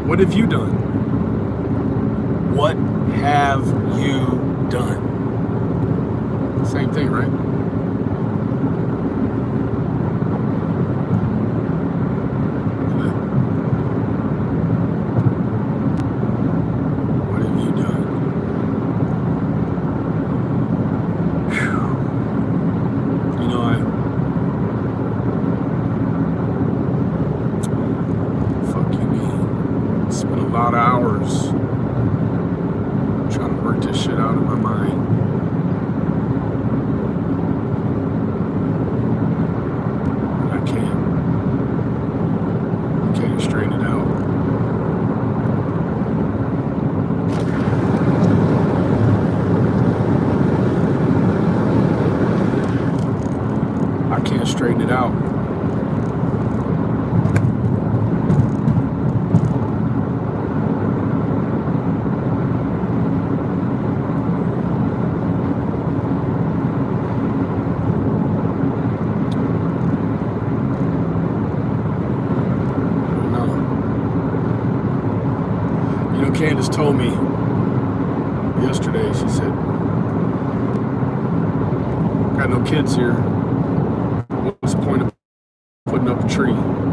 What have you done? What have you done? Same thing, right? What have you done? Whew. You know, fuck you, man. Spent a lot of hours trying to work this shit out of my mind. And I can't. I can't straighten it out. I can't straighten it out. Candace told me yesterday, she said, got no kids here. What's the point of putting up a tree? I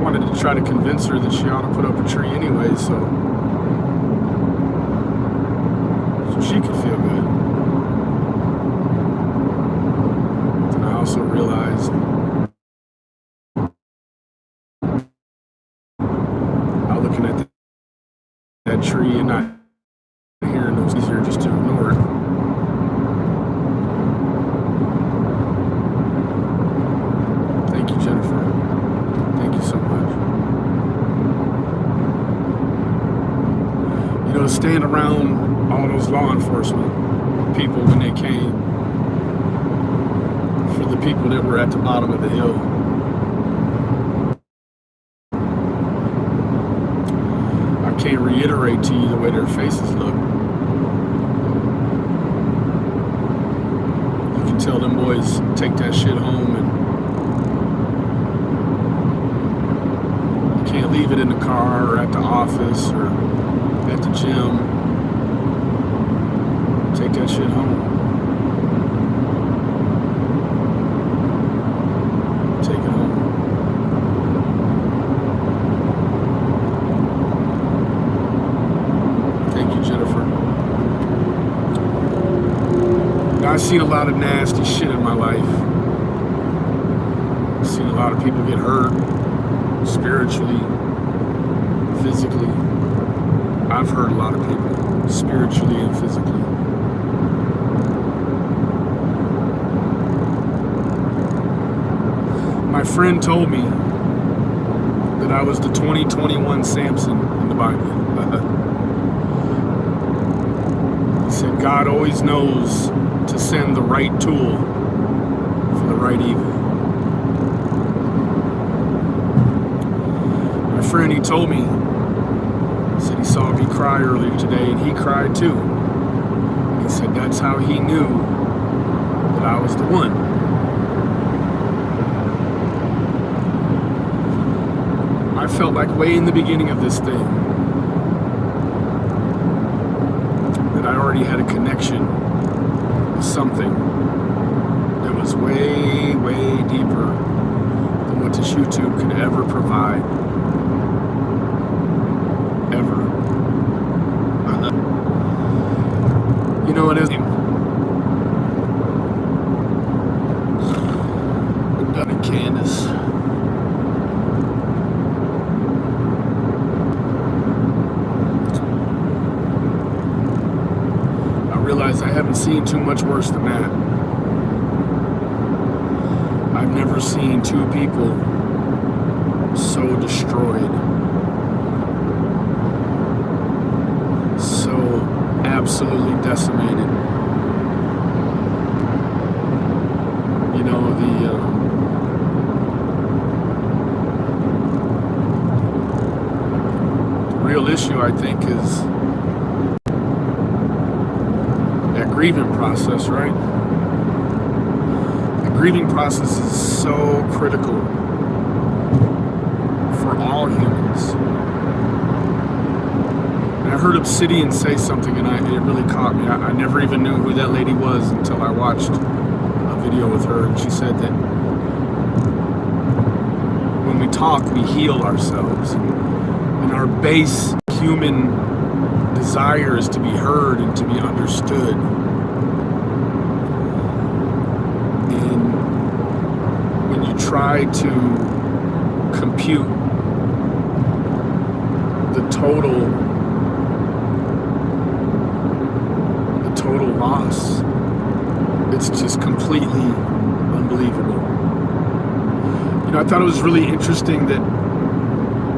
wanted to try to convince her that she ought to put up a tree anyway, so she could feel good. And I also realized looking at that tree and not hearing those, it's easier just to ignore it. Thank you, Jennifer. Thank you so much. You know, to stand around all those law enforcement people when they came for the people that were at the bottom of the hill. Can't reiterate to you the way their faces look. You can tell them boys take that shit home and you can't leave it in the car or at the office or at the gym. Take that shit home. Take it home. I've seen a lot of nasty shit in my life. I've seen a lot of people get hurt, spiritually, physically. I've hurt a lot of people, spiritually and physically. My friend told me that I was the 2021 Samson in the Bible. He said, God always knows to send the right tool for the right evil. My friend, he told me, he said he saw me cry earlier today and he cried too. And he said that's how he knew that I was the one. I felt like way in the beginning of this thing that I already had a connection something that was way, way deeper than what this YouTube could ever provide. Ever. You know what it is? We've done it, Candace. Realize I haven't seen too much worse than that. I've never seen two people so destroyed, so absolutely decimated. You know, the real issue, I think, is grieving process, right? The grieving process is so critical Obsidian say something, and it really caught me. I never even knew who that lady was until I watched a video with her, and she said that when we talk, we heal ourselves, and our base human desire is to be heard and to be understood. And when you try to compute the total loss, it's just completely unbelievable. You know, I thought it was really interesting that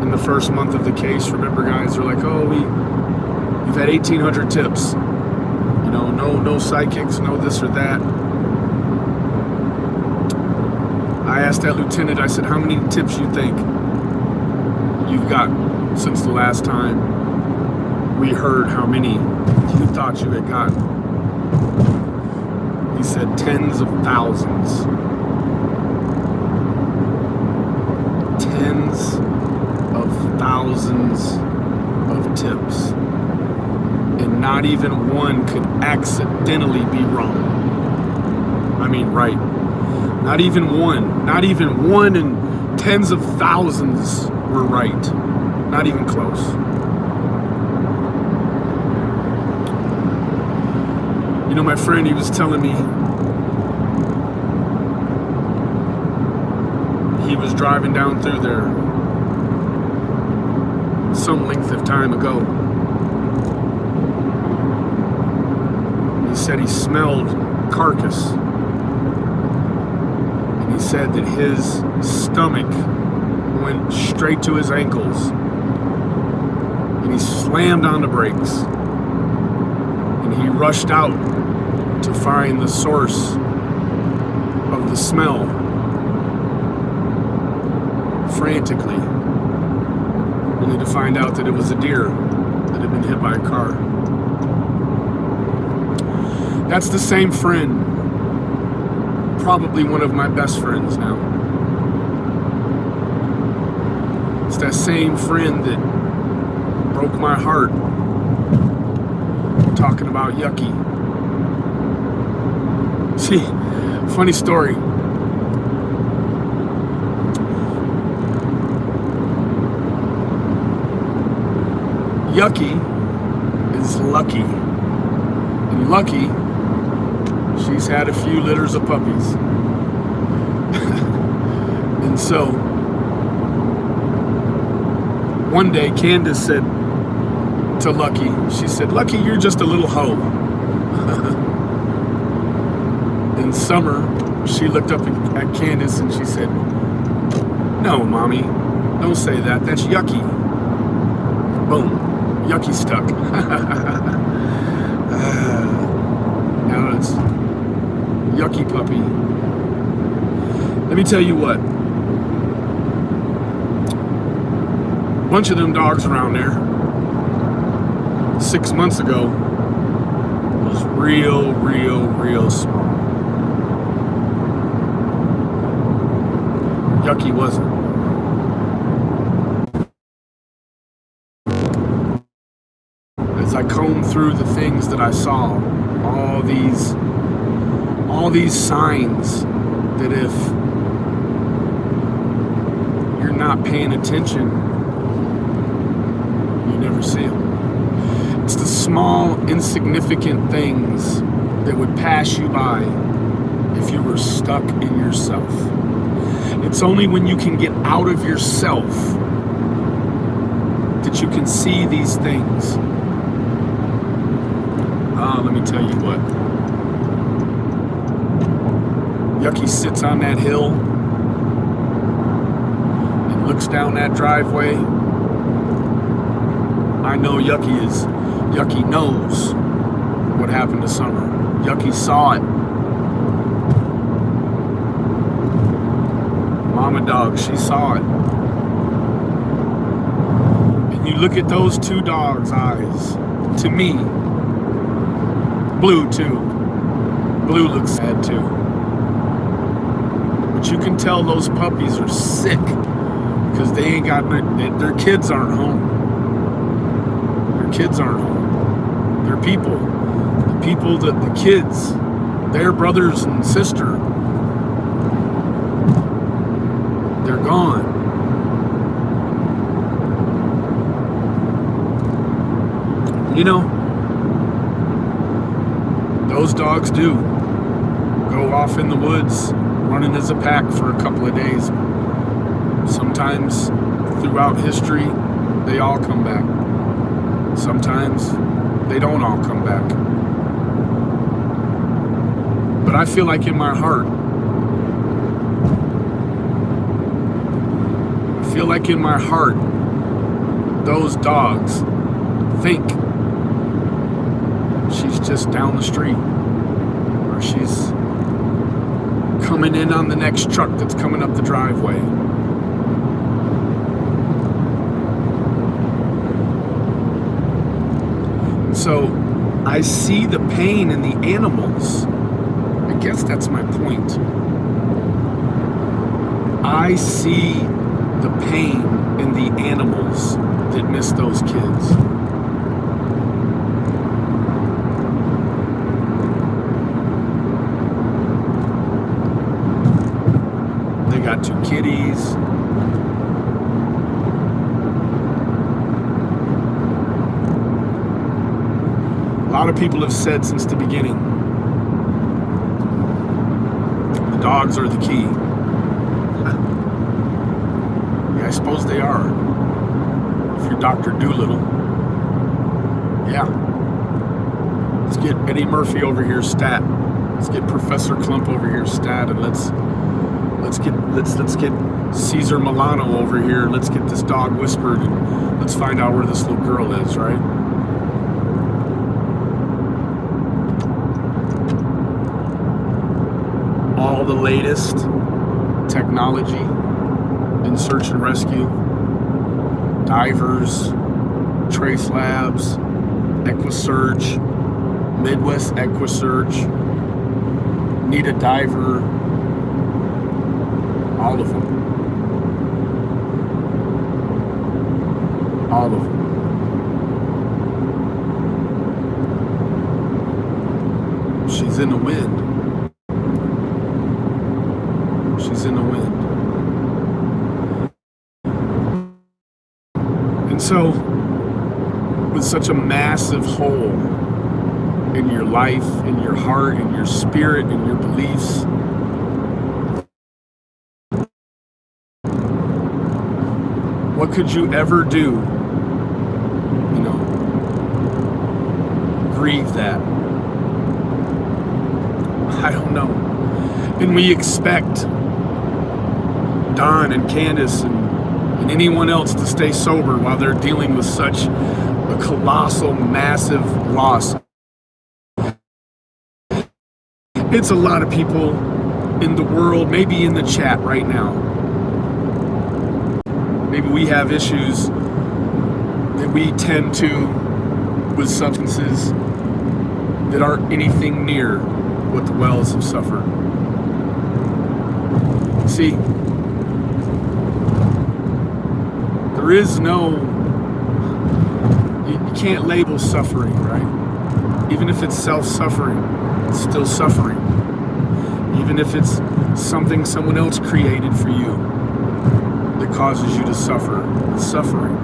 in the first month of the case, remember, guys are like, oh, we've had 1,800 tips. You know, no psychics, no this or that. I asked that lieutenant, I said, how many tips you think you've got since the last time we heard how many you thought you had gotten? He said tens of thousands. Tens of thousands of tips. And not even one could accidentally be wrong. I mean, right. Not even one. Not even one in tens of thousands were right. Not even close. You know, my friend, he was telling me he was driving down through there some length of time ago. He said he smelled carcass. And he said that his stomach went straight to his ankles. And he slammed on the brakes. And he rushed out to find the source of the smell, frantically, only to find out that it was a deer that had been hit by a car. That's the same friend, probably one of my best friends now. It's that same friend that broke my heart talking about yucky. See, funny story. Yucky is Lucky. And Lucky, she's had a few litters of puppies. And so, one day Candace said to Lucky, she said, Lucky, you're just a little hoe. In summer, she looked up at Candace and she said, no, Mommy, don't say that. That's yucky. Boom. Yucky stuck. Now it's yucky puppy. Let me tell you what. A bunch of them dogs around there 6 months ago was real small. Yucky wasn't. As I combed through the things that I saw, all these signs that if you're not paying attention, you never see them. It's the small, insignificant things that would pass you by if you were stuck in yourself. It's only when you can get out of yourself that you can see these things. Let me tell you what. Yucky sits on that hill and looks down that driveway. I know Yucky knows what happened to Summer. Yucky saw it. Mama dog, she saw it. And you look at those two dogs' eyes, to me, Blue too. Blue looks sad too. But you can tell those puppies are sick because they ain't got their kids aren't home. Their their kids aren't home. Their people, the kids, their brothers and sister, they're gone. You know, those dogs do go off in the woods running as a pack for a couple of days. Sometimes throughout history, they all come back. Sometimes they don't all come back. But I feel like in my heart, those dogs think she's just down the street, or she's coming in on the next truck that's coming up the driveway. And so I see the pain in the animals. I guess that's my point. I see the pain in the animals that miss those kids. They got 2 kitties. A lot of people have said since the beginning, the dogs are the key. Yeah, I suppose they are. If you're Dr. Doolittle. Yeah. Let's get Eddie Murphy over here stat. Let's get Professor Clump over here stat, and let's get Caesar Milano over here. Let's get this dog whispered, and let's find out where this little girl is, right? All the latest technology in search and rescue, divers, trace labs, EquiSearch, Midwest EquiSearch, Need a Diver, all of them. All of them. She's in the wind. She's in the wind. And so, with such a massive hole in your life, in your heart, in your spirit, in your beliefs, what could you ever do, you know, grieve that? I don't know. And we expect Don and Candace and anyone else to stay sober while they're dealing with such a colossal, massive loss. It's a lot of people in the world, maybe in the chat right now. Maybe we have issues that we tend to with substances that aren't anything near what the Wells have suffered. See, there is no, you can't label suffering, right? Even if it's self-suffering, it's still suffering. Even if it's something someone else created for you that causes you to suffer, it's suffering,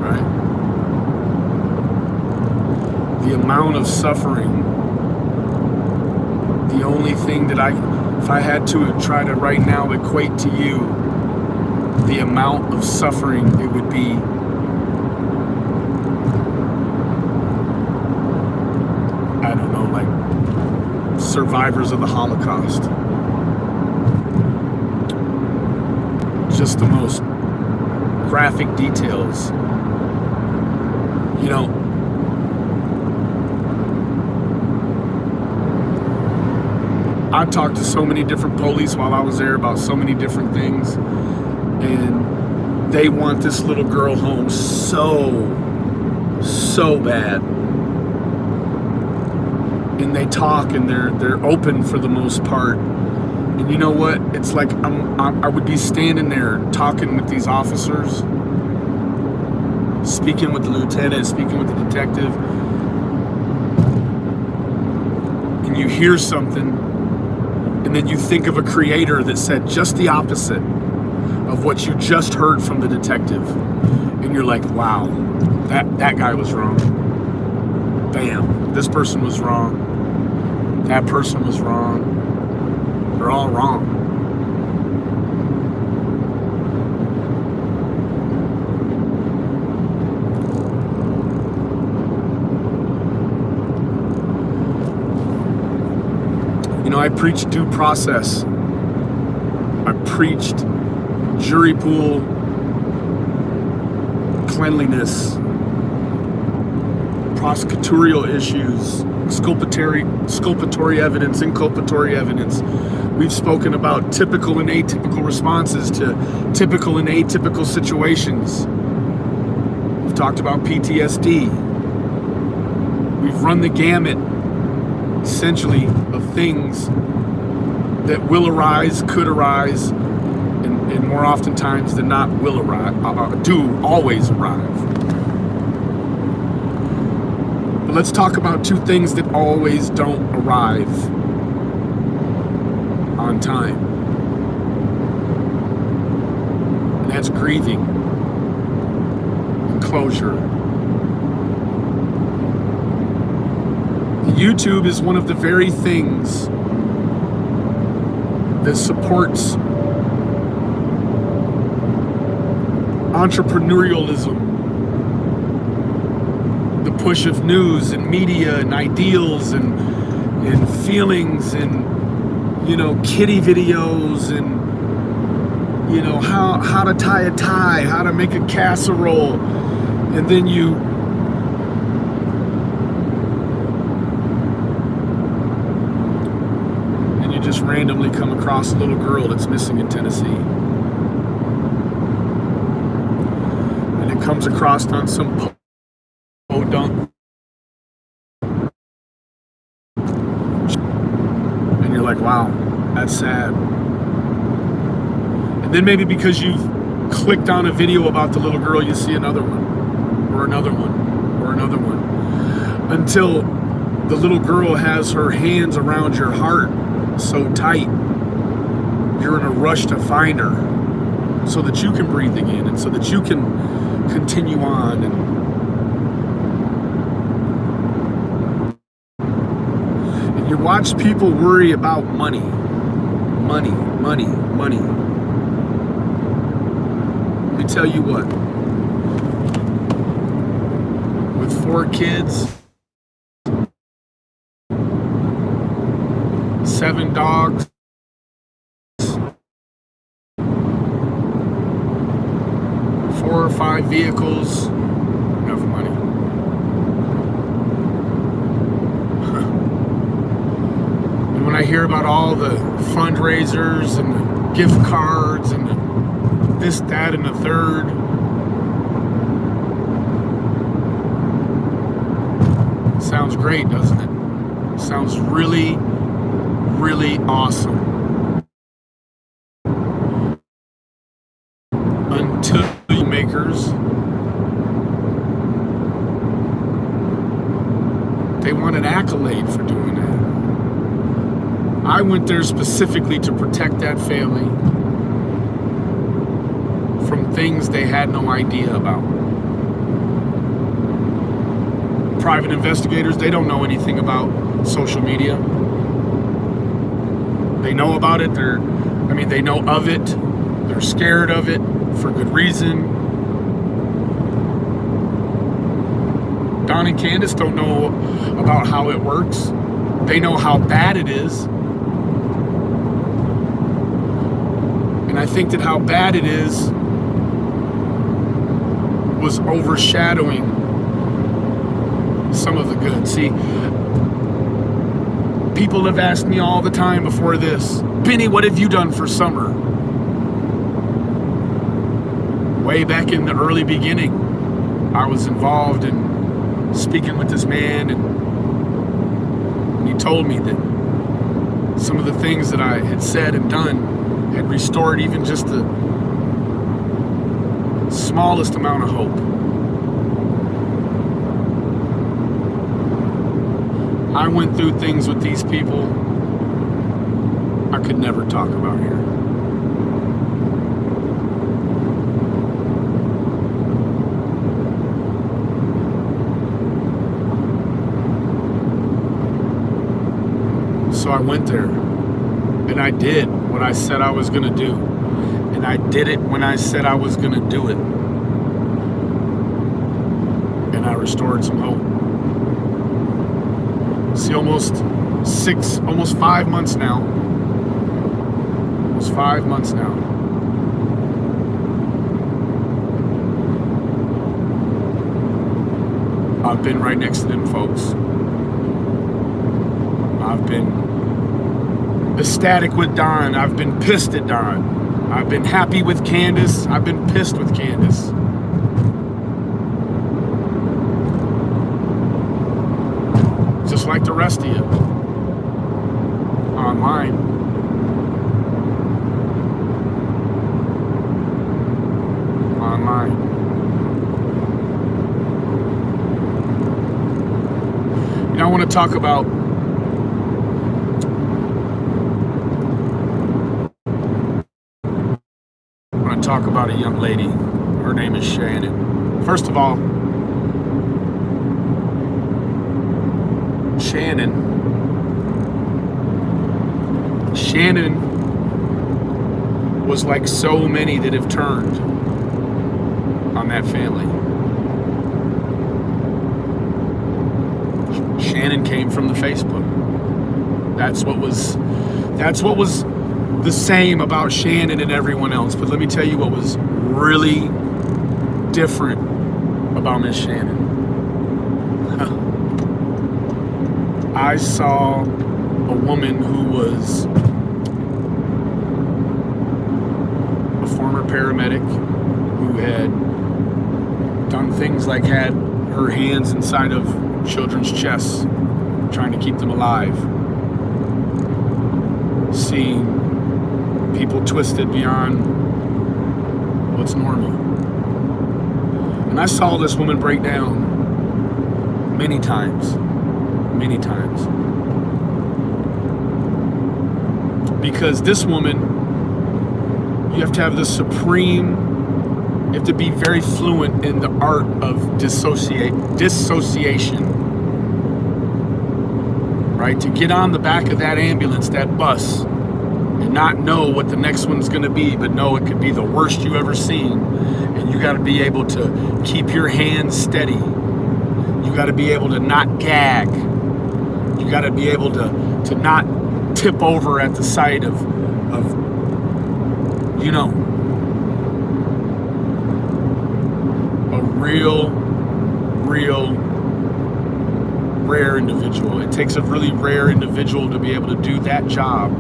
right? The amount of suffering, the only thing that if I had to try to right now equate to you the amount of suffering, it would be I don't know, like survivors of the Holocaust. Just the most graphic details. You know, I talked to so many different police while I was there about so many different things, and they want this little girl home so bad. And they talk, and they're open for the most part. And you know what? It's like I would be standing there talking with these officers, speaking with the lieutenant, speaking with the detective, and you hear something, and then you think of a creator that said just the opposite of what you just heard from the detective, and you're like, wow, that guy was wrong. Bam, this person was wrong. That person was wrong. They're all wrong. You know, I preached due process. I preached jury pool cleanliness, prosecutorial issues, exculpatory evidence, inculpatory evidence. We've spoken about typical and atypical responses to typical and atypical situations. We've talked about PTSD. We've run the gamut, essentially, of things that will arise, could arise, and more oftentimes than not will arrive, do always arrive. But let's talk about two things that always don't arrive on time. And that's grieving and closure. YouTube is one of the very things that supports entrepreneurialism, the push of news and media and ideals and feelings and, you know, kitty videos and, you know, how to tie a tie, how to make a casserole, and then you just randomly come across a little girl that's missing in Tennessee. And it comes across on some podunk. And you're like, wow, that's sad. And then maybe because you've clicked on a video about the little girl, you see another one, or another one, or another one. Until the little girl has her hands around your heart so tight, you're in a rush to find her so that you can breathe again and so that you can continue on. And you watch people worry about money. Let me tell you what, with 4 kids, 7 dogs, 4 or 5 vehicles, enough money. And when I hear about all the fundraisers and the gift cards and this, that, and the third, sounds great, doesn't it? Sounds really, really awesome. Until you makers, they want an accolade for doing that. I went there specifically to protect that family from things they had no idea about. Private investigators, they don't know anything about social media. They know about it, they know of it, they're scared of it for good reason. Don and Candace don't know about how it works. They know how bad it is. And I think that how bad it is was overshadowing some of the good. See, people have asked me all the time before this, Benny, what have you done for summer? Way back in the early beginning, I was involved in speaking with this man, and he told me that some of the things that I had said and done had restored even just the smallest amount of hope. I went through things with these people I could never talk about here. So I went there, and I did what I said I was going to do, and I did it when I said I was going to do it, and I restored some hope. See, almost 5 months now, almost 5 months now, I've been right next to them folks. I've been ecstatic with Don. I've been pissed at Don. I've been happy with Candace. I've been pissed with Candace. Just like the rest of you. Online. Online. You know, I want to talk about a young lady. Her name is Shannon. First of all, Shannon was like so many that have turned on that family. Shannon came from the Facebook. That's what was the same about Shannon and everyone else. But let me tell you what was really different about Miss Shannon. I saw a woman who was a former paramedic who had done things like had her hands inside of children's chests, trying to keep them alive. Seeing people twisted beyond what's normal. And I saw this woman break down many times. Because this woman, you have to have the supreme, you have to be very fluent in the art of dissociation. Right? To get on the back of that ambulance, that bus, and not know what the next one's gonna be, but know it could be the worst you ever seen. And you gotta be able to keep your hands steady. You gotta be able to not gag. You gotta be able to not tip over at the sight of you know, a real rare individual. It takes a really rare individual to be able to do that job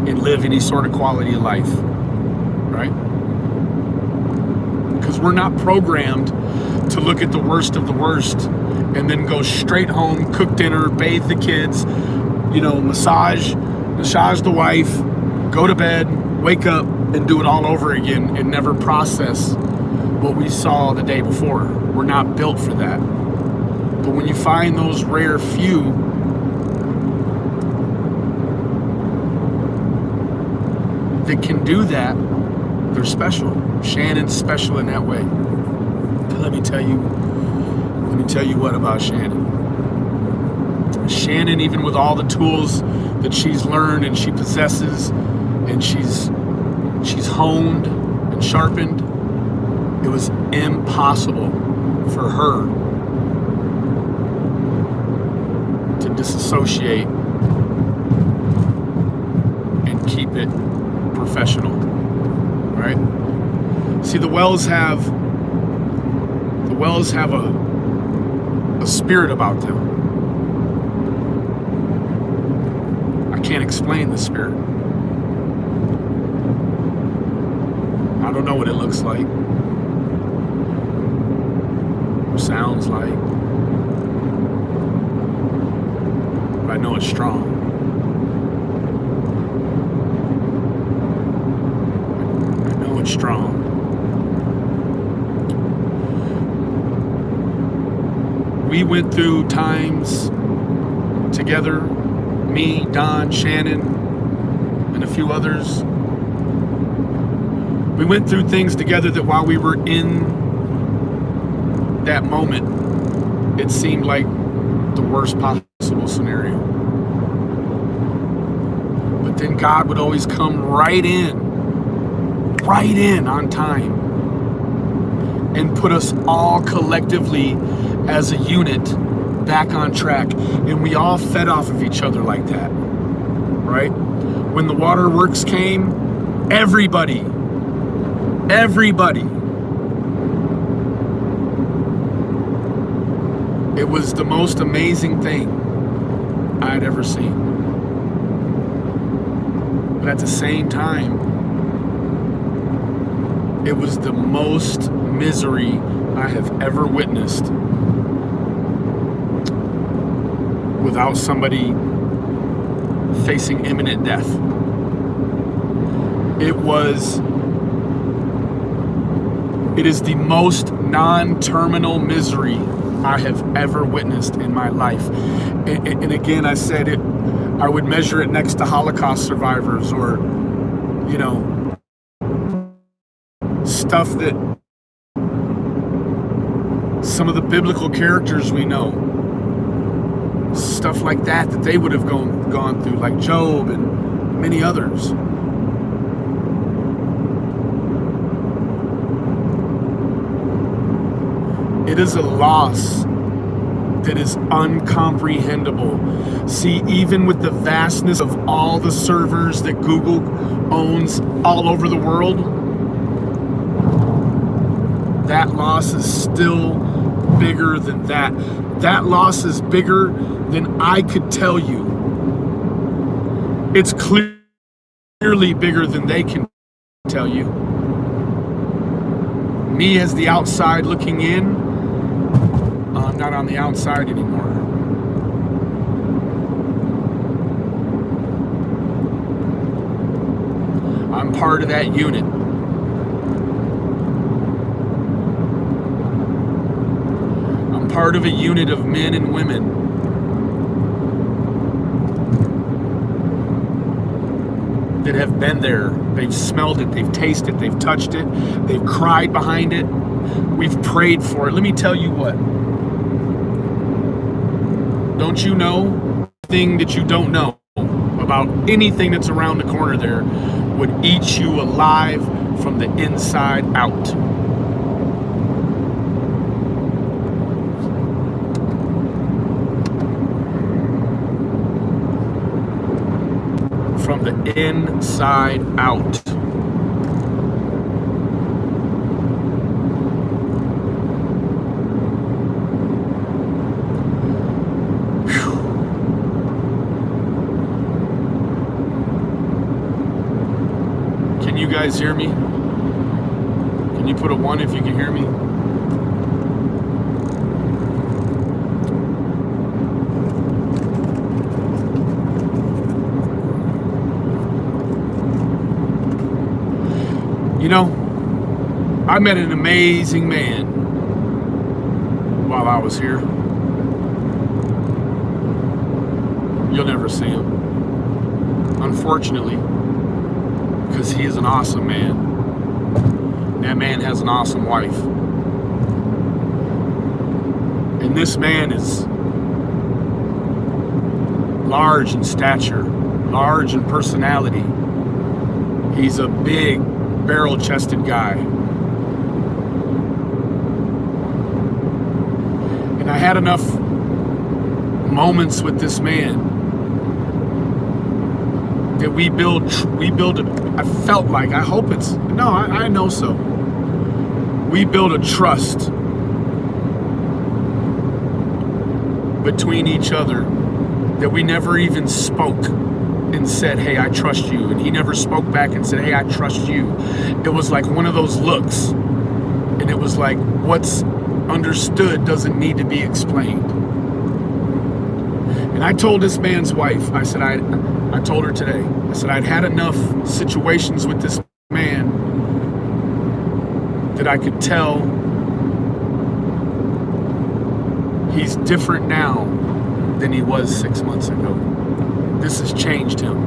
and live any sort of quality of life, right? Because we're not programmed to look at the worst of the worst and then go straight home, cook dinner, bathe the kids, you know, massage the wife, go to bed, wake up, and do it all over again and never process what we saw the day before. We're not built for that. But when you find those rare few that can do that, they're special. Shannon's special in that way. Let me tell you what about Shannon. Shannon, even with all the tools that she's learned and she possesses and she's honed and sharpened, it was impossible for her to disassociate and keep it professional, right? See, the wells have a spirit about them. I can't explain the spirit. I don't know what it looks like or sounds like, but I know it's strong. I know it's strong. we went through times together, me, Don, Shannon, and a few others. We went through things together that while we were in that moment, it seemed like the worst possible scenario. But then God would always come right in on time, and put us all collectively as a unit back on track. And we all fed off of each other like that, right? When the waterworks came, everybody, it was the most amazing thing I'd ever seen. But at the same time, it was the most misery I have ever witnessed without somebody facing imminent death. It is the most non-terminal misery I have ever witnessed in my life. And again, I said it, I would measure it next to Holocaust survivors, or, you know, stuff that some of the biblical characters we know, stuff like that they would have gone through, like Job and many others. It is a loss that is uncomprehendable. See, even with the vastness of all the servers that Google owns all over the world, that loss is still bigger than that. That loss is bigger than I could tell you. It's clearly bigger than they can tell you. Me as the outside looking in, I'm not on the outside anymore. I'm part of that unit. I'm part of a unit of men and women that have been there. They've smelled it, they've tasted it, they've touched it, they've cried behind it, we've prayed for it. Let me tell you what. Don't you know thing that you don't know about anything that's around the corner there would eat you alive from the inside out. From the inside out. Can you guys hear me? Can you put a 1 if you can hear me? You know, I met an amazing man while I was here. You'll never see him, unfortunately, because he is an awesome man. That man has an awesome wife. And this man is large in stature, large in personality. He's a big, barrel-chested guy. And I had enough moments with this man that we build I felt like, I hope it's, no, I know so. We build a trust between each other that we never even spoke and said, hey, I trust you. And he never spoke back and said, hey, I trust you. It was like one of those looks. And it was like, what's understood doesn't need to be explained. And I told this man's wife, I said, I told her today, I said, I'd had enough situations with this man that I could tell He's different now than he was 6 months ago. This has changed him.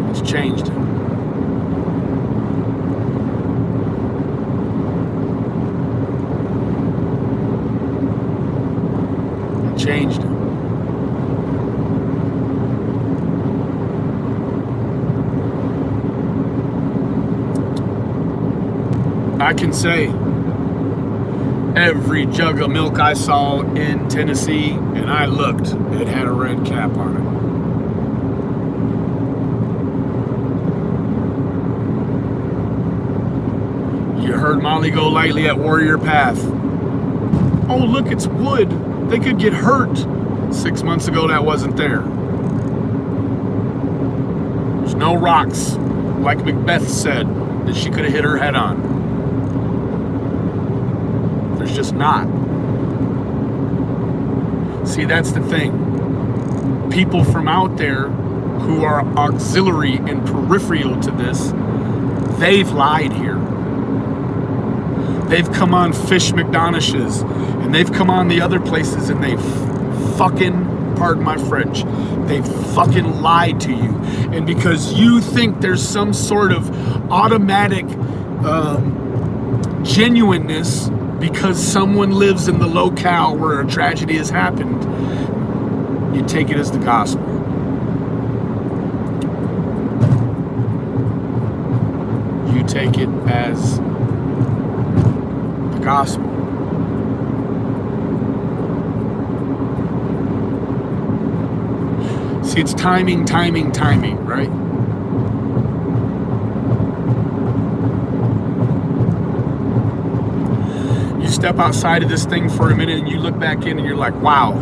It's changed him. It changed him. I can say every jug of milk I saw in Tennessee, and I looked, it had a red cap on it. You heard Molly go lightly at Warrior Path. Oh, look, it's wood. They could get hurt. 6 months ago, that wasn't there. There's no rocks, like Macbeth said, that she could have hit her head on. There's just not. See, that's the thing. People from out there who are auxiliary and peripheral to this, they've lied here. They've come on Fish McDonish's, and they've come on the other places, and they've fucking, pardon my French, they fucking lied to you. And because you think there's some sort of automatic genuineness because someone lives in the locale where a tragedy has happened, you take it as the gospel. You take it as the gospel. See, it's timing, right? You step outside of this thing for a minute and you look back in and you're like, wow,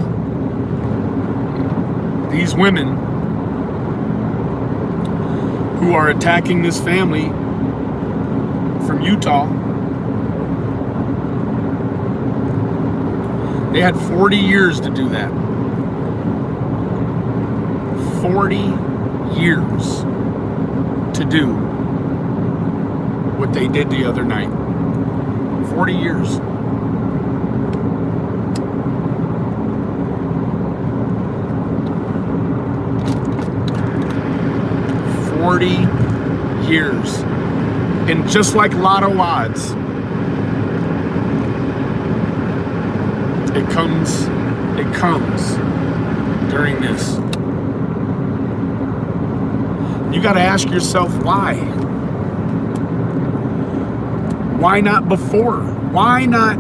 these women who are attacking this family from Utah, they had 40 years to do that. 40 years to do what they did the other night. 40 years. Years. And just like lotto odds, it comes during this. You got to ask yourself why. Why not before? Why not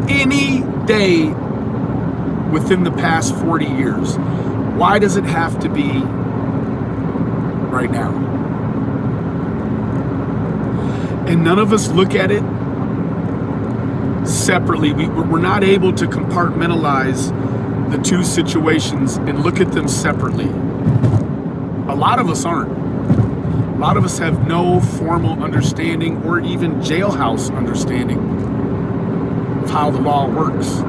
any day within the past 40 years? Why does it have to be right now? And none of us look at it separately. We're not able to compartmentalize the two situations and look at them separately. A lot of us aren't. A lot of us have no formal understanding or even jailhouse understanding of how the law works.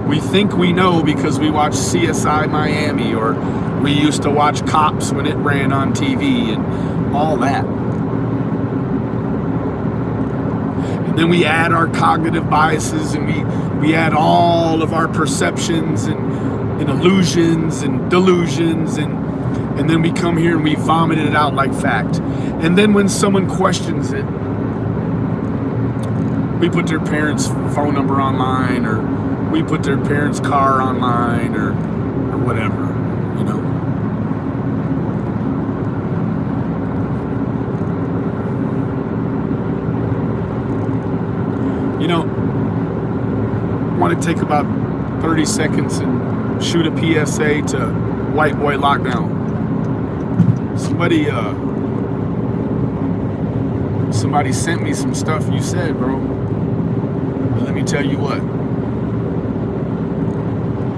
We think we know because we watch CSI Miami, or we used to watch Cops when it ran on TV and all that. And then we add our cognitive biases, and we add all of our perceptions and illusions and delusions, and then we come here and we vomit it out like fact. And then when someone questions it, we put their parents' phone number online, or we put their parents' car online, or whatever, you know. You know, I want to take about 30 seconds and shoot a PSA to White Boy Lockdown. Somebody sent me some stuff you said, bro. But let me tell you what.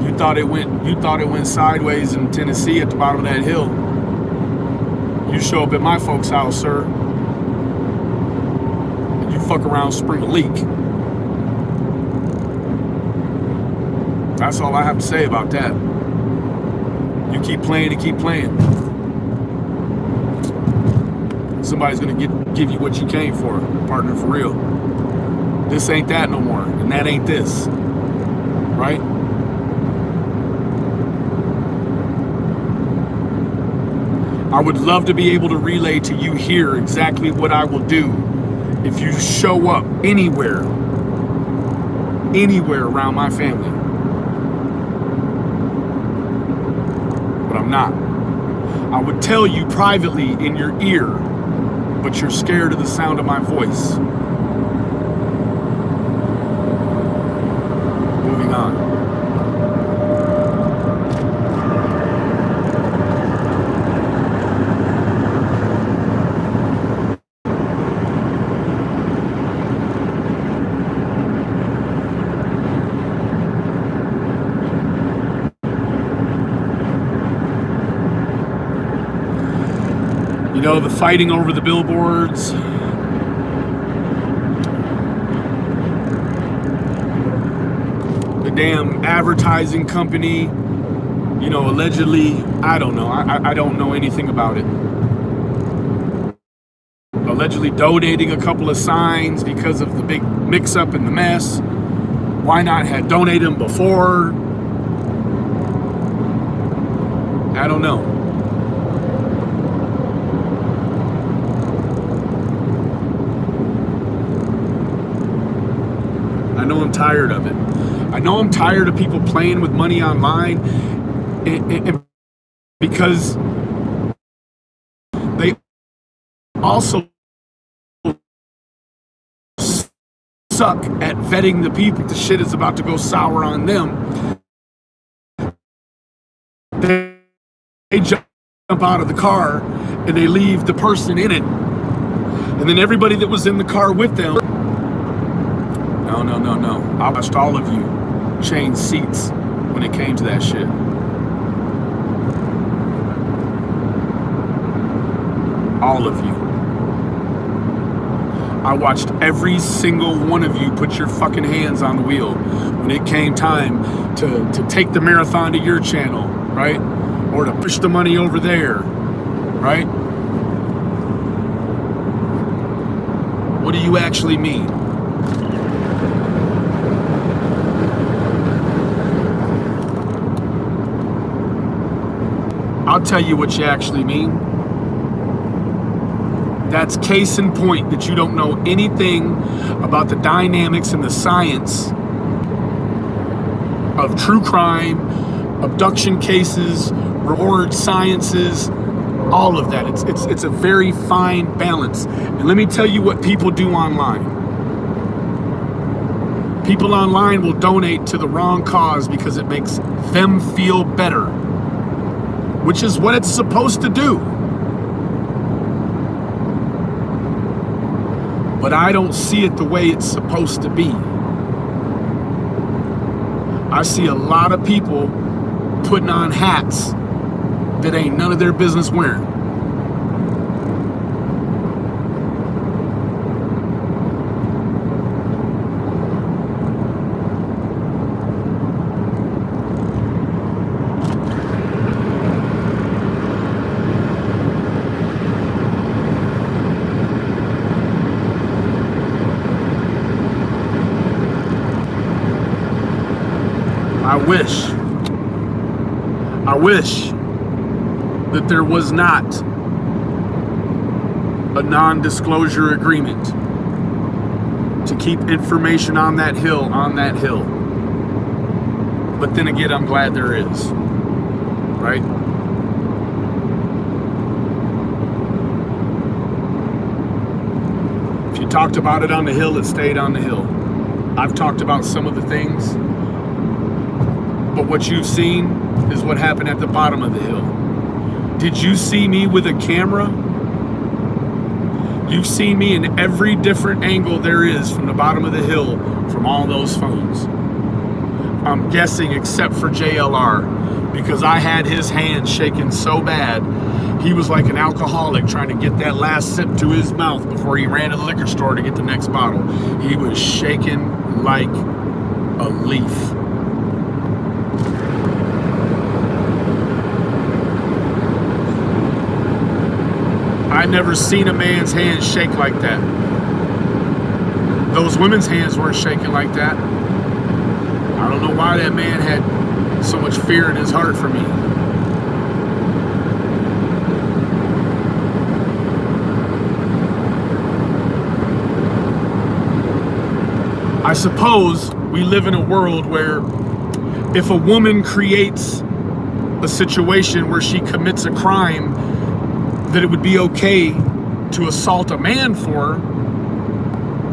You thought it went sideways in Tennessee at the bottom of that hill. You show up at my folks' house, sir, and you fuck around, spring a leak. That's all I have to say about that. You keep playing and keep playing. Somebody's gonna give you what you came for, partner, for real. This ain't that no more, and that ain't this, right? I would love to be able to relay to you here exactly what I will do if you show up anywhere around my family. But I'm not. I would tell you privately in your ear, but you're scared of the sound of my voice. Moving on. You know, the fighting over the billboards. The damn advertising company, you know, allegedly, I don't know. I don't know anything about it. Allegedly donating a couple of signs because of the big mix-up and the mess. Why not have donated them before? I don't know. I know I'm tired of it. I know I'm tired of people playing with money online, and because they also suck at vetting the people. The shit is about to go sour on them. They jump out of the car and they leave the person in it, and then everybody that was in the car with them. No. I watched all of you change seats when it came to that shit. All of you. I watched every single one of you put your fucking hands on the wheel when it came time to take the marathon to your channel, right? Or to push the money over there, right? What do you actually mean? I'll tell you what you actually mean. That's case in point that you don't know anything about the dynamics and the science of true crime, abduction cases, reward sciences, all of that. It's a very fine balance. And let me tell you what people do online. People online will donate to the wrong cause because it makes them feel better, which is what it's supposed to do. But I don't see it the way it's supposed to be. I see a lot of people putting on hats that ain't none of their business wearing. I wish that there was not a non-disclosure agreement to keep information on that hill. But then again, I'm glad there is, right? If you talked about it on the hill, it stayed on the hill. I've talked about some of the things, but what you've seen is what happened at the bottom of the hill. Did you see me with a camera? You've seen me in every different angle there is from the bottom of the hill from all those phones. I'm guessing except for JLR, because I had his hand shaking so bad. He was like an alcoholic trying to get that last sip to his mouth before he ran to the liquor store to get the next bottle. He was shaking like a leaf. I never seen a man's hand shake like that. Those women's hands weren't shaking like that. I don't know why that man had so much fear in his heart for me. I suppose we live in a world where if a woman creates a situation where she commits a crime, that it would be okay to assault a man for,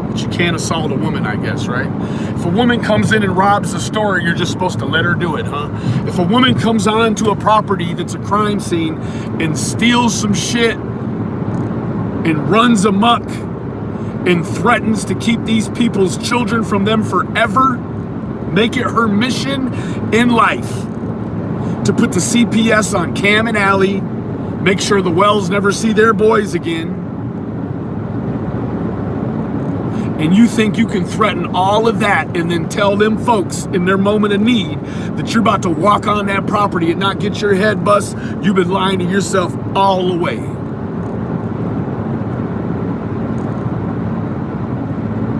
but you can't assault a woman, I guess, right? If a woman comes in and robs a store, you're just supposed to let her do it, huh? If a woman comes onto a property that's a crime scene and steals some shit and runs amok and threatens to keep these people's children from them forever, make it her mission in life to put the CPS on Cam and Allie, make sure the Wells never see their boys again. And you think you can threaten all of that and then tell them folks in their moment of need that you're about to walk on that property and not get your head bust? You've been lying to yourself all the way.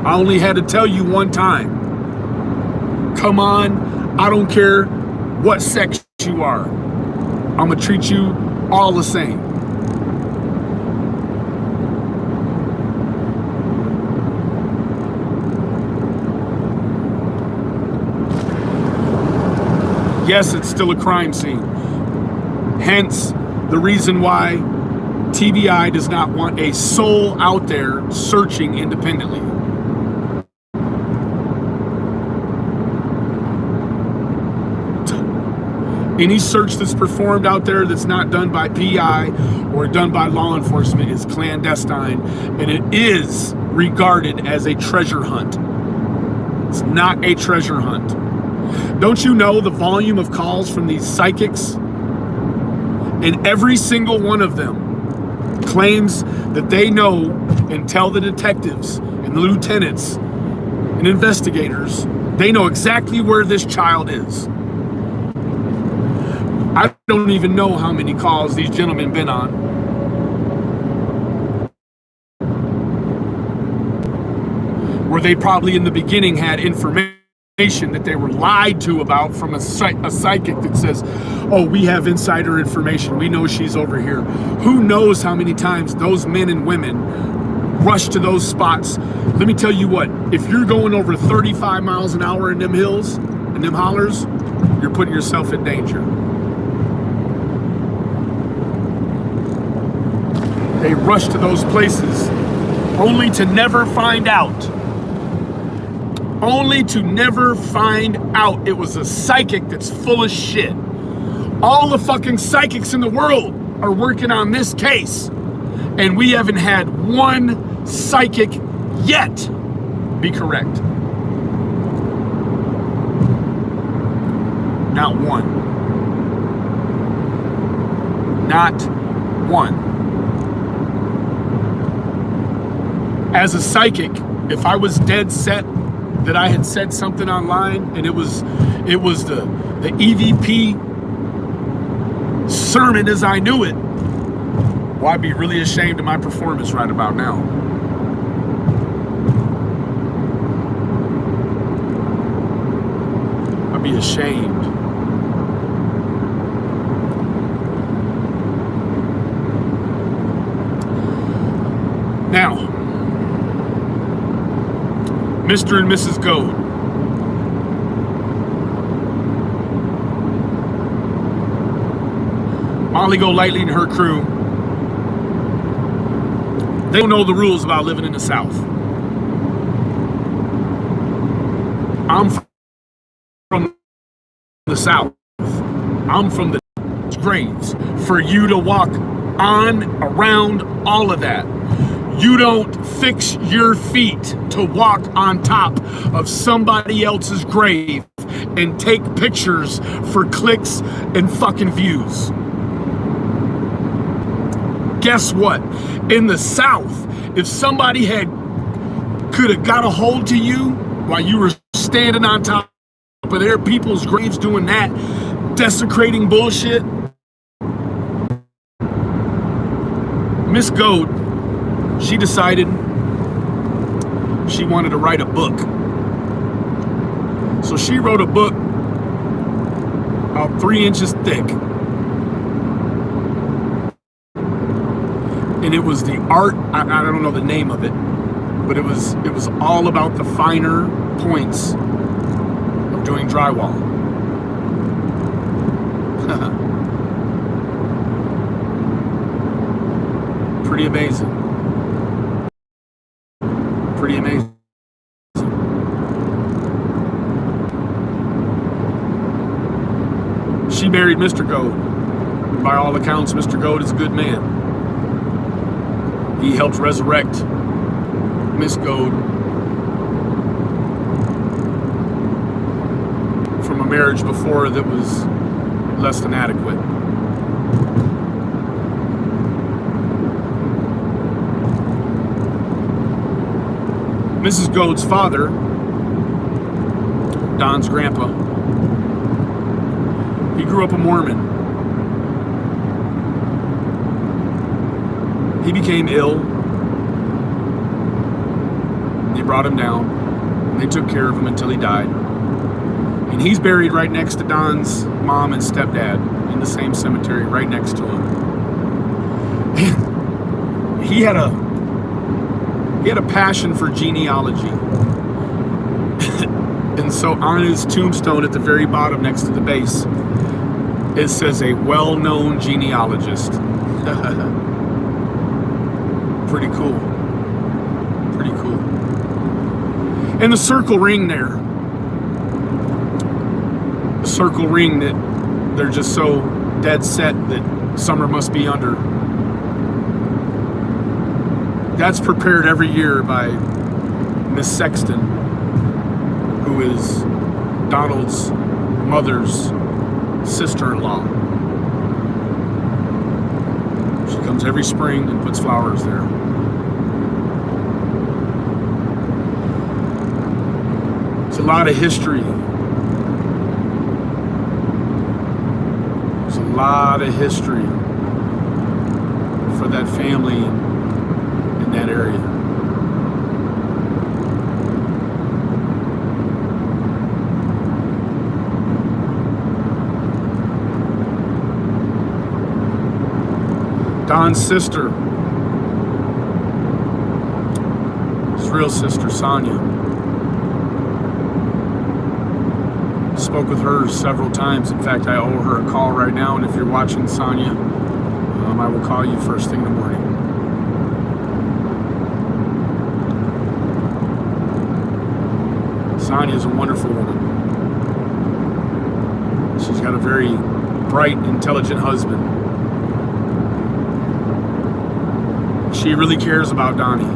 I only had to tell you one time. Come on, I don't care what sex you are. I'm gonna treat you all the same. Yes, it's still a crime scene. Hence, the reason why TBI does not want a soul out there searching independently. Any search that's performed out there that's not done by PI or done by law enforcement is clandestine, and it is regarded as a treasure hunt. It's not a treasure hunt. Don't you know the volume of calls from these psychics? And every single one of them claims that they know and tell the detectives and the lieutenants and investigators, they know exactly where this child is. I don't even know how many calls these gentlemen been on. Where they probably in the beginning had information that they were lied to about from a psychic that says, oh, we have insider information. We know she's over here. Who knows how many times those men and women rush to those spots. Let me tell you what, if you're going over 35 miles an hour in them hills and them hollers, you're putting yourself in danger. They rush to those places only to never find out. Only to never find out it was a psychic that's full of shit. All the fucking psychics in the world are working on this case, and we haven't had one psychic yet be correct. Not one. Not one. As a psychic, if I was dead set that I had said something online and it was the EVP sermon as I knew it, well, I'd be really ashamed of my performance right about now. I'd be ashamed. Now, Mr. and Mrs. Gold. Molly Golightly and her crew, they don't know the rules about living in the South. I'm from the South. I'm from the grades. For you to walk on, around, all of that. You don't fix your feet to walk on top of somebody else's grave and take pictures for clicks and fucking views. Guess what? In the South, if somebody could have got a hold to you while you were standing on top of their people's graves doing that desecrating bullshit, Miss Goat, she decided she wanted to write a book. So she wrote a book about 3 inches thick. And it was the art, I don't know the name of it, but it was all about the finer points of doing drywall. Pretty amazing. Pretty amazing. She married Mr. Goad. By all accounts, Mr. Goad is a good man. He helped resurrect Miss Goad from a marriage before that was less than adequate. Mrs. Goad's father, Don's grandpa, he grew up a Mormon. He became ill. They brought him down. And they took care of him until he died. And he's buried right next to Don's mom and stepdad in the same cemetery right next to him. He had a passion for genealogy. And so on his tombstone at the very bottom next to the base, it says a well-known genealogist. Pretty cool. Pretty cool. And the circle ring there. The circle ring that they're just so dead set that Summer must be under. That's prepared every year by Miss Sexton, who is Donald's mother's sister-in-law. She comes every spring and puts flowers there. It's a lot of history. It's a lot of history for that family in that area. Don's sister, his real sister, Sonia, spoke with her several times. In fact, I owe her a call right now, and if you're watching, Sonia, I will call you first thing in the morning. Sonia is a wonderful woman. She's got a very bright, intelligent husband. She really cares about Donnie.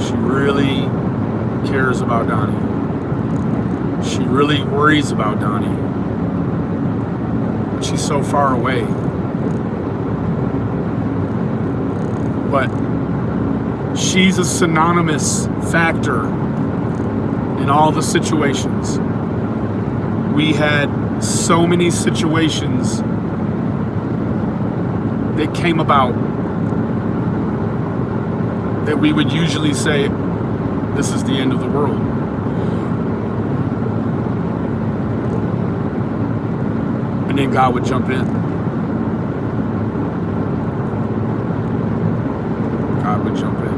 She really cares about Donnie. She really worries about Donnie. She's so far away. But she's a synonymous factor in all the situations. We had so many situations that came about that we would usually say, this is the end of the world. And then God would jump in. God would jump in.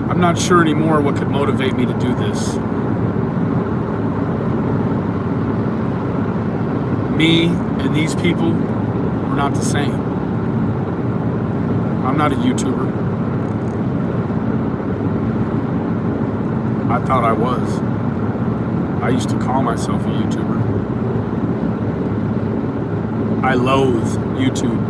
I'm not sure anymore what could motivate me to do this. Me and these people are not the same. I'm not a YouTuber. I thought I was. I used to call myself a YouTuber. I loathe YouTube.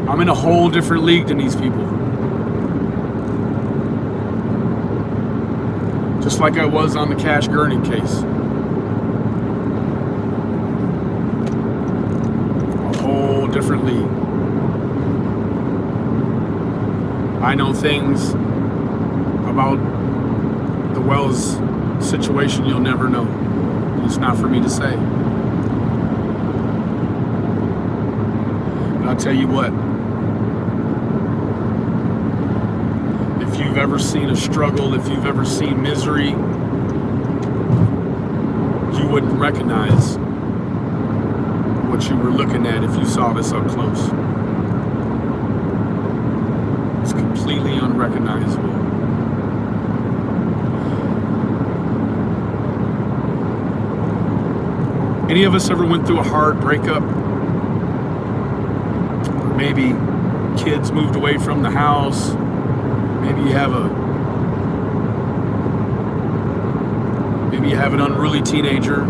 I'm in a whole different league than these people. Just like I was on the Cash Gurney case. A whole different league. I know things about the Wells situation you'll never know. It's not for me to say. But I'll tell you what, if you've ever seen a struggle, if you've ever seen misery, you wouldn't recognize what you were looking at if you saw this up close. It's completely unrecognizable. Any of us ever went through a hard breakup? Or maybe kids moved away from the house. Maybe you have an unruly teenager,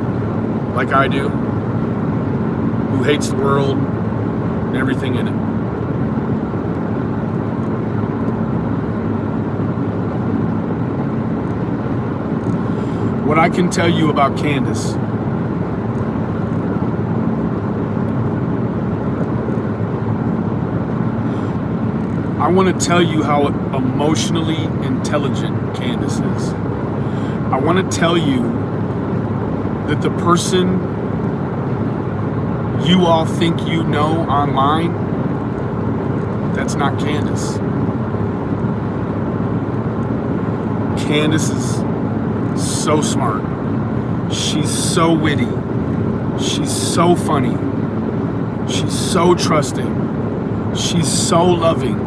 like I do, who hates the world and everything in it. What I can tell you about Candace, I want to tell you how emotionally intelligent Candace is. I want to tell you that the person you all think you know online, that's not Candace. Candace is so smart. She's so witty. She's so funny. She's so trusting. She's so loving.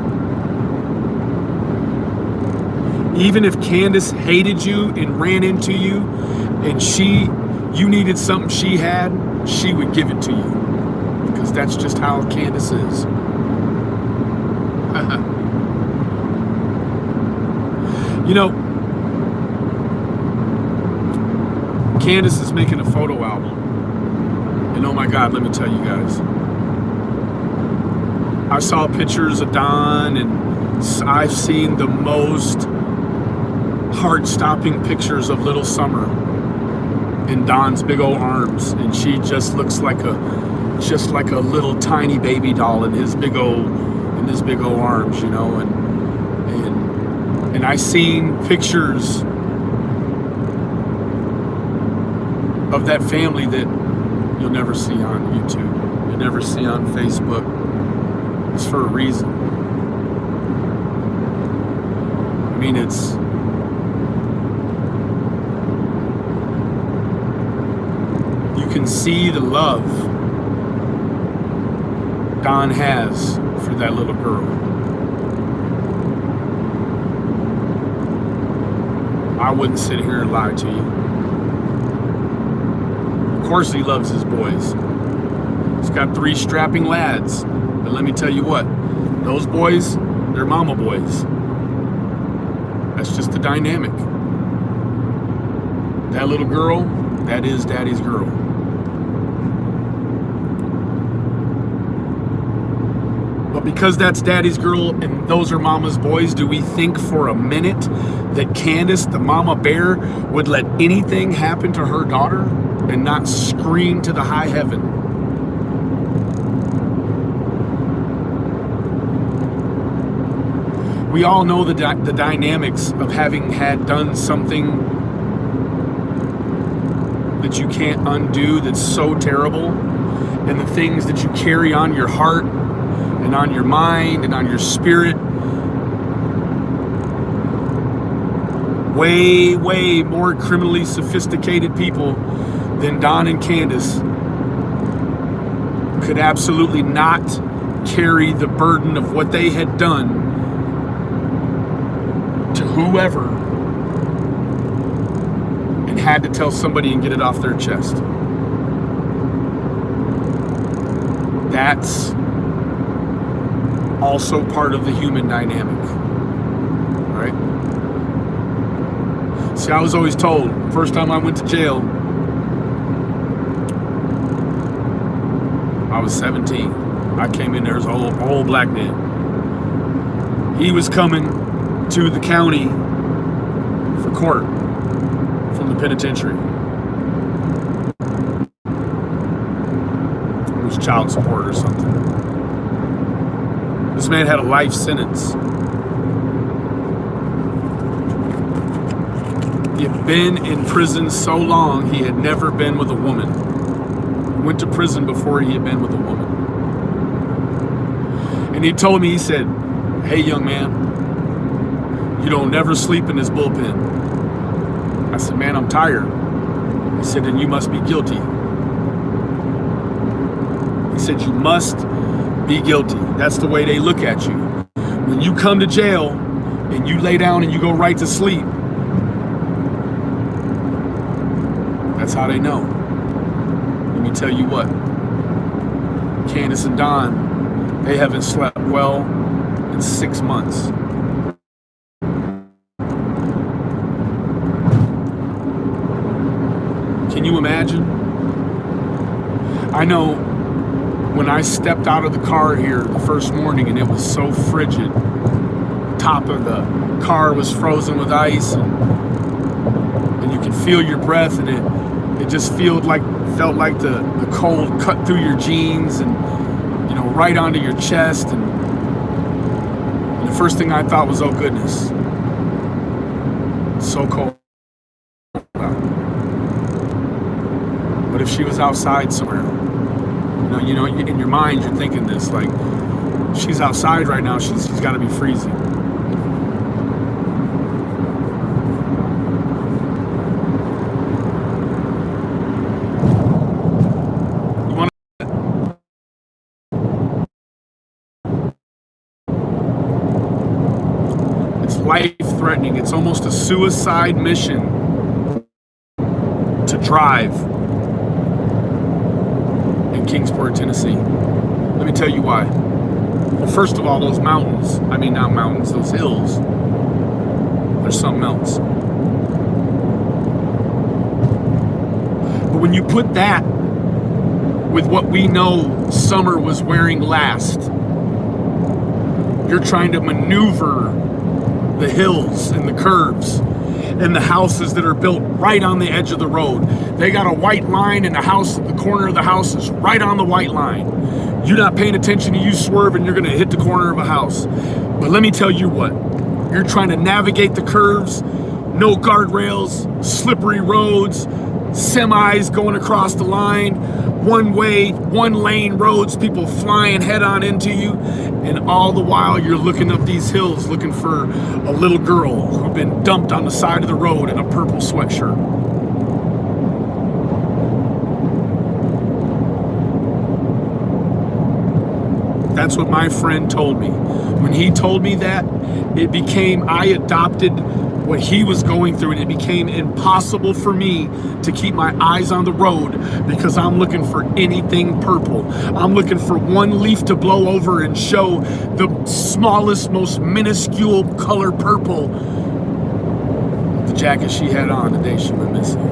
Even if Candace hated you and ran into you and you needed something she had, she would give it to you. Because that's just how Candace is. You know, Candace is making a photo album. And oh my God, let me tell you guys. I saw pictures of Don, and I've seen the most heart-stopping pictures of little Summer in Don's big old arms, and she just looks like a little tiny baby doll in his big old arms, you know. And I seen pictures of that family that you'll never see on YouTube, you'll never see on Facebook. It's for a reason. I mean, you can see the love Don has for that little girl. I wouldn't sit here and lie to you. Of course he loves his boys. He's got 3 strapping lads. But let me tell you what, those boys, they're mama boys. That's just the dynamic. That little girl, that is daddy's girl. But because that's daddy's girl and those are mama's boys, do we think for a minute that Candace, the mama bear, would let anything happen to her daughter and not scream to the high heaven? We all know the dynamics of having done something that you can't undo, that's so terrible, and the things that you carry on your heart and on your mind and on your spirit. Way, way more criminally sophisticated people than Don and Candace could absolutely not carry the burden of what they had done to whoever and had to tell somebody and get it off their chest. That's also part of the human dynamic, right? See, I was always told, first time I went to jail, I was 17. I came in there as an old black man. He was coming to the county for court from the penitentiary. It was child support or something. This man had a life sentence. He had been in prison so long, he had never been with a woman. He went to prison before he had been with a woman. And he told me, he said, "Hey, young man, you don't never sleep in this bullpen." I said, "Man, I'm tired." He said, "Then you must be guilty." He said, "You must be guilty." That's the way they look at you. When you come to jail and you lay down and you go right to sleep, that's how they know. Let me tell you what, Candace and Don, they haven't slept well in 6 months. Can you imagine? I know when I stepped out of the car here the first morning and it was so frigid, top of the car was frozen with ice, and you could feel your breath, and it just felt like the cold cut through your jeans and, you know, right onto your chest, and the first thing I thought was, oh goodness, it's so cold. But if she was outside somewhere, you know, in your mind you're thinking this, like, she's outside right now, she's got to be freezing. Life-threatening. It's almost a suicide mission to drive in Kingsport, Tennessee. Let me tell you why. Well, first of all, those mountains, I mean not mountains, those hills, there's something else. But when you put that with what we know summer was wearing last, you're trying to maneuver the hills and the curves and the houses that are built right on the edge of the road. They got a white line, and the house, the corner of the house is right on the white line. You're not paying attention, you swerve and you're gonna hit the corner of a house. But let me tell you what, you're trying to navigate the curves, no guardrails, slippery roads, semis going across the line, one way, one lane roads, people flying head on into you, and all the while you're looking up these hills looking for a little girl who'd been dumped on the side of the road in a purple sweatshirt. That's what my friend told me. When he told me that, I adopted what he was going through, and it became impossible for me to keep my eyes on the road because I'm looking for anything purple. I'm looking for one leaf to blow over and show the smallest, most minuscule color purple. The jacket she had on the day she went missing.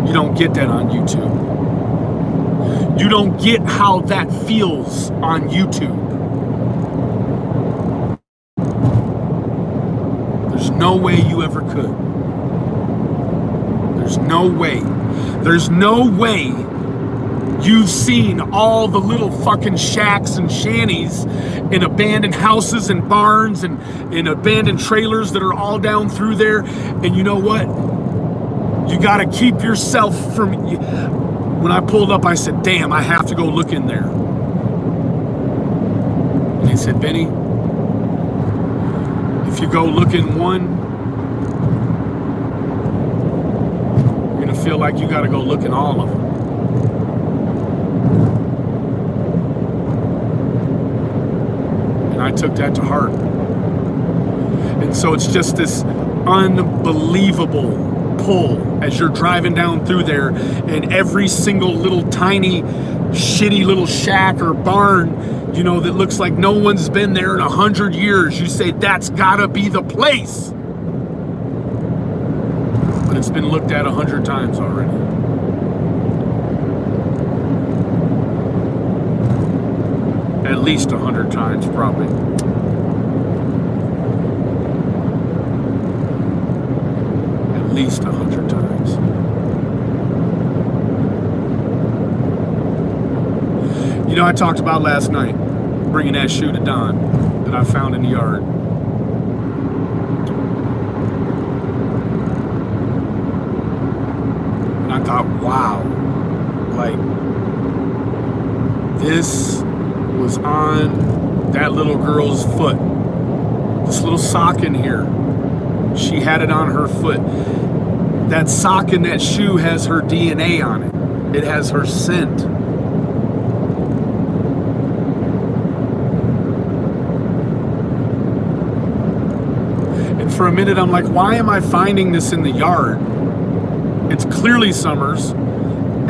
You don't get that on YouTube. You don't get how that feels on YouTube. There's no way you ever could. There's no way. There's no way you've seen all the little fucking shacks and shanties in abandoned houses and barns and in abandoned trailers that are all down through there. And you know what? You gotta keep yourself from... When I pulled up, I said, damn, I have to go look in there. And they said, Benny, if you go look in one, you're gonna feel like you gotta go look in all of them. And I took that to heart. And so it's just this unbelievable pull as you're driving down through there, and every single little tiny shitty little shack or barn, you know, that looks like no one's been there in 100 years, you say that's gotta be the place. But it's been looked at 100 times already. At least 100 times, probably. At least 100 times. You know, I talked about last night, bringing that shoe to Don, that I found in the yard. And I thought, wow, like, this was on that little girl's foot. This little sock in here, she had it on her foot. That sock and that shoe has her DNA on it. It has her scent. And for a minute, I'm like, why am I finding this in the yard? It's clearly Summers.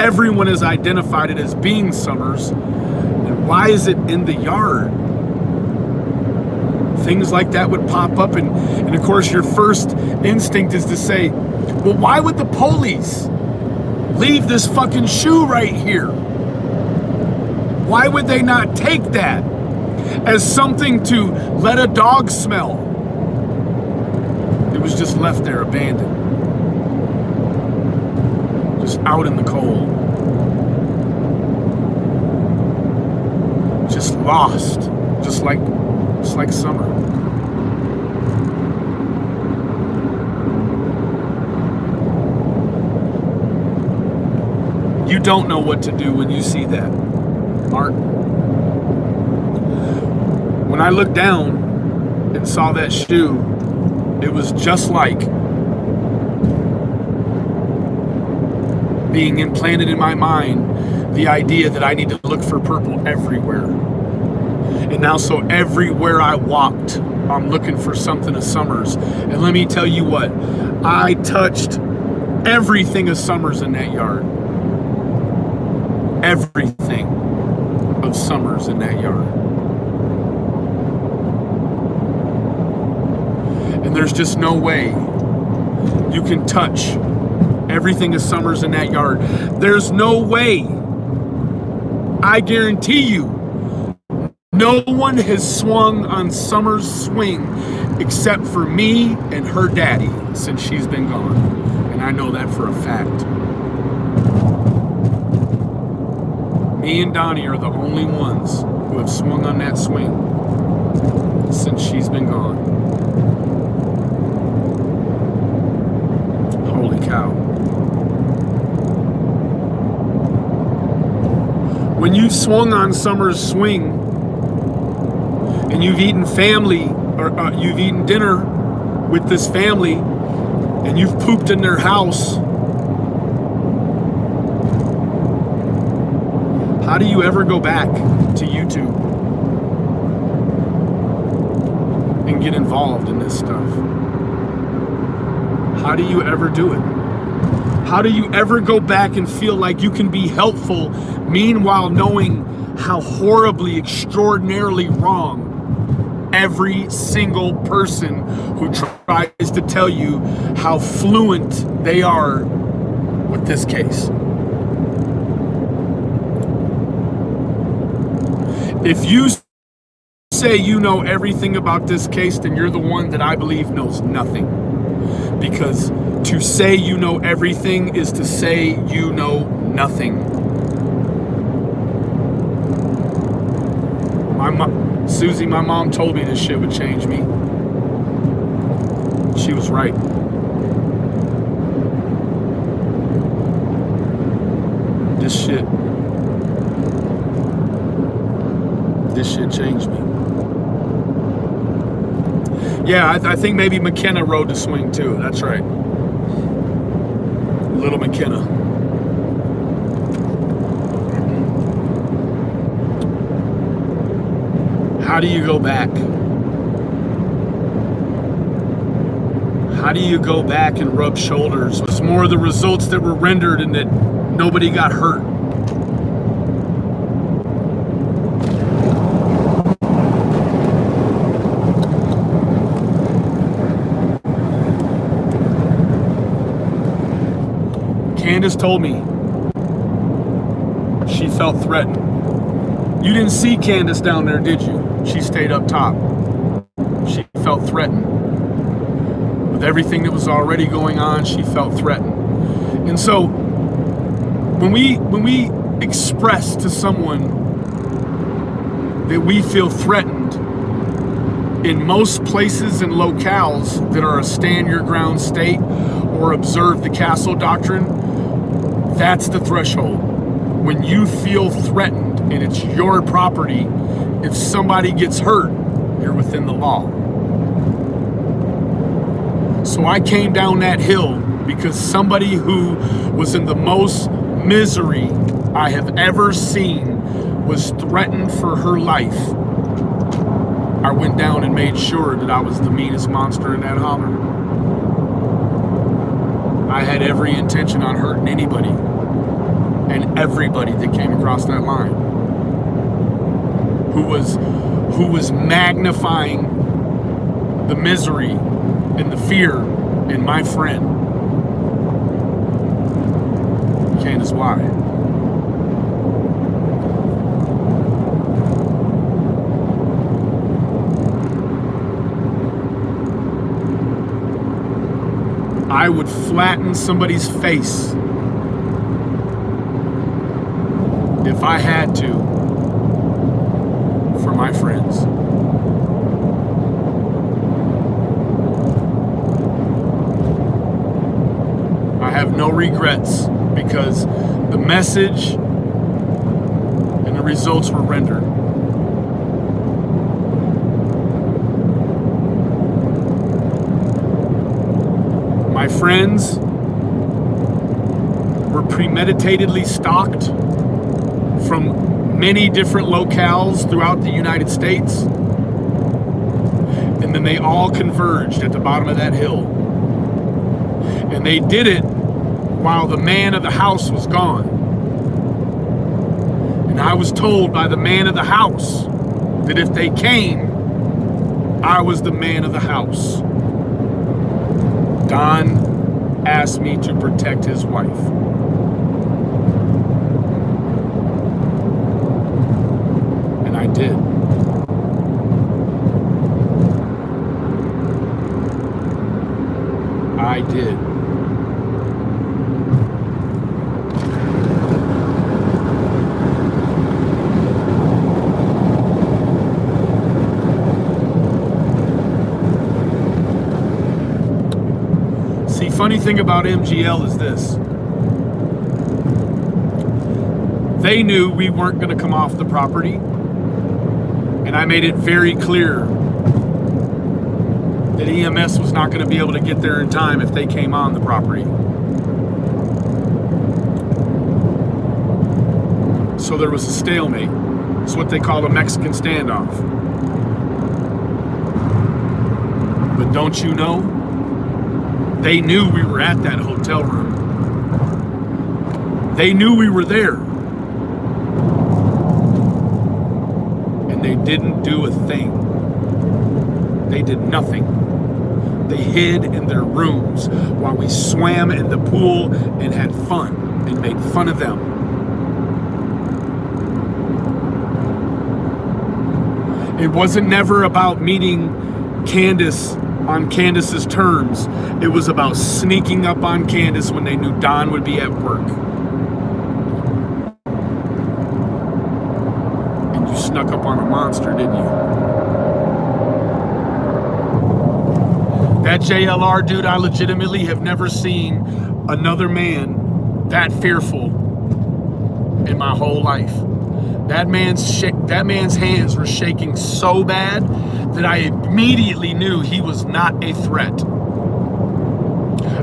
Everyone has identified it as being Summers. And why is it in the yard? Things like that would pop up, and of course your first instinct is to say, well, why would the police leave this fucking shoe right here? Why would they not take that as something to let a dog smell? It was just left there abandoned, just out in the cold, just lost, just like Summer. You don't know what to do when you see that, Mark. When I looked down and saw that shoe, it was just like being implanted in my mind the idea that I need to look for purple everywhere. And now, so everywhere I walked, I'm looking for something of Summers. And let me tell you what, I touched everything of Summers in that yard. Everything of Summers in that yard. And there's just no way you can touch everything of Summers in that yard. There's no way, I guarantee you, no one has swung on Summer's swing except for me and her daddy since she's been gone. And I know that for a fact. Me and Donnie are the only ones who have swung on that swing since she's been gone. Holy cow. When you've swung on Summer's swing, and you've eaten family, or you've eaten dinner with this family, and you've pooped in their house, how do you ever go back to YouTube and get involved in this stuff? How do you ever do it? How do you ever go back and feel like you can be helpful, meanwhile knowing how horribly, extraordinarily wrong every single person who tries to tell you how fluent they are with this case? If you say you know everything about this case, then you're the one that I believe knows nothing. Because to say you know everything is to say you know nothing. Susie, my mom told me this shit would change me. She was right. This shit changed me. Yeah, I think maybe McKenna rode the swing too. That's right. Little McKenna. How do you go back? How do you go back and rub shoulders with more of the results that were rendered and that nobody got hurt? Candace told me she felt threatened. You didn't see Candace down there, did you? She stayed up top. She felt threatened. With everything that was already going on, she felt threatened. And so when we express to someone that we feel threatened, In most places and locales that are a stand your ground state or observe the castle doctrine, that's the threshold. When you feel threatened and it's your property, if somebody gets hurt, you're within the law. So I came down that hill because somebody who was in the most misery I have ever seen was threatened for her life. I went down and made sure that I was the meanest monster in that holler. I had every intention on hurting anybody and everybody that came across that line who was magnifying the misery and the fear in my friend. Candace, why? I would flatten somebody's face if I had to for my friends. I have no regrets because the message and the results were rendered. My friends were premeditatedly stalked from many different locales throughout the United States, and then they all converged at the bottom of that hill. And they did it while the man of the house was gone. And I was told by the man of the house that if they came, I was the man of the house. Don asked me to protect his wife. And I did. I did. Funny thing about MGL is this. They knew we weren't going to come off the property, and I made it very clear that EMS was not going to be able to get there in time if they came on the property. So there was a stalemate. It's what they call a Mexican standoff. But don't you know? They knew we were at that hotel room. They knew we were there. And they didn't do a thing. They did nothing. They hid in their rooms while we swam in the pool and had fun and made fun of them. It wasn't never about meeting Candace on Candace's terms. It was about sneaking up on Candace when they knew Don would be at work. And you snuck up on a monster, didn't you? That JLR dude, I legitimately have never seen another man that fearful in my whole life. That man's hands were shaking so bad that I immediately knew he was not a threat.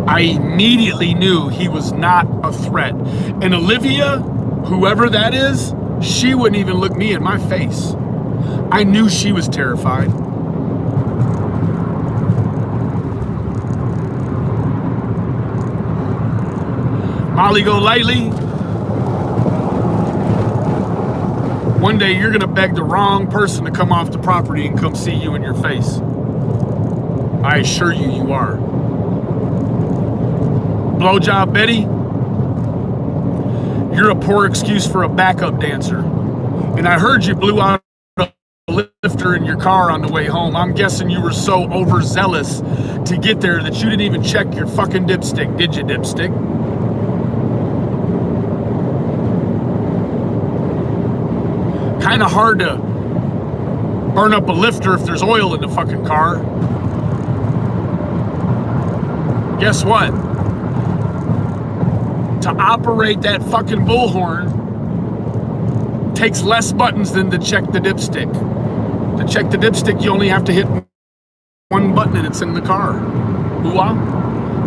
I immediately knew he was not a threat. And Olivia, whoever that is, she wouldn't even look me in my face. I knew she was terrified. Molly go lightly. One day you're gonna beg the wrong person to come off the property and come see you in your face. I assure you, you are. Blowjob Betty, you're a poor excuse for a backup dancer. And I heard you blew out a lifter in your car on the way home. I'm guessing you were so overzealous to get there that you didn't even check your fucking dipstick, did you, dipstick? Kind of hard to burn up a lifter if there's oil in the fucking car. Guess what? To operate that fucking bullhorn takes less buttons than to check the dipstick. To check the dipstick, you only have to hit one button and it's in the car. Hoo-ah.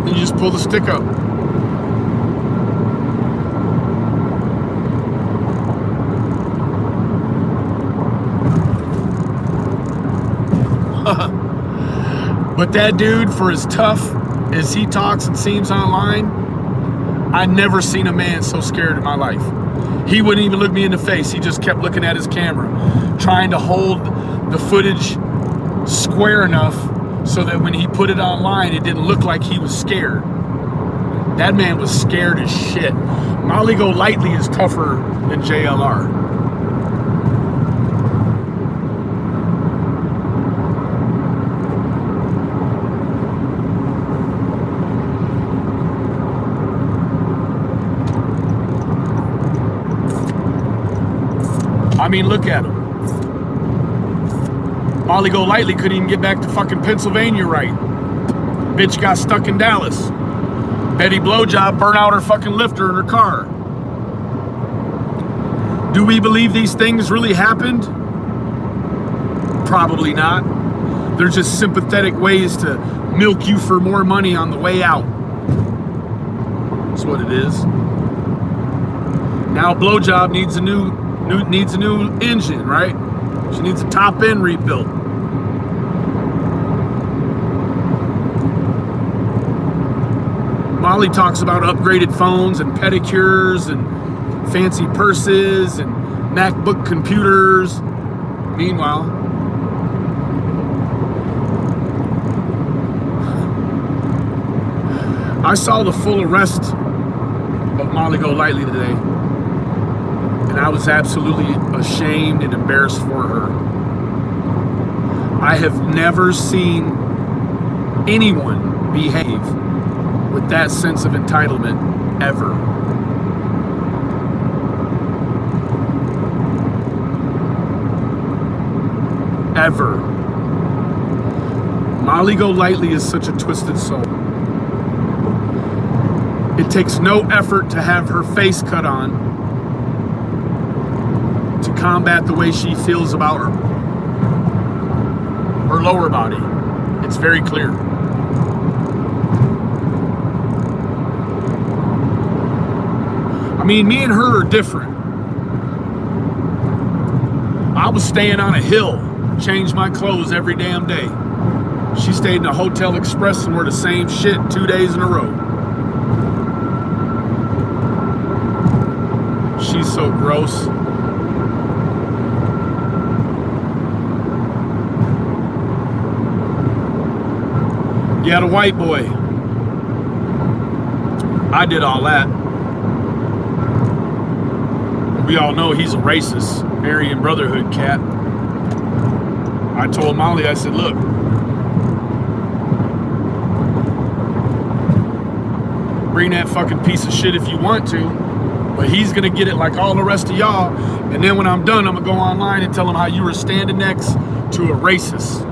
Then you just pull the stick up. But that dude, for as tough as he talks and seems online, I've never seen a man so scared in my life. He wouldn't even look me in the face. He just kept looking at his camera, trying to hold the footage square enough so that when he put it online, it didn't look like he was scared. That man was scared as shit. Molly Go Lightly is tougher than JLR. I mean, look at him. Molly Go Lightly couldn't even get back to fucking Pennsylvania right. Bitch got stuck in Dallas. Betty Blowjob burnt out her fucking lifter in her car. Do we believe these things really happened? Probably not. They're just sympathetic ways to milk you for more money on the way out. That's what it is. Now Blowjob needs a new engine, right? She needs a top end rebuilt. Molly talks about upgraded phones and pedicures and fancy purses and MacBook computers. Meanwhile, I saw the full arrest of Molly Go Lightly today, and I was absolutely ashamed and embarrassed for her. I have never seen anyone behave with that sense of entitlement ever. Ever. Molly Go Lightly is such a twisted soul. It takes no effort to have her face cut on to combat the way she feels about her lower body. It's very clear. I mean, me and her are different. I was staying on a hill, changed my clothes every damn day. She stayed in a Hotel Express and wore the same shit 2 days in a row. She's so gross. Yeah, the white boy. I did all that. We all know he's a racist, Aryan Brotherhood cat. I told Molly, I said, look, bring that fucking piece of shit if you want to, but he's gonna get it like all the rest of y'all, and then when I'm done, I'm gonna go online and tell him how you were standing next to a racist.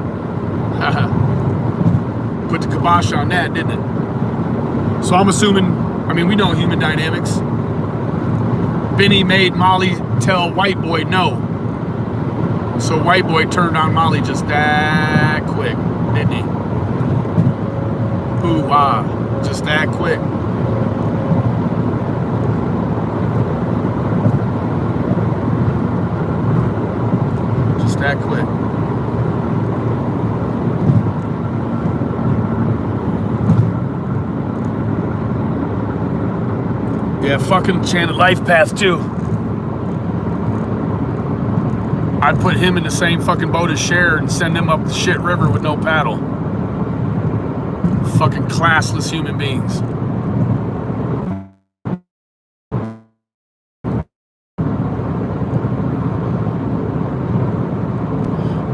Put the kibosh on that, didn't it? So I'm assuming, I mean, we know human dynamics. Benny made Molly tell white boy no. So white boy turned on Molly just that quick, didn't he? Ooh, wow, just that quick. Just that quick. Yeah, fucking Shannon Life Path too. I'd put him in the same fucking boat as Cher and send him up the shit river with no paddle. Fucking classless human beings.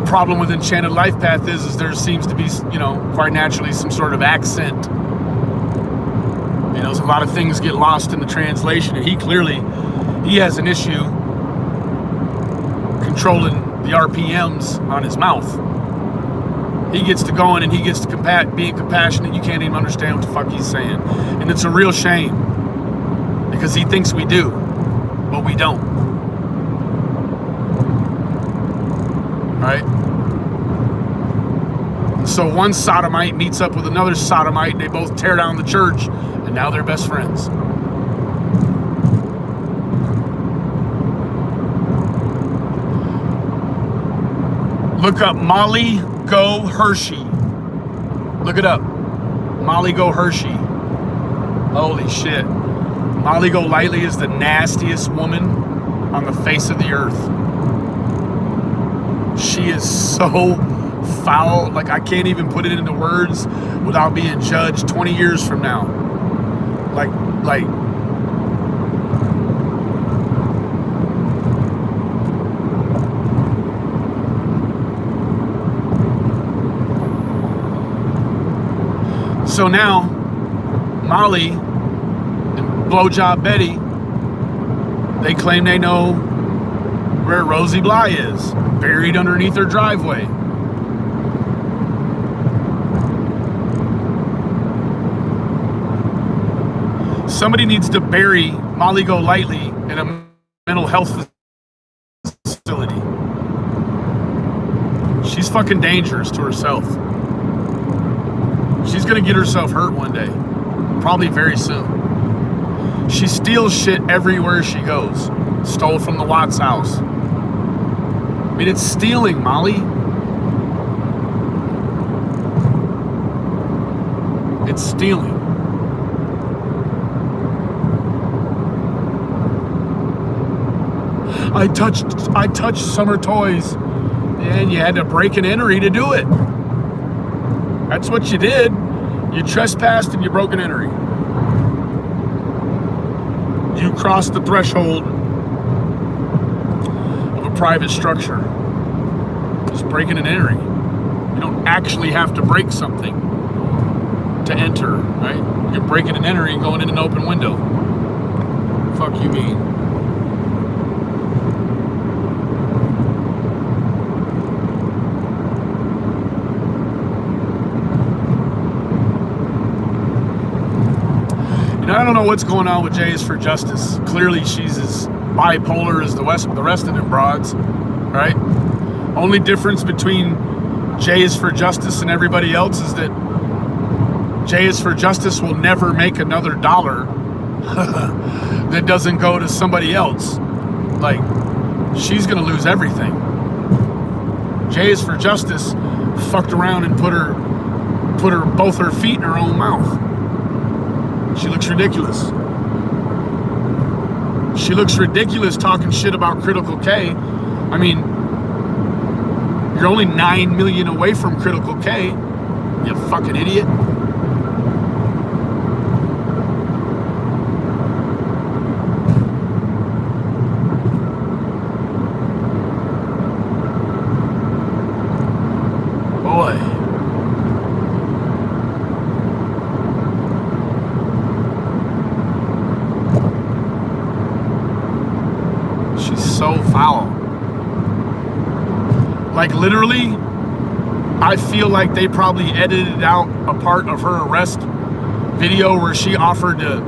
Problem with Enchanted Life Path is there seems to be, you know, quite naturally some sort of accent. You know, a lot of things get lost in the translation, and he has an issue controlling the RPMs on his mouth. He gets to going and he gets to being compassionate. You can't even understand what the fuck he's saying. And it's a real shame because he thinks we do, but we don't. Right? So one sodomite meets up with another sodomite. They both tear down the church, and now they're best friends. Look up Molly Go Hershey. Look it up. Molly Go Hershey. Holy shit. Molly Go Lightly is the nastiest woman on the face of the earth. She is so foul, like I can't even put it into words without being judged 20 years from now. Like so now Molly and Blowjob Betty, they claim they know where Rosie Bly is, buried underneath her driveway. Somebody needs to bury Molly Go Lightly in a mental health facility. She's fucking dangerous to herself. She's gonna get herself hurt one day, probably very soon. She steals shit everywhere she goes. Stole from the Watts house. I mean, it's stealing, Molly. It's stealing. I touched summer toys, and you had to break an entry to do it. That's what you did. You trespassed and you broke an entry. You crossed the threshold of a private structure. Just breaking an entry. You don't actually have to break something to enter, right? You're breaking an entry and going in an open window. Fuck you mean? I don't know what's going on with Jays for Justice. Clearly she's as bipolar as the rest of them broads, right? Only difference between Jays for Justice and everybody else is that Jays for Justice will never make another dollar that doesn't go to somebody else. Like, she's gonna lose everything. Jays for Justice fucked around and put her both her feet in her own mouth. She looks ridiculous. She looks ridiculous talking shit about Critical K. I mean, you're only 9 million away from Critical K, you fucking idiot. Boy. So foul. Like, literally, I feel like they probably edited out a part of her arrest video where she offered to,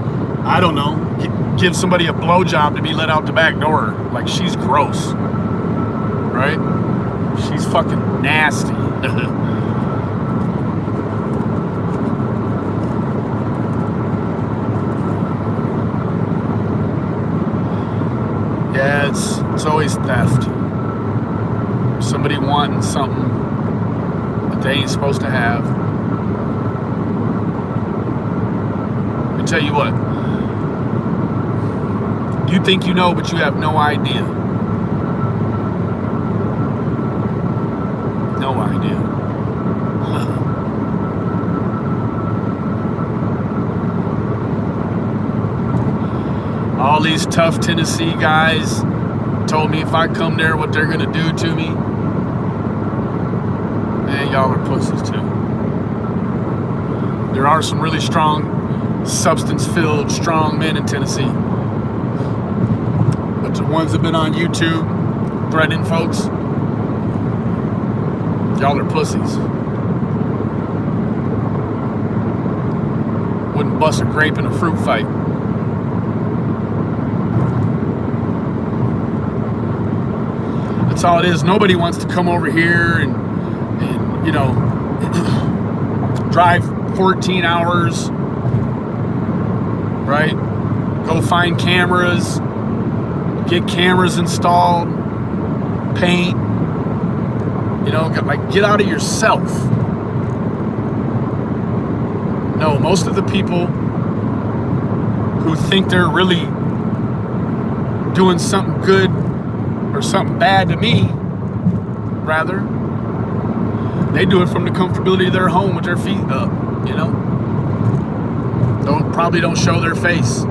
I don't know, give somebody a blowjob to be let out the back door. Like, she's gross, right? She's fucking nasty. Yeah, it's always theft. Somebody wanting something that they ain't supposed to have. Let me tell you what. You think you know, but you have no idea. No idea. All these tough Tennessee guys told me if I come there, what they're gonna do to me. Man, y'all are pussies too. There are some really strong, substance-filled, strong men in Tennessee. But the ones that have been on YouTube threatening folks. Y'all are pussies. Wouldn't bust a grape in a fruit fight. That's all it is. Nobody wants to come over here and you know, drive 14 hours, right? Go find cameras, get cameras installed, paint, you know, get out of yourself. No, most of the people who think they're really doing something good or something bad to me, rather, they do it from the comfortability of their home with their feet up, you know? Probably don't show their face.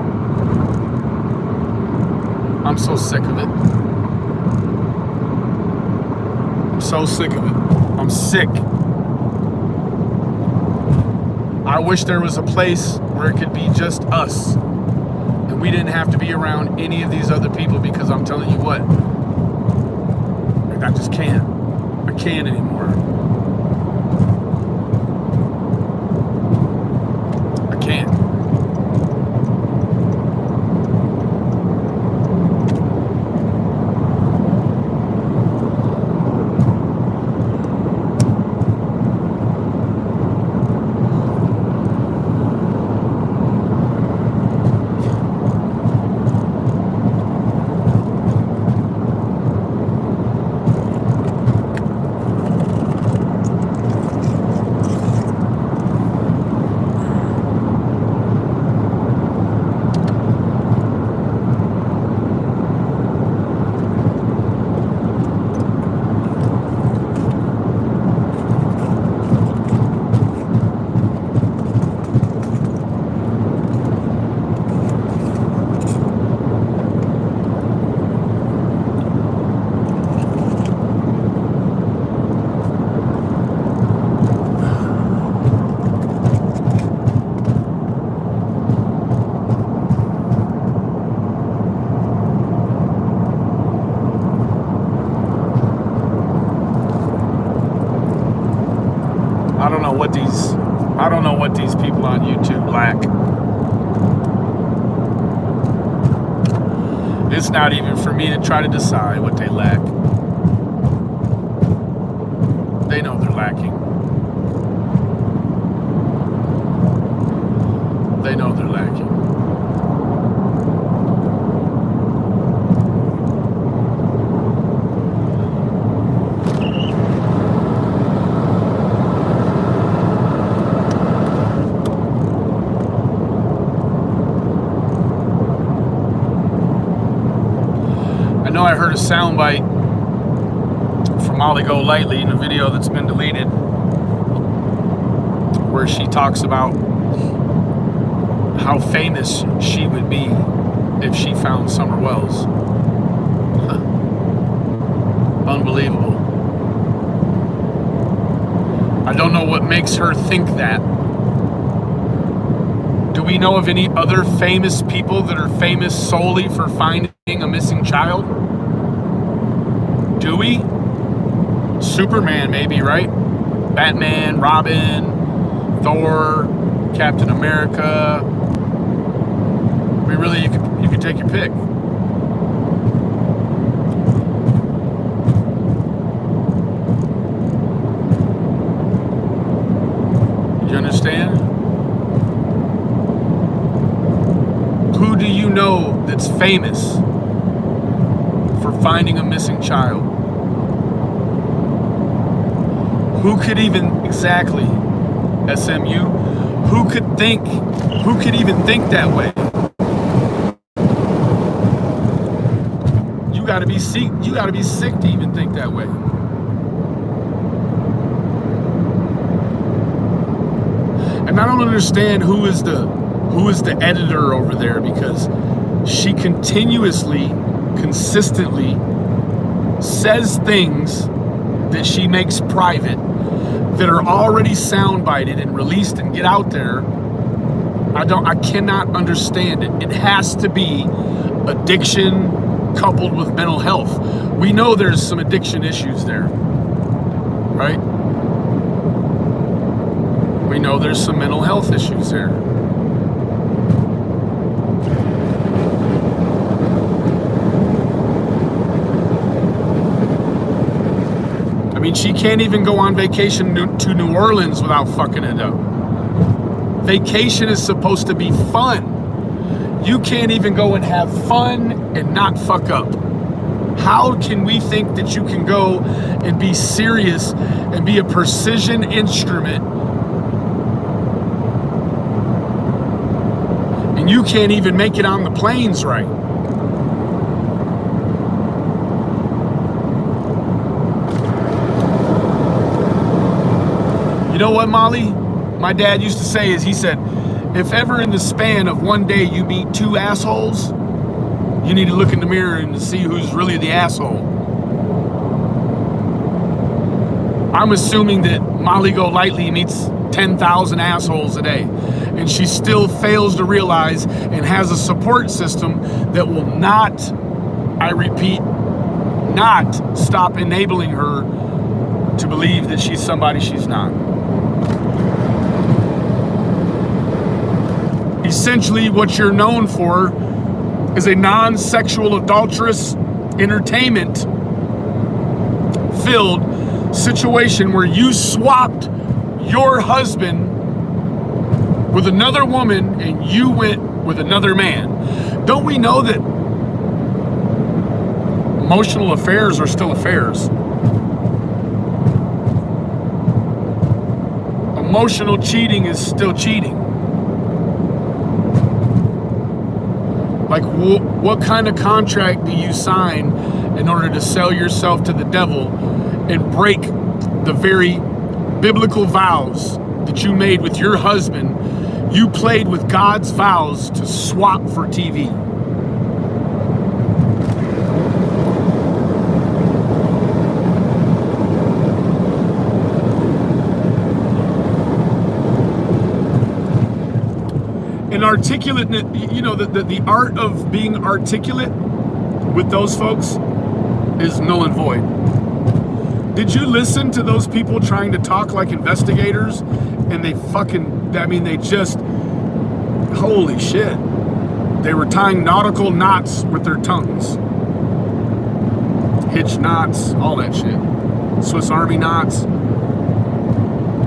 I'm so sick of it. I'm so sick of it. I'm sick. I wish there was a place where it could be just us and we didn't have to be around any of these other people, because I'm telling you what, I just can't. I can't anymore. I can't. I don't know what these people on YouTube lack. It's not even for me to try to decide what they lack. They know they're lacking. They know they're lacking. I heard a soundbite from Molly Go Lightly in a video that's been deleted, where she talks about how famous she would be if she found Summer Wells. Unbelievable. I don't know what makes her think that. Do we know of any other famous people that are famous solely for finding a missing child? Do we? Superman, maybe, right? Batman, Robin, Thor, Captain America. I mean, really, you could take your pick. You understand? Who do you know that's famous for finding a missing child? Who could even, exactly, SMU, who could even think that way? You gotta be sick to even think that way. And I don't understand who is the editor over there, because she consistently says things that she makes private that are already soundbited and released and get out there. I cannot understand it. It has to be addiction, coupled with mental health. We know there's some addiction issues there, right? We know there's some mental health issues there. I mean, she can't even go on vacation to New Orleans without fucking it up. Vacation is supposed to be fun. You can't even go and have fun and not fuck up. How can we think that you can go and be serious and be a precision instrument and you can't even make it on the planes right? You know what, Molly? My dad used to say is, he said, if ever in the span of one day you meet two assholes, you need to look in the mirror and see who's really the asshole. I'm assuming that Molly Golightly meets 10,000 assholes a day, and she still fails to realize and has a support system that will not, I repeat, not stop enabling her to believe that she's somebody she's not. Essentially, what you're known for is a non-sexual, adulterous, entertainment-filled situation where you swapped your husband with another woman and you went with another man. Don't we know that emotional affairs are still affairs? Emotional cheating is still cheating. Like, what kind of contract do you sign in order to sell yourself to the devil and break the very biblical vows that you made with your husband? You played with God's vows to swap for TV. And articulate, you know, the art of being articulate with those folks is null and void. Did you listen to those people trying to talk like investigators? And they fucking, I mean, they just, holy shit. They were tying nautical knots with their tongues. Hitch knots, all that shit. Swiss Army knots.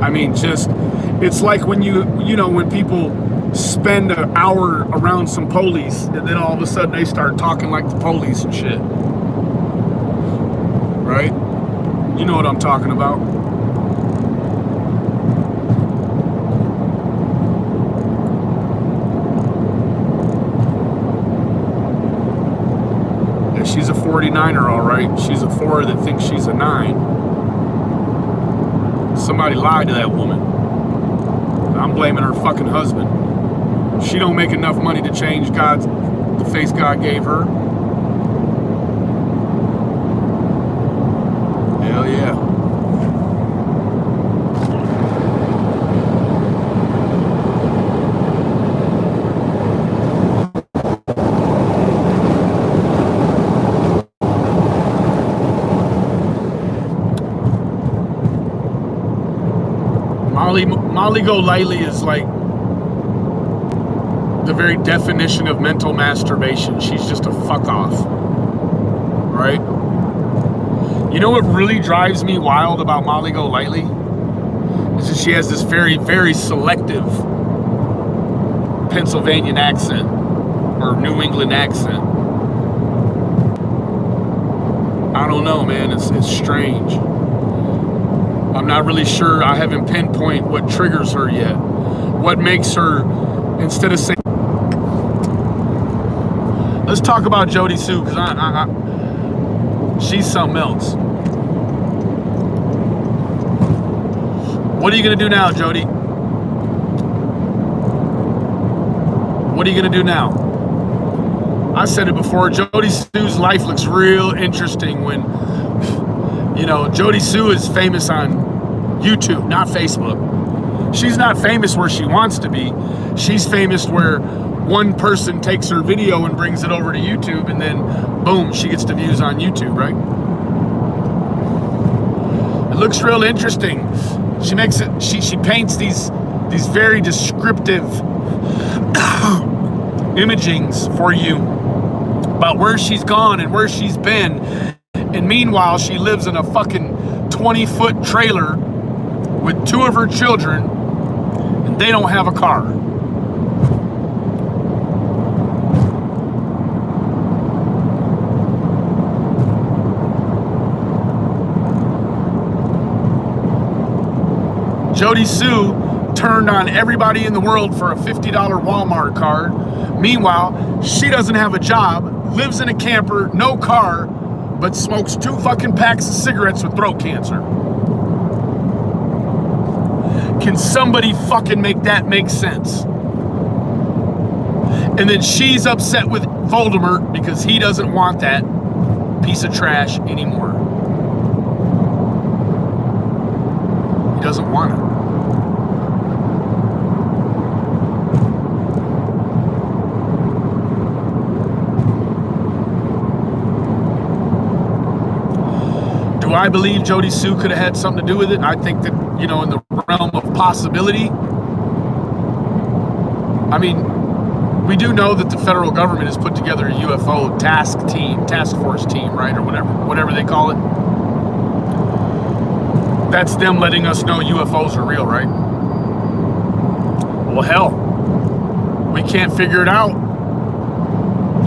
I mean, just, it's like when you know, when people spend an hour around some police and then all of a sudden they start talking like the police and shit. Right? You know what I'm talking about. Yeah, she's a 49er, all right. She's a 4 that thinks she's a 9. Somebody lied to that woman. I'm blaming her fucking husband. She don't make enough money to change the face God gave her. Hell yeah. Molly Golightly is like the very definition of mental masturbation. She's just a fuck off, right? You know what really drives me wild about Molly Golightly is that she has this very, very selective Pennsylvanian accent or New England accent. I don't know, man. It's strange. I'm not really sure. I haven't pinpointed what triggers her yet. What makes her, instead of saying, let's talk about Jody Sue, because she's something else. What are you going to do now, Jody? What are you going to do now? I said it before, Jody Sue's life looks real interesting when, you know, Jody Sue is famous on YouTube, not Facebook. She's not famous where she wants to be. She's famous where one person takes her video and brings it over to YouTube, and then boom, she gets the views on YouTube, right? It looks real interesting. She makes it, she paints these very descriptive imagings for you about where she's gone and where she's been. And meanwhile, she lives in a fucking 20-foot trailer with 2 of her children, and they don't have a car. Jody Sue turned on everybody in the world for a $50 Walmart card. Meanwhile, she doesn't have a job, lives in a camper, no car, but smokes 2 fucking packs of cigarettes with throat cancer. Can somebody fucking make that make sense? And then she's upset with Voldemort because he doesn't want that piece of trash anymore. He doesn't want it. Do I believe Jody Sue could have had something to do with it? I think that, you know, in the realm of possibility. I mean, we do know that the federal government has put together a UFO task force team, right? Or whatever they call it. That's them letting us know UFOs are real, right? Well, hell, we can't figure it out.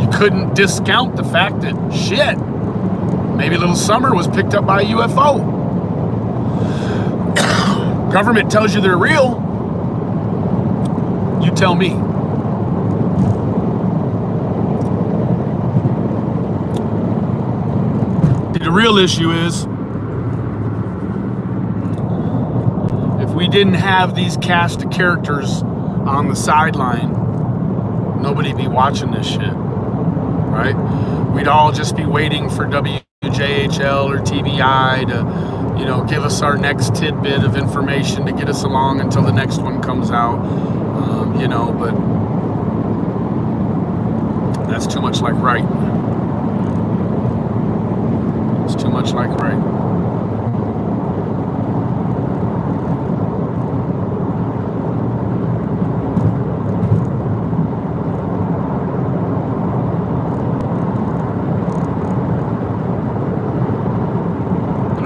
You couldn't discount the fact that, shit, maybe Little Summer was picked up by a UFO. Government tells you they're real. You tell me. The real issue is, if we didn't have these cast of characters on the sideline, nobody'd be watching this shit, right? We'd all just be waiting for WJHL or TBI to, you know, give us our next tidbit of information to get us along until the next one comes out, you know, but that's too much like right. It's too much like right.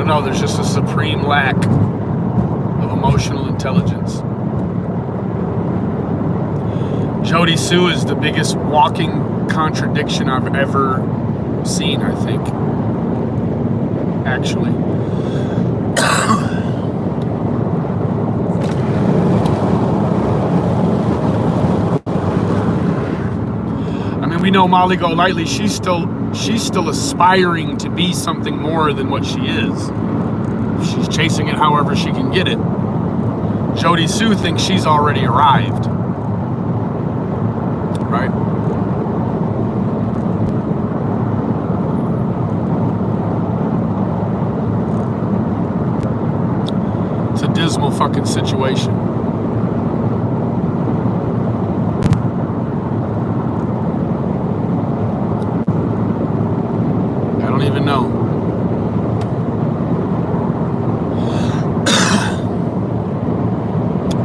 No, there's just a supreme lack of emotional intelligence. Jody Sue is the biggest walking contradiction I've ever seen, I think. Actually. I mean, we know Molly Golightly, she's still aspiring to be something more than what she is. She's chasing it however she can get it. Jody Sue thinks she's already arrived. Right? It's a dismal fucking situation. I don't even know.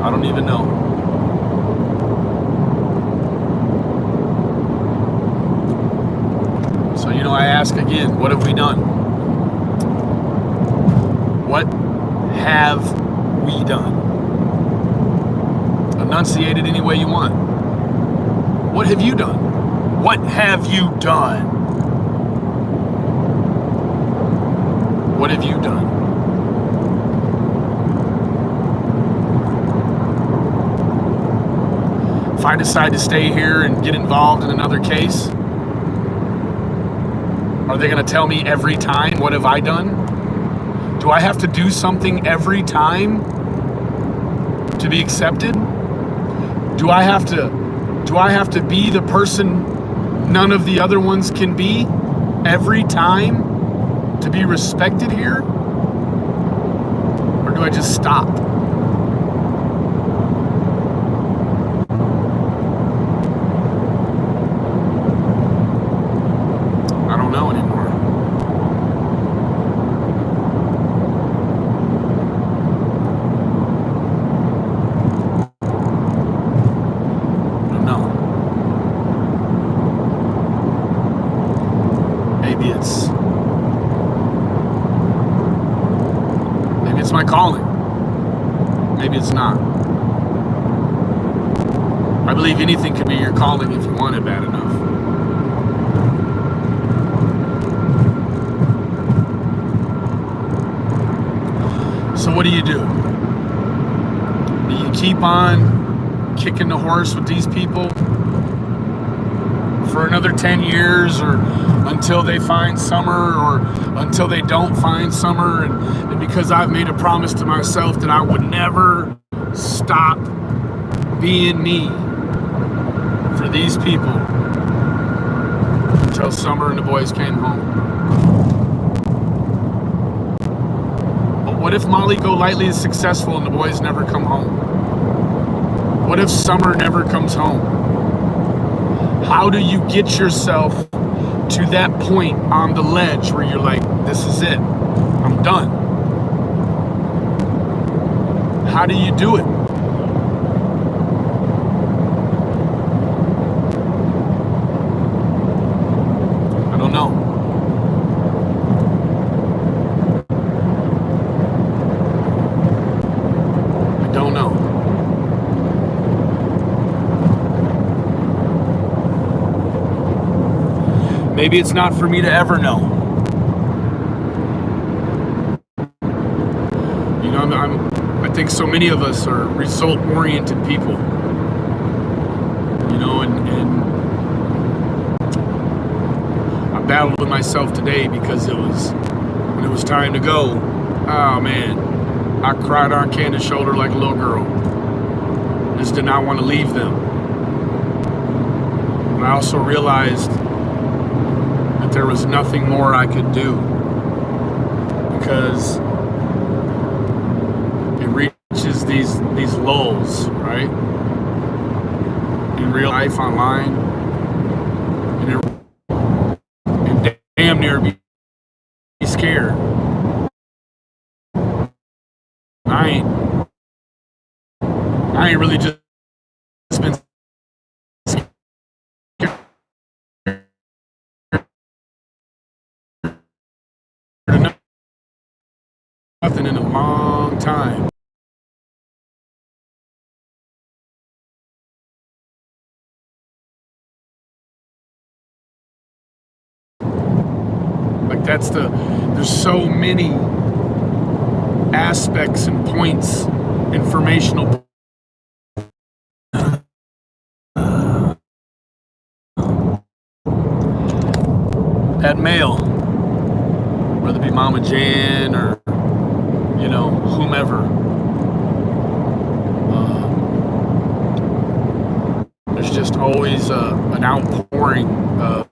I don't even know. So, you know, I ask again, what have we done? What have we done? Enunciate it any way you want. What have you done? What have you done? What have you done? If I decide to stay here and get involved in another case, are they going to tell me every time, what have I done? Do I have to do something every time to be accepted? Do I have to be the person none of the other ones can be every time to be respected here? Or do I just stop? it's my calling. Maybe it's not. I believe anything can be your calling if you want it bad enough. So what do? Do you keep on kicking the horse with these people for another 10 years, or until they find summer, or until they don't find summer? And because I've made a promise to myself that I would never stop being me for these people until summer and the boys came home. But what if Molly Golightly is successful and the boys never come home? What if summer never comes home? How do you get yourself to that point on the ledge where you're like, this is it, I'm done? How do you do it? I don't know. I don't know. Maybe it's not for me to ever know. You know, I think so many of us are result-oriented people. You know, and I battled with myself today because when it was time to go, oh man, I cried on Candace's shoulder like a little girl. Just did not want to leave them. And I also realized that there was nothing more I could do, because it reaches these lulls, right? In real life, online, and damn near be scared. I ain't really just been scared of nothing in a long time. Like there's so many aspects and points, informational. That male, whether it be Mama Jan or, you know, whomever, there's just always an outpouring of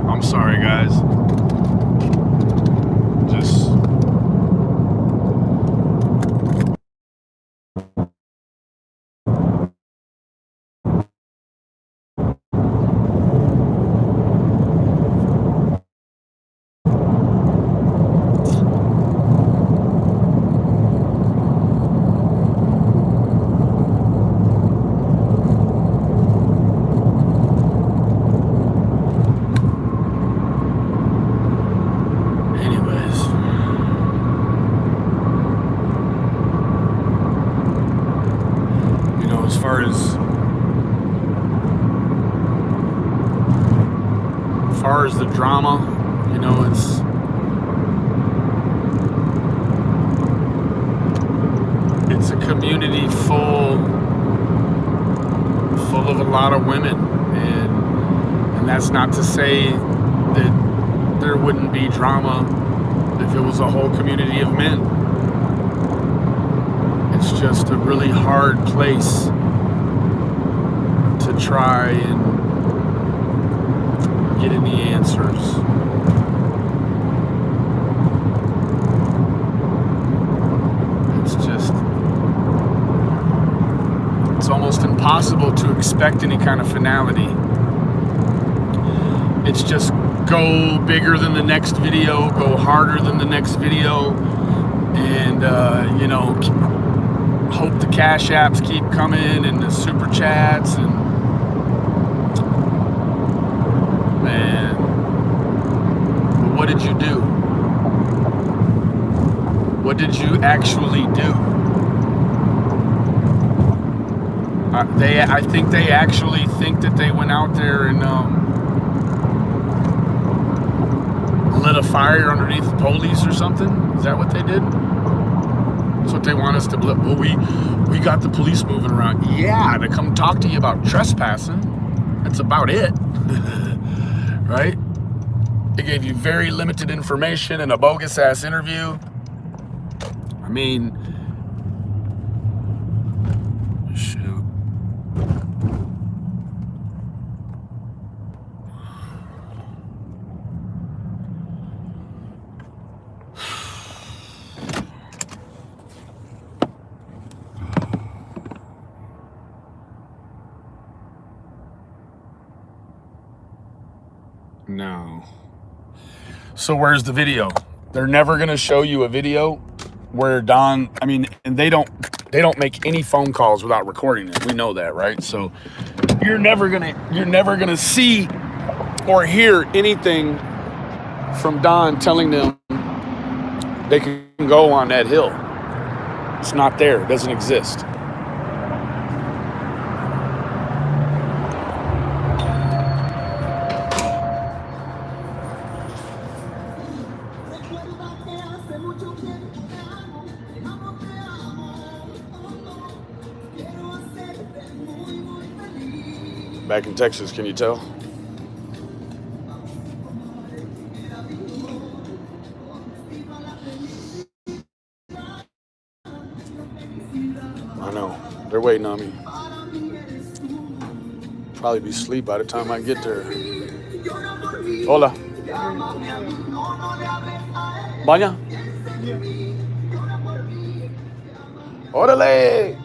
I'm sorry, guys. Just as far as the drama, you know, it's a community full of a lot of women, and that's not to say that there wouldn't be drama if it was a whole community of men. It's just a really hard place to try and get any answers. It's almost impossible to expect any kind of finality It's just go bigger than the next video, go harder than the next video, and you know, hope the cash apps keep coming and the super chats, and man, but what did you do? What did you actually do? I think they actually think that they went out there and lit a fire underneath the police or something. Is that what they did? That's what they want us to believe. Well, we got the police moving around. Yeah, to come talk to you about trespassing. That's about it. Right? They gave you very limited information in a bogus ass interview. I mean, shoot. No. So where's the video? They're never gonna show you a video where Don, I mean, and they don't make any phone calls without recording it. We know that, right? So you're never gonna see or hear anything from Don telling them they can go on that hill. It's not there. It doesn't exist. Back in Texas, can you tell? I know. They're waiting on me. Probably be asleep by the time I get there. Hola. Baña. Órale.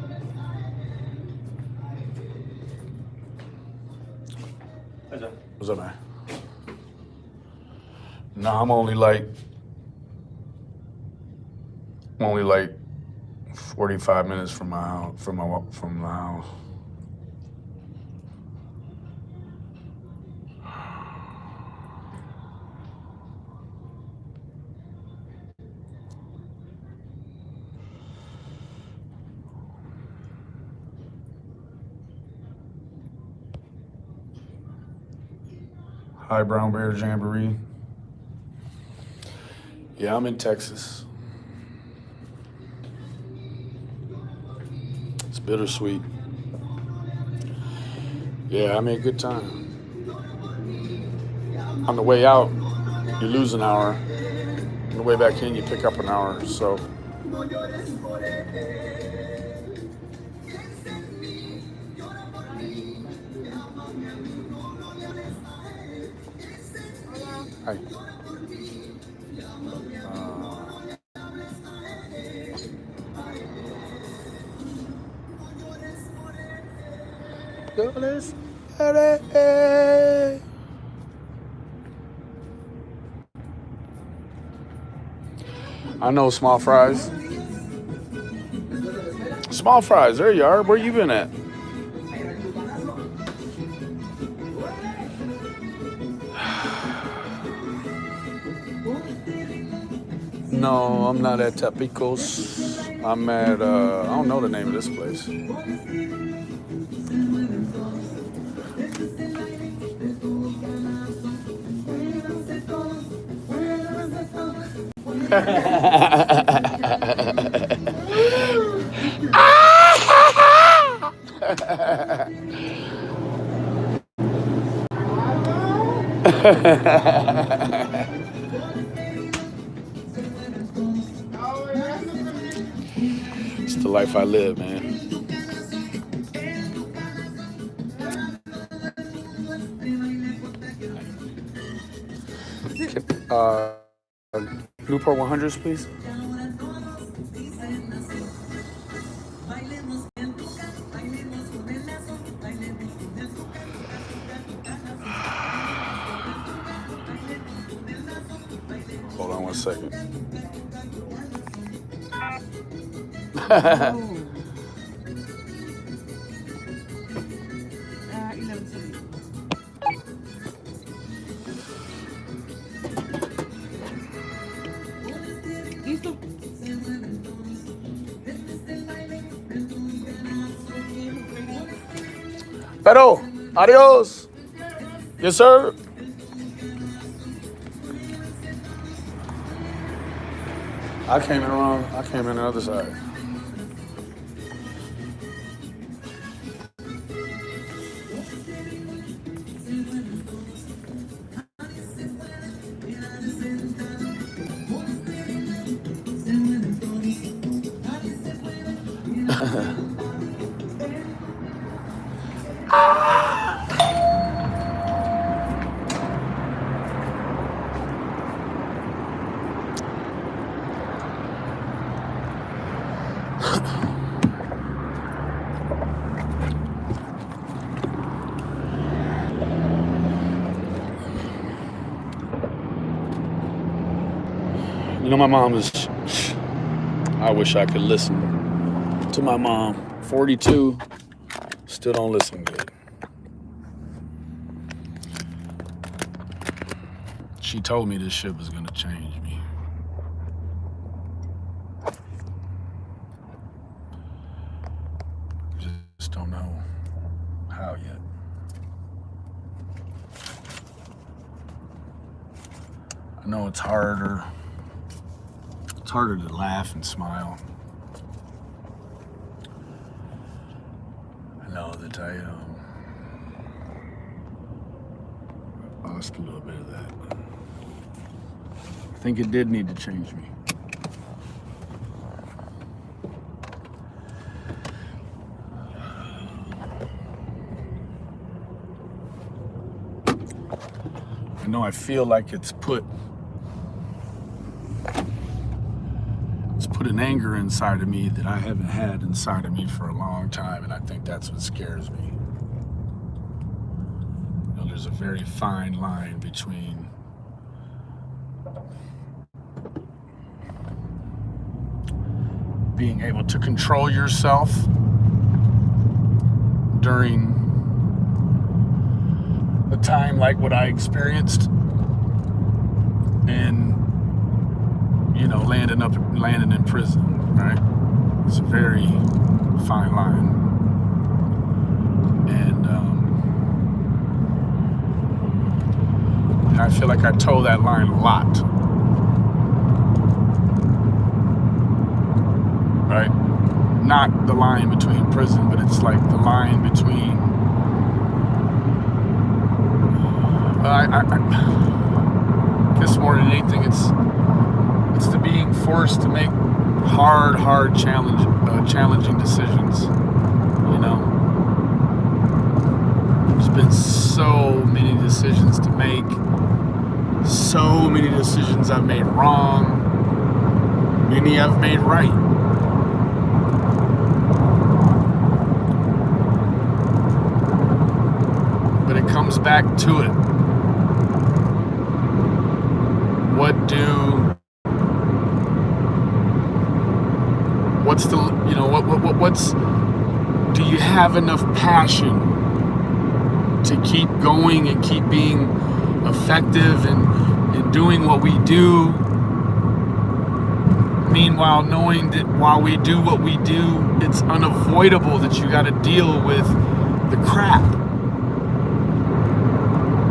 What's up, man? No, I'm only like 45 minutes from my house, from the house. Hi, Brown Bear Jamboree. Yeah, I'm in Texas. It's bittersweet. Yeah, I made a good time. On the way out, you lose an hour. On the way back in, you pick up an hour. So. Hi. I know small fries. Small fries, there you are. Where you been at? No, I'm not at Tapicos. I'm at, I don't know the name of this place. It's the life I live, man. Newport 100s, please. 1 second. Oh. 11:30. Listo. Pero, adios. Yes, sir. I came in wrong. I came in the other side. You know, my mom is, I wish I could listen to my mom. 42, still don't listen good. She told me this shit was gonna change me. Just don't know how yet. I know it's harder. It's harder to laugh and smile. I know that I lost a little bit of that. I think it did need to change me. I know I feel like it's put an anger inside of me that I haven't had inside of me for a long time, and I think that's what scares me. You know, there's a very fine line between being able to control yourself during a time like what I experienced and, you know, landing in prison, right? It's a very fine line. And I feel like I toe that line a lot. Right? Not the line between prison, but it's like the line between I guess more than anything, it's the being forced to make hard challenging decisions. You know, there's been so many decisions to make, so many decisions I've made wrong, many I've made right. But it comes back to it. Do you have enough passion to keep going and keep being effective and doing what we do? Meanwhile, knowing that while we do what we do, it's unavoidable that you got to deal with the crap.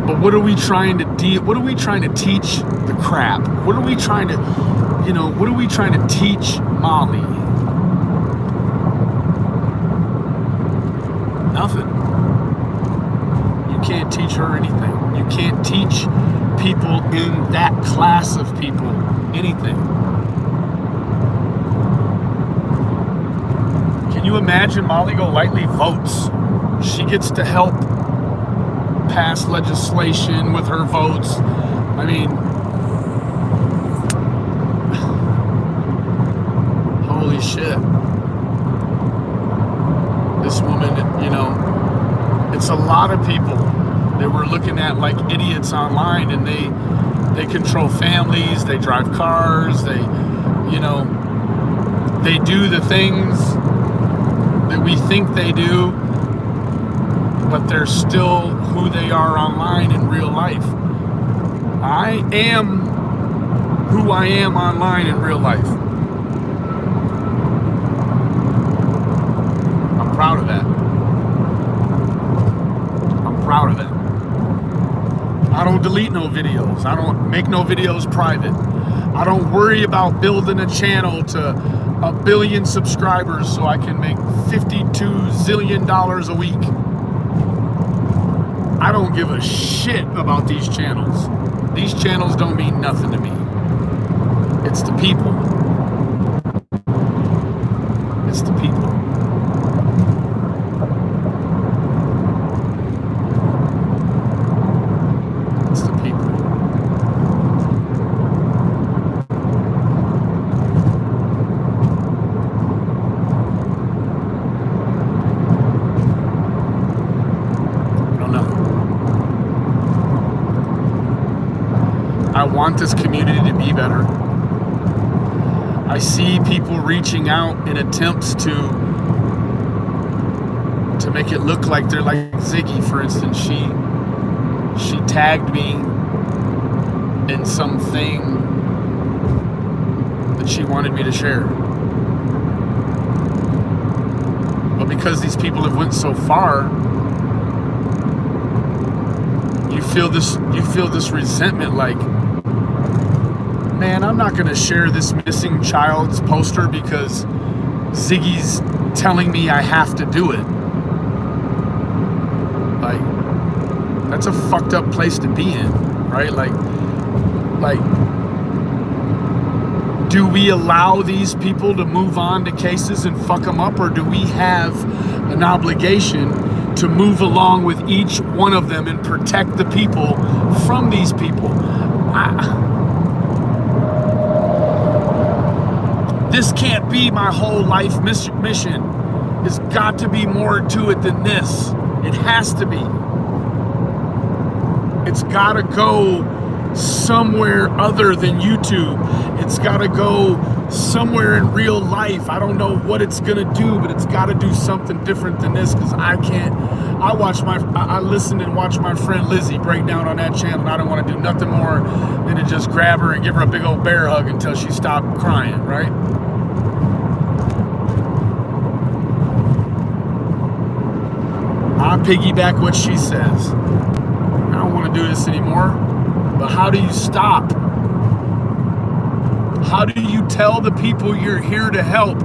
But what are we trying to what are we trying to teach the crap? What are we trying to, what are we trying to teach Molly? Nothing. You can't teach her anything. You can't teach people in that class of people anything. Can you imagine Molly Golightly votes? She gets to help pass legislation with her votes. I mean, holy shit. This woman, it's a lot of people that we're looking at like idiots online, and They control families, they drive cars, they do the things that we think they do, but they're still who they are online in real life. I am who I am online in real life. I'm proud of that. I'm proud of that. I don't delete no videos. I don't make no videos private. I don't worry about building a channel to 1 billion subscribers so I can make $52 zillion a week. I don't give a shit about these channels. These channels don't mean nothing to me. It's the people. It's the people. It's the people. I want this community to be better. I see people reaching out in attempts to make it look like they're like Ziggy, for instance. She tagged me in something that she wanted me to share. But because these people have went so far, you feel this resentment, like, man, I'm not going to share this missing child's poster because Ziggy's telling me I have to do it. Like, that's a fucked up place to be in, right? Like, do we allow these people to move on to cases and fuck them up, or do we have an obligation to move along with each one of them and protect the people from these people? This can't be my whole life mission. There's got to be more to it than this. It has to be. It's got to go somewhere other than YouTube. It's got to go somewhere in real life. I don't know what it's going to do, but it's got to do something different than this, because I can't. I listened and watched my friend Lizzie break down on that channel, and I don't want to do nothing more than to just grab her and give her a big old bear hug until she stopped crying, right? I piggyback what she says. I don't want to do this anymore. But how do you stop? How do you tell the people you're here to help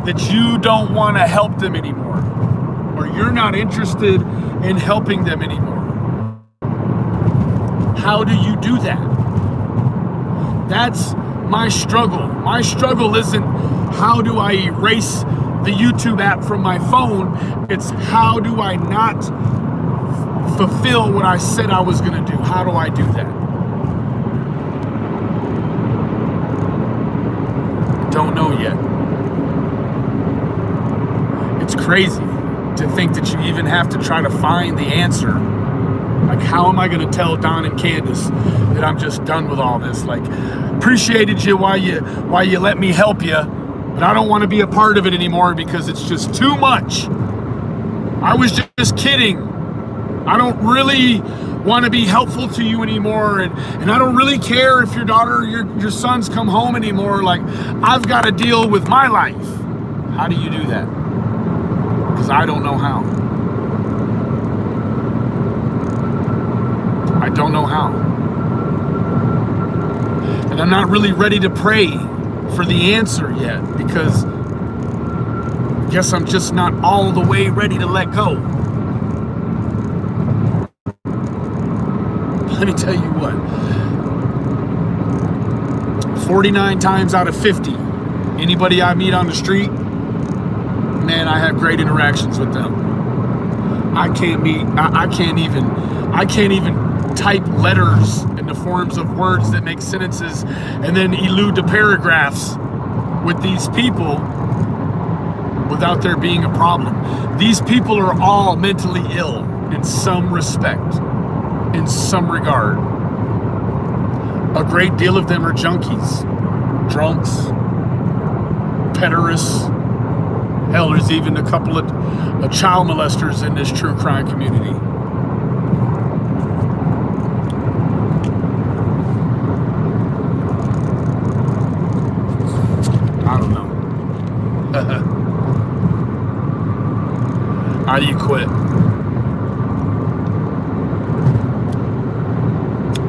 that you don't want to help them anymore? Or you're not interested in helping them anymore? How do you do that? That's my struggle. My struggle isn't how do I erase the YouTube app from my phone. It's how do I not fulfill what I said I was going to do? How do I do that? Don't know yet. It's crazy to think that you even have to try to find the answer. Like, how am I going to tell Don and Candace that I'm just done with all this? Like, appreciated you while you let me help you, but I don't want to be a part of it anymore because it's just too much. I was just kidding. I don't really want to be helpful to you anymore, and I don't really care if your daughter or your sons come home anymore. Like, I've got to deal with my life. How do you do that? Because I don't know how. I don't know how. And I'm not really ready to pray for the answer yet, because I guess I'm just not all the way ready to let go. Let me tell you what, 49 times out of 50, anybody I meet on the street, man, I have great interactions with them. I can't even type letters in the forms of words that make sentences and then elude the paragraphs with these people without there being a problem. These people are all mentally ill in some respect. In some regard. A great deal of them are junkies, drunks, pederasts. Hell, there's even a couple of child molesters in this true crime community. I don't know. How do you quit?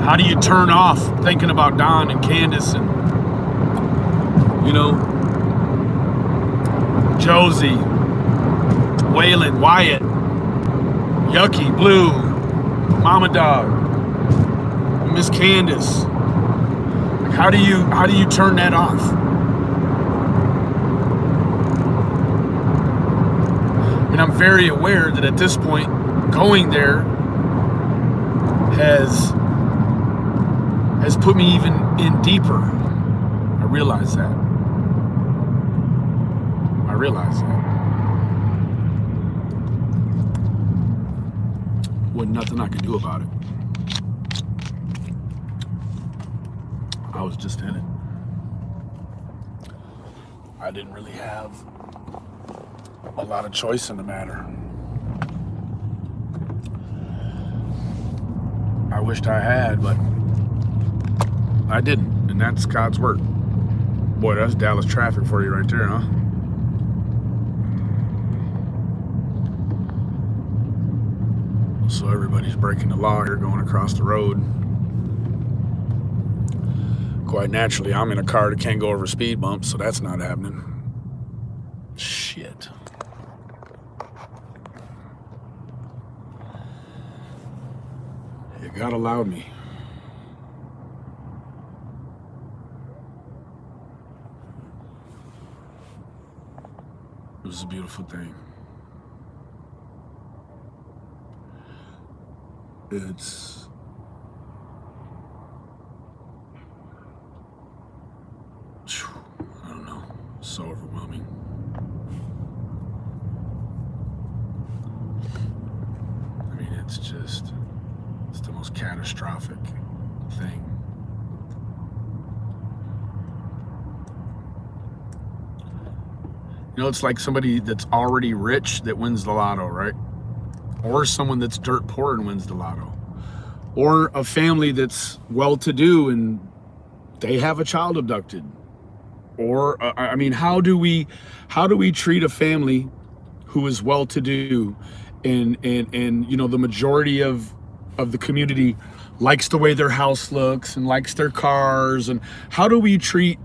How do you turn off thinking about Don and Candace and, you know, Josie, Waylon, Wyatt, Yucky, Blue, Mama Dog, Miss Candace? Like, how do you turn that off? And I'm very aware that at this point, going there has put me even in deeper. I realize that. I realize that. Wasn't nothing I could do about it. I was just in it. I didn't really have a lot of choice in the matter. I wished I had, but I didn't, and that's God's work. Boy, that's Dallas traffic for you right there, huh? So everybody's breaking the law here going across the road. Quite naturally, I'm in a car that can't go over speed bumps, so that's not happening. Shit. God allowed me. It was a beautiful thing. It's I don't know, so overwhelming. I mean, it's the most catastrophic thing. You know, it's like somebody that's already rich that wins the lotto, right? Or someone that's dirt poor and wins the lotto. Or a family that's well-to-do and they have a child abducted. Or, I mean, how do we treat a family who is well-to-do and you know, the majority of the community likes the way their house looks and likes their cars, and how do we treat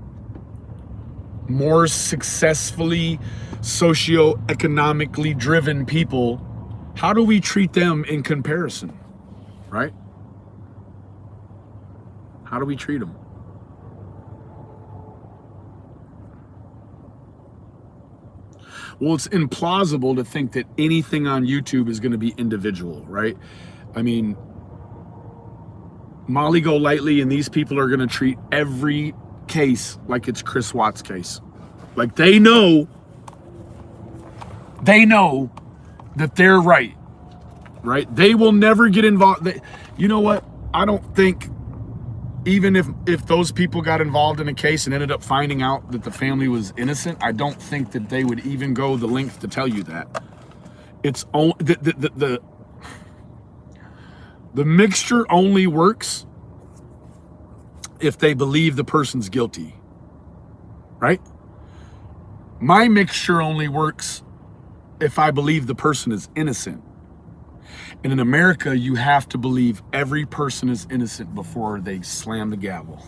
more successfully socioeconomically driven people? How do we treat them in comparison, right? How do we treat them? Well, it's implausible to think that anything on YouTube is going to be individual, right? I mean, Molly Go Lightly and these people are going to treat every case like it's Chris Watts' case. Like they know that they're right? They will never get involved. You know what? I don't think, even if those people got involved in a case and ended up finding out that the family was innocent, I don't think that they would even go the length to tell you that. It's only the mixture only works if they believe the person's guilty, right? My mixture only works if I believe the person is innocent. And in America, you have to believe every person is innocent before they slam the gavel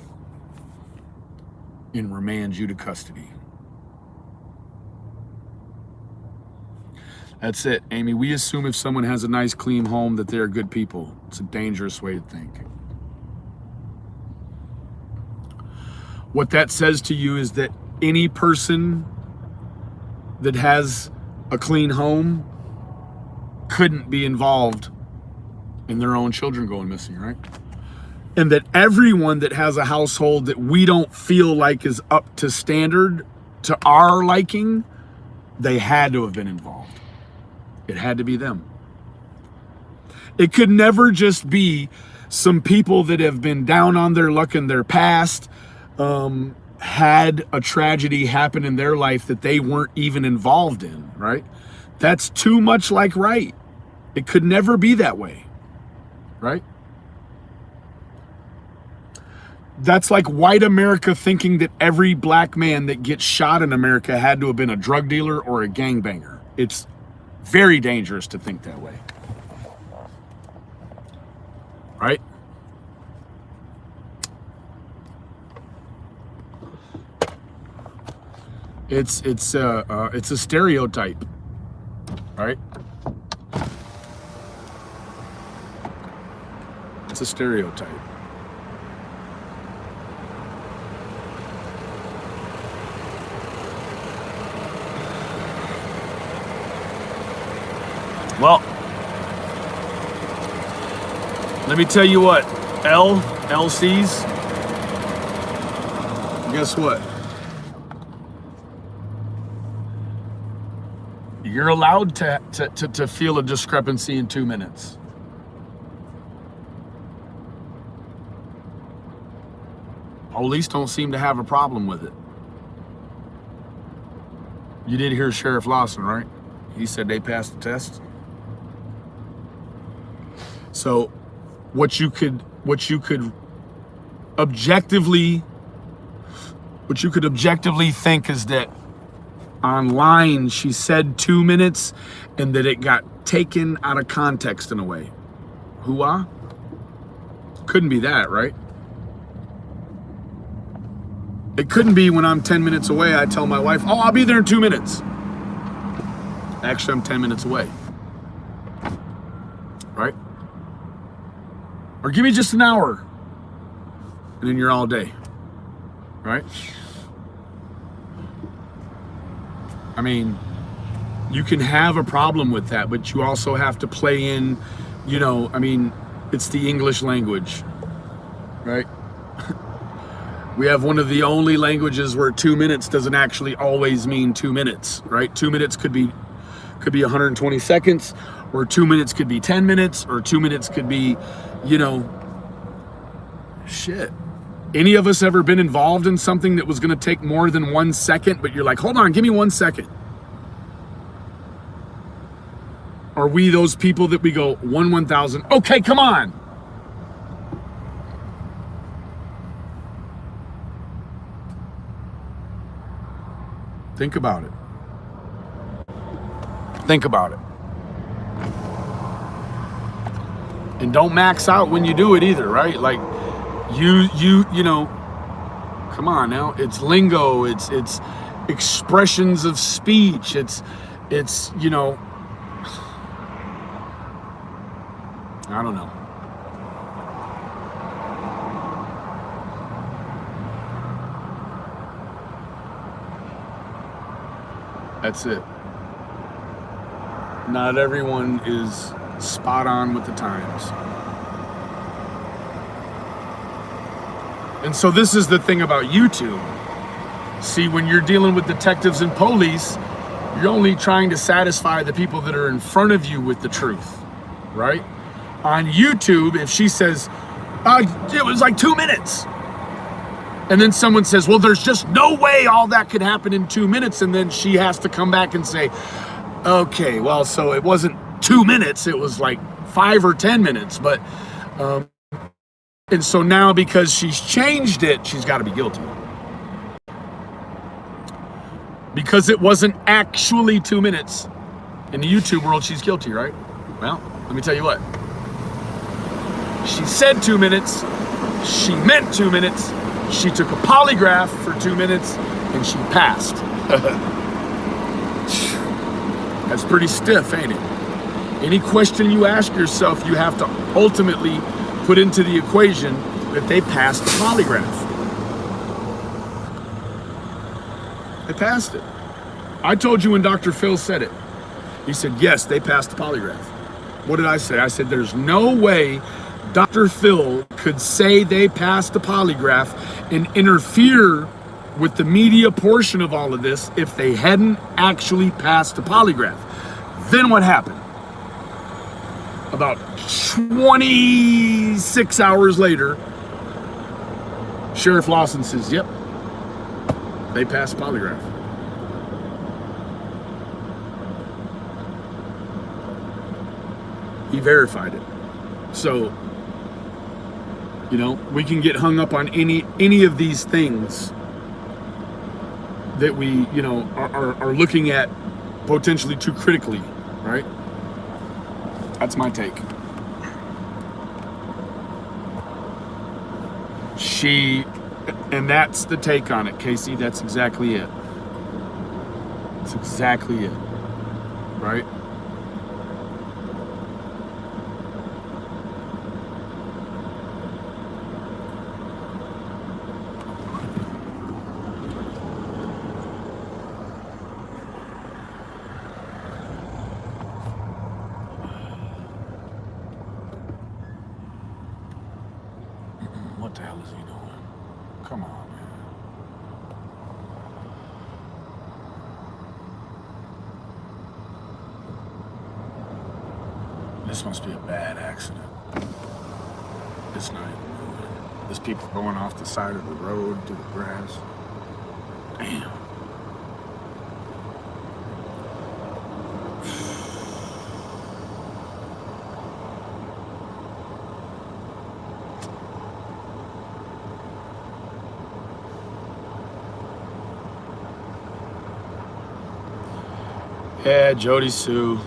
and remand you to custody. That's it, Amy. We assume if someone has a nice, clean home that they're good people. It's a dangerous way to think. What that says to you is that any person that has a clean home couldn't be involved in their own children going missing, right? And that everyone that has a household that we don't feel like is up to standard, to our liking, they had to have been involved. It had to be them. It could never just be some people that have been down on their luck in their past, had a tragedy happen in their life that they weren't even involved in, right? That's too much like right. It could never be that way, right? That's like white America thinking that every black man that gets shot in America had to have been a drug dealer or a gangbanger. It's very dangerous to think that way, right? It's a stereotype, right? It's a stereotype. Well, let me tell you what, LCs, guess what? You're allowed to feel a discrepancy in 2 minutes. Police don't seem to have a problem with it. You did hear Sheriff Lawson, right? He said they passed the test. So what you could objectively think is that online she said 2 minutes and that it got taken out of context in a way. Hoo-ah? Couldn't be that, right? It couldn't be when I'm 10 minutes away, I tell my wife, oh, I'll be there in 2 minutes. Actually, I'm 10 minutes away. Right? Or give me just an hour. And then you're all day. Right? I mean, you can have a problem with that, but you also have to play in, I mean, it's the English language, right? We have one of the only languages where 2 minutes doesn't actually always mean 2 minutes, right? 2 minutes could be 120 seconds, or 2 minutes could be 10 minutes, or 2 minutes could be, shit. Any of us ever been involved in something that was going to take more than 1 second, but you're like, hold on, give me 1 second? Are we those people that we go 1,000? Okay, come on. Think about it. Think about it. And don't max out when you do it either, right? Like come on now. It's lingo, it's expressions of speech, it's I don't know. That's it. Not everyone is spot on with the times. And so this is the thing about YouTube. See, when you're dealing with detectives and police, you're only trying to satisfy the people that are in front of you with the truth, right? On YouTube, if she says, it was like 2 minutes, and then someone says, well, there's just no way all that could happen in 2 minutes, and then she has to come back and say, okay, well, so it wasn't 2 minutes, it was like 5 or 10 minutes, but, and so now because she's changed it, she's got to be guilty. Because it wasn't actually 2 minutes. In the YouTube world, she's guilty, right? Well, let me tell you what. She said 2 minutes, she meant 2 minutes, she took a polygraph for 2 minutes, and she passed. That's pretty stiff, ain't it? Any question you ask yourself, you have to ultimately put into the equation that they passed the polygraph. They passed it. I told you when Dr. Phil said it. He said, yes, they passed the polygraph. What did I say? I said, there's no way Dr. Phil could say they passed the polygraph and interfere with the media portion of all of this if they hadn't actually passed the polygraph. Then what happened? About 26 hours later, Sheriff Lawson says, yep, they passed polygraph. He verified it. So, you know, we can get hung up on any of these things that we, you know, are looking at potentially too critically, right? That's my take. And that's the take on it, Casey. That's exactly it. That's exactly it, right? What the hell is he doing? Come on, man. This must be a bad accident. It's not even moving. There's people going off the side of the road to the grass. Damn. Yeah, Jody Sue.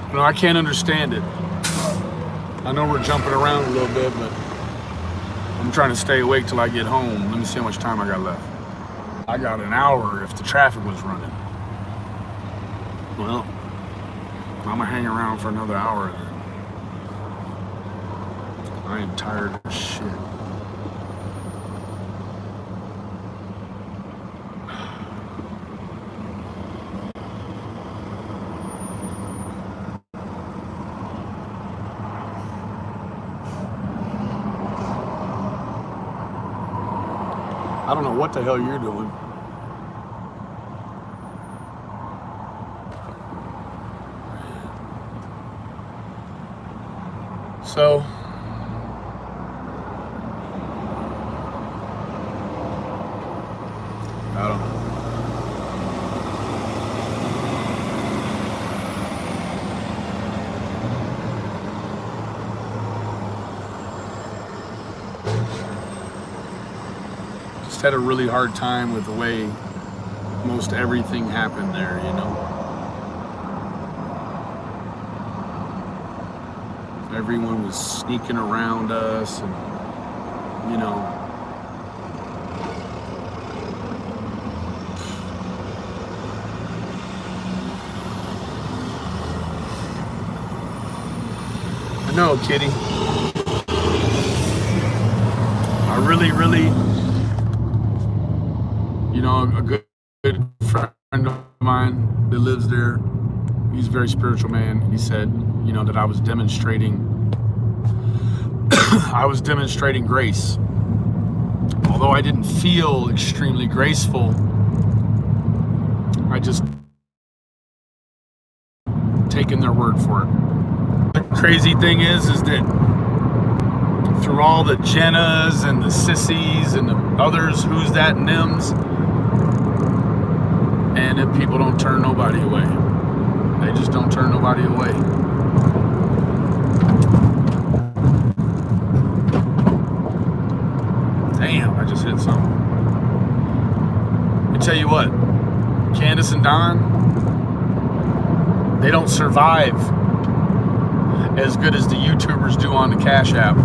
You know, I can't understand it. I know we're jumping around a little bit, but I'm trying to stay awake till I get home. Let me see how much time I got left. I got an hour if the traffic was running. Well, I'm gonna hang around for another hour then. I am tired as shit. I don't know what the hell you're doing. So, I don't know. Just had a really hard time with the way most everything happened there, you know. Everyone was sneaking around us and, you know, I know, Kitty. I really, you know, a good friend of mine that lives there, he's a very spiritual man. He said, you know, that I was demonstrating grace. Although I didn't feel extremely graceful, I just taken their word for it. The crazy thing is that through all the Jennas and the sissies and the others, who's that and thems, and if people don't turn nobody away. They just don't turn nobody away. Damn, I just hit something. I tell you what, Candace and Don, they don't survive as good as the YouTubers do on the Cash App.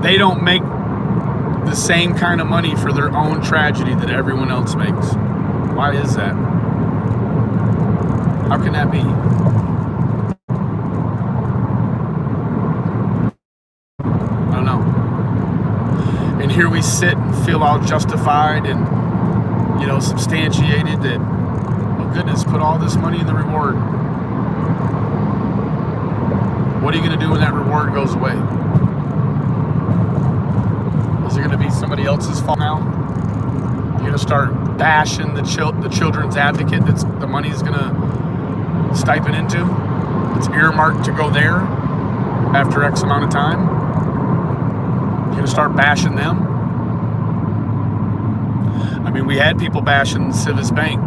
They don't make the same kind of money for their own tragedy that everyone else makes. Why is that? How can that be? I don't know. And here we sit and feel all justified and, you know, substantiated that, oh goodness, put all this money in the reward. What are you going to do when that reward goes away? Is it going to be somebody else's fault now? You're going to start bashing the children's advocate that's the money's gonna stipend into. It's earmarked to go there after X amount of time. You're gonna start bashing them. I mean, we had people bashing Civis Bank.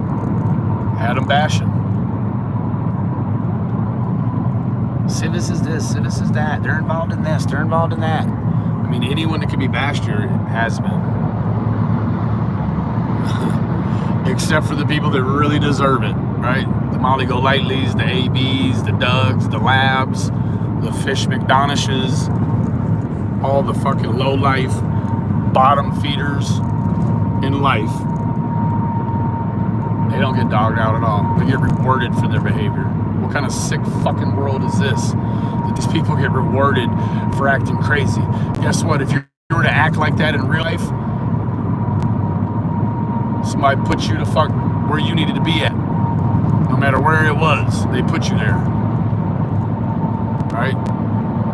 Had them bashing. Civis is this, Civis is that. They're involved in this, they're involved in that. I mean, anyone that can be bashed here has been. Except for the people that really deserve it, right? The Molly Golightly's, the ABs, the Dougs, the Labs, the Fish McDonald's, all the fucking low-life bottom feeders in life. They don't get dogged out at all. They get rewarded for their behavior. What kind of sick fucking world is this? That these people get rewarded for acting crazy. Guess what? If you were to act like that in real life, somebody put you to fuck where you needed to be at. No matter where it was, they put you there. Right?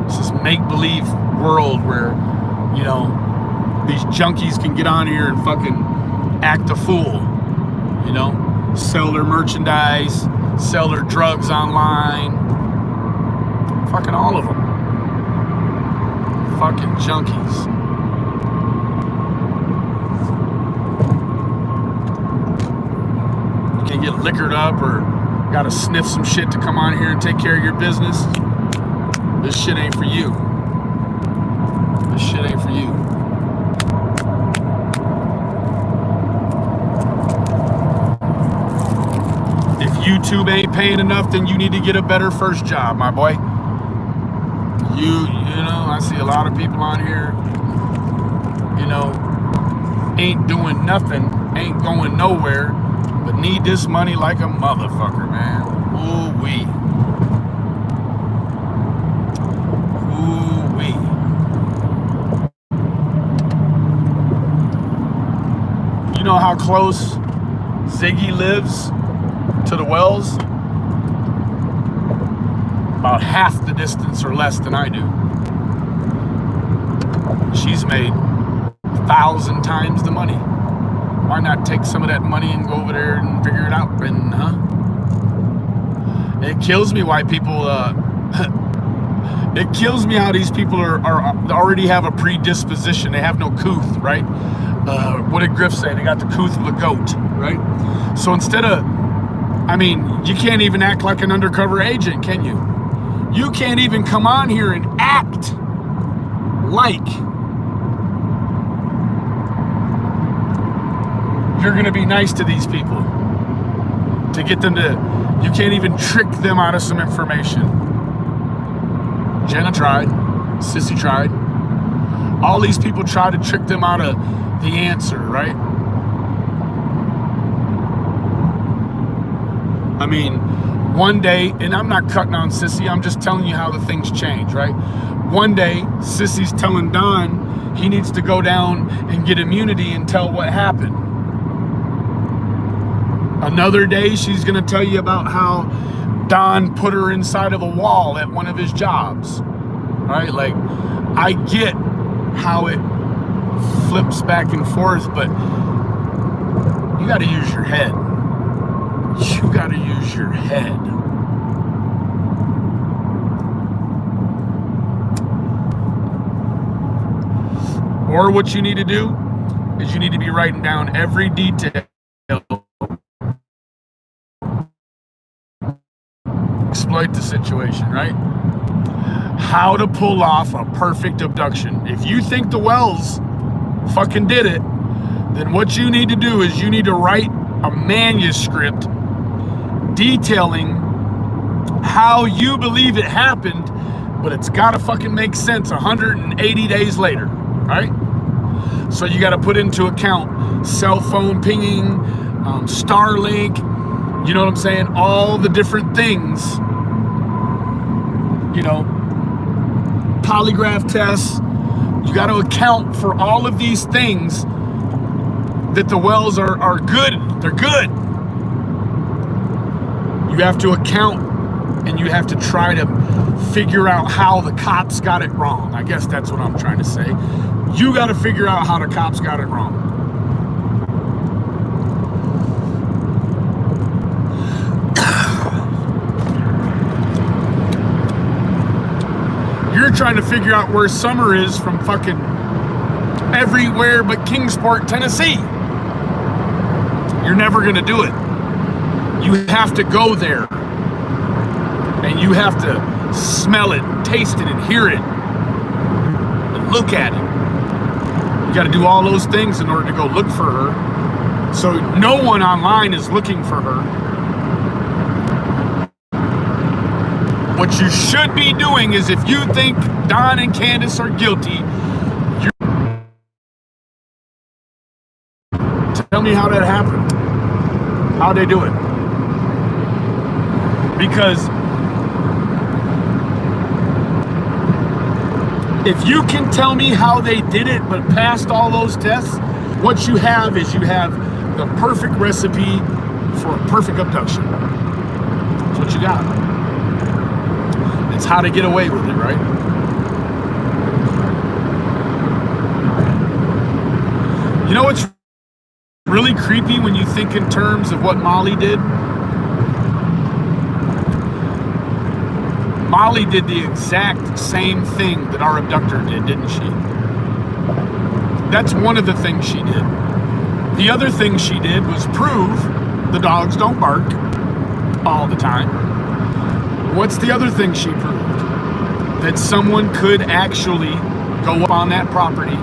It's this make-believe world where, you know, these junkies can get on here and fucking act a fool. You know? Sell their merchandise, sell their drugs online. Fucking all of them. Fucking junkies. You can't get liquored up or gotta sniff some shit to come on here and take care of your business. This shit ain't for you. This shit ain't for you. If YouTube ain't paying enough, then you need to get a better first job, my boy. You know, I see a lot of people on here, you know, ain't doing nothing, ain't going nowhere, but need this money like a motherfucker, man. Ooh-wee. Ooh-wee. You know how close Ziggy lives to the wells? About half the distance or less than I do. She's made 1,000 times the money. Why not take some of that money and go over there and figure it out? And it kills me why people it kills me how these people are already have a predisposition. They have no couth, right? What did Griff say? They got the couth of a goat, right? So instead of, I mean, you can't even act like an undercover agent, can you? You can't even come on here and act like you're gonna be nice to these people. To get them to, you can't even trick them out of some information. Jenna tried, Sissy tried. All these people try to trick them out of the answer, right? I mean, one day, and I'm not cutting on Sissy, I'm just telling you how the things change, right? One day, Sissy's telling Don he needs to go down and get immunity and tell what happened. Another day, she's gonna tell you about how Don put her inside of a wall at one of his jobs, right? Like, I get how it flips back and forth, but you gotta use your head. You gotta use your head. Or what you need to do is you need to be writing down every detail. Exploit the situation, right? How to pull off a perfect abduction. If you think the Wells fucking did it, then what you need to do is you need to write a manuscript detailing how you believe it happened, but it's gotta fucking make sense 180 days later, right? So you gotta put into account cell phone pinging, Starlink, you know what I'm saying? All the different things, you know, polygraph tests. You gotta account for all of these things that the Wells are good. They're good. You have to account and you have to try to figure out how the cops got it wrong. I guess that's what I'm trying to say. You got to figure out how the cops got it wrong. trying to figure out where Summer is from fucking everywhere but Kingsport, Tennessee. You're never gonna do it. You have to go there. And you have to smell it, taste it, and hear it. And look at it. You gotta do all those things in order to go look for her. So no one online is looking for her. What you should be doing is, if you think Don and Candace are guilty, tell me how that happened. How'd they do it? Because if you can tell me how they did it but passed all those tests, what you have is you have the perfect recipe for a perfect abduction. That's what you got. It's how to get away with it, right? You know what's really creepy when you think in terms of what Molly did? Molly did the exact same thing that our abductor did, didn't she? That's one of the things she did. The other thing she did was prove the dogs don't bark all the time. What's the other thing she proved? That someone could actually go up on that property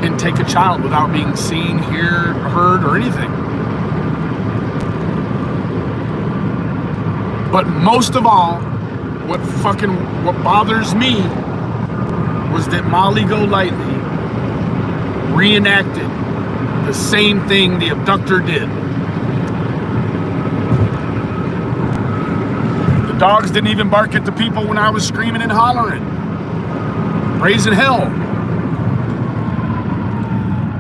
and take a child without being seen, heard, or anything. But most of all, what bothers me was that Molly Golightly reenacted the same thing the abductor did. The dogs didn't even bark at the people when I was screaming and hollering, raising hell.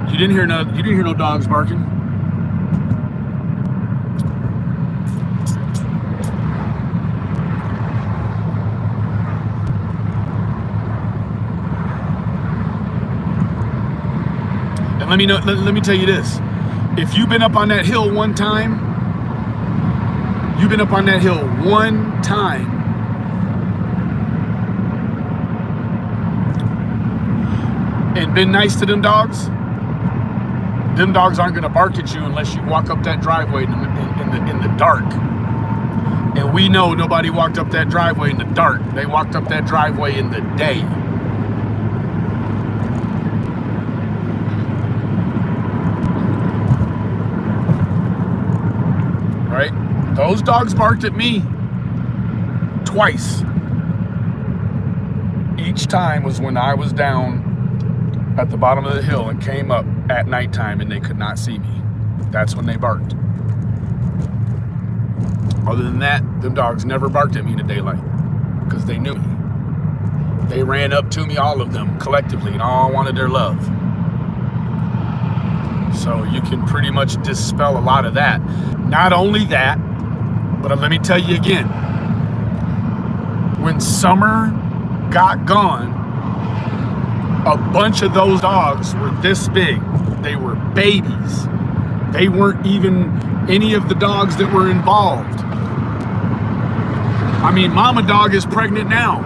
You didn't hear no dogs barking. And let me tell you this. If you've been up on that hill one time, and been nice to them dogs aren't gonna bark at you unless you walk up that driveway in the dark. And we know nobody walked up that driveway in the dark. They walked up that driveway in the day. Right? Those dogs barked at me twice. Each time was when I was down at the bottom of the hill and came up at nighttime and they could not see me. That's when they barked. Other than that, them dogs never barked at me in the daylight because they knew me. They ran up to me, all of them collectively, and all wanted their love. So you can pretty much dispel a lot of that. Not only that, but let me tell you again, when Summer got gone, a bunch of those dogs were this big. They were babies. They weren't even any of the dogs that were involved. I mean, Mama Dog is pregnant now.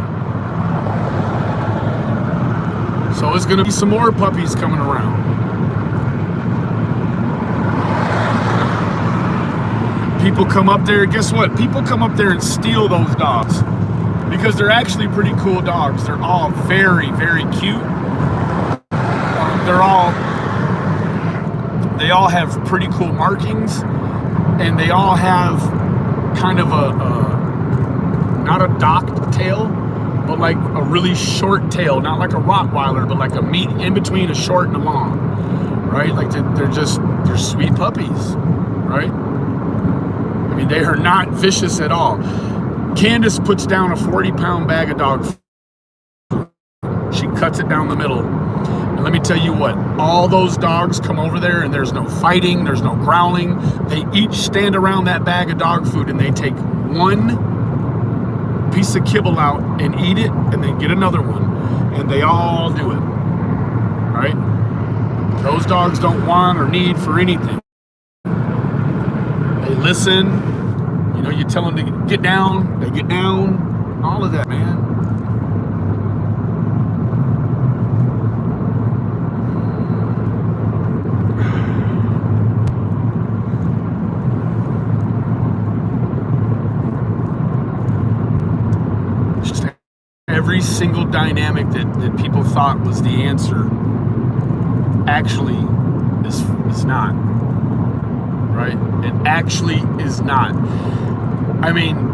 So there's gonna be some more puppies coming around. People come up there, guess what? People come up there and steal those dogs because they're actually pretty cool dogs. They're all very, very cute. They all have pretty cool markings, and they all have kind of not a docked tail, but like a really short tail, not like a Rottweiler, but like a meat in between a short and a long, right? Like they're sweet puppies, right? I mean, they are not vicious at all. Candace puts down a 40-pound bag of dog food. She cuts it down the middle. And let me tell you what, all those dogs come over there and there's no fighting, there's no growling. They each stand around that bag of dog food and they take one piece of kibble out and eat it and then get another one. And they all do it, right? Those dogs don't want or need for anything. They listen, you know, you tell them to get down, they get down, all of that, man. Just every single dynamic that people thought was the answer actually is not. Right? It actually is not. I mean,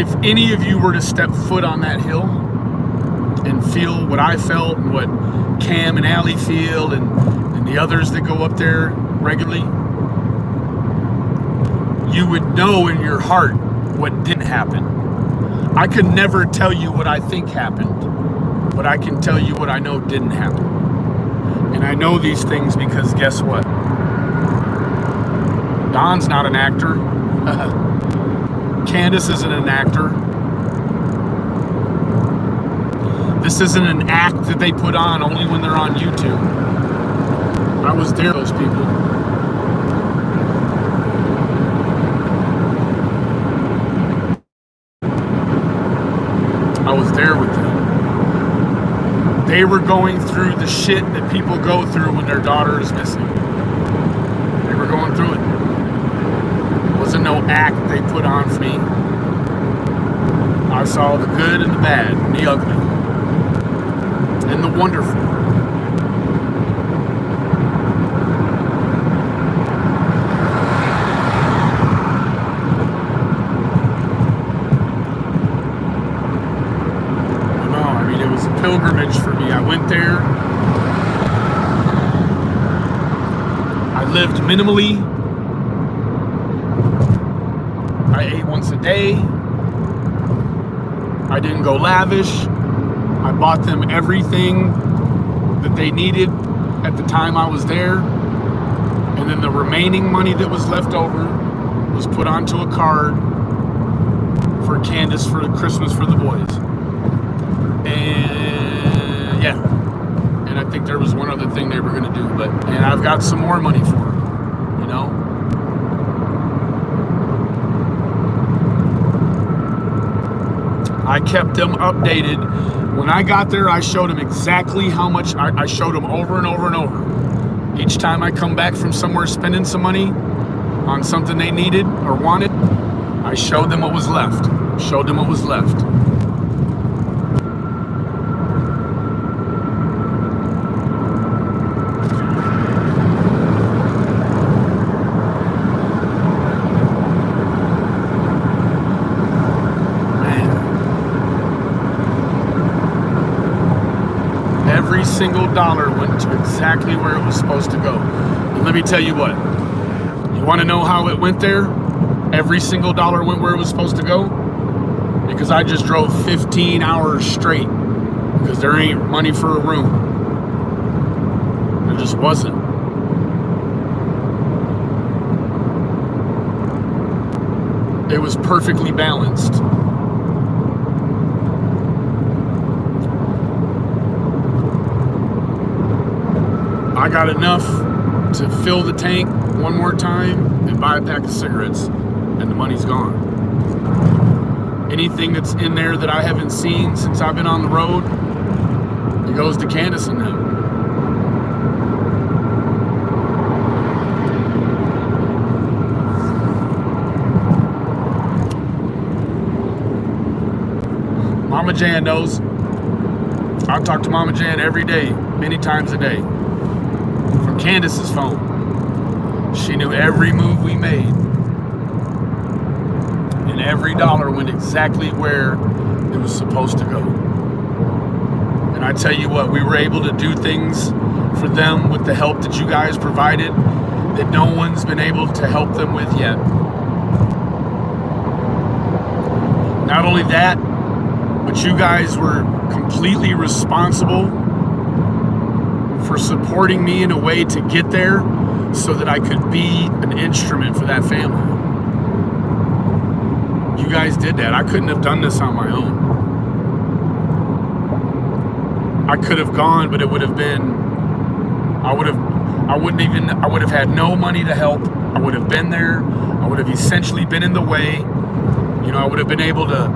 if any of you were to step foot on that hill and feel what I felt and what Cam and Allie feel and the others that go up there regularly, you would know in your heart what didn't happen. I could never tell you what I think happened, but I can tell you what I know didn't happen. And I know these things because guess what? Don's not an actor. Candace isn't an actor. This isn't an act that they put on only when they're on YouTube. I was there, those people. I was there with them. They were going through the shit that people go through when their daughter is missing. They were going through it. It wasn't no act they put on for me. I saw the good and the bad, and the ugly, and the wonderful. Pilgrimage for me. I went there. I lived minimally. I ate once a day. I didn't go lavish. I bought them everything that they needed at the time I was there. And then the remaining money that was left over was put onto a card for Candace for Christmas for the boys. And yeah, and I think there was one other thing they were going to do, and I've got some more money for her, you know. I kept them updated. When I got there, I showed them exactly how much. I showed them over and over and over. Each time I come back from somewhere spending some money on something they needed or wanted, I showed them what was left. Showed them what was left. Every single dollar went to exactly where it was supposed to go. And let me tell you what, you want to know how it went there? Every single dollar went where it was supposed to go? Because I just drove 15 hours straight because there ain't money for a room. There just wasn't. It was perfectly balanced. I got enough to fill the tank one more time and buy a pack of cigarettes, and the money's gone. Anything that's in there that I haven't seen since I've been on the road, it goes to Candace and them. Mama Jan knows. I talk to Mama Jan every day, many times a day. From Candace's phone. She knew every move we made. And every dollar went exactly where it was supposed to go. And I tell you what, we were able to do things for them with the help that you guys provided that no one's been able to help them with yet. Not only that, but you guys were completely responsible for supporting me in a way to get there so that I could be an instrument for that family. You guys did that. I couldn't have done this on my own. I could have gone, but it would have been, I would have had no money to help. I would have been there. I would have essentially been in the way. I would have been able to,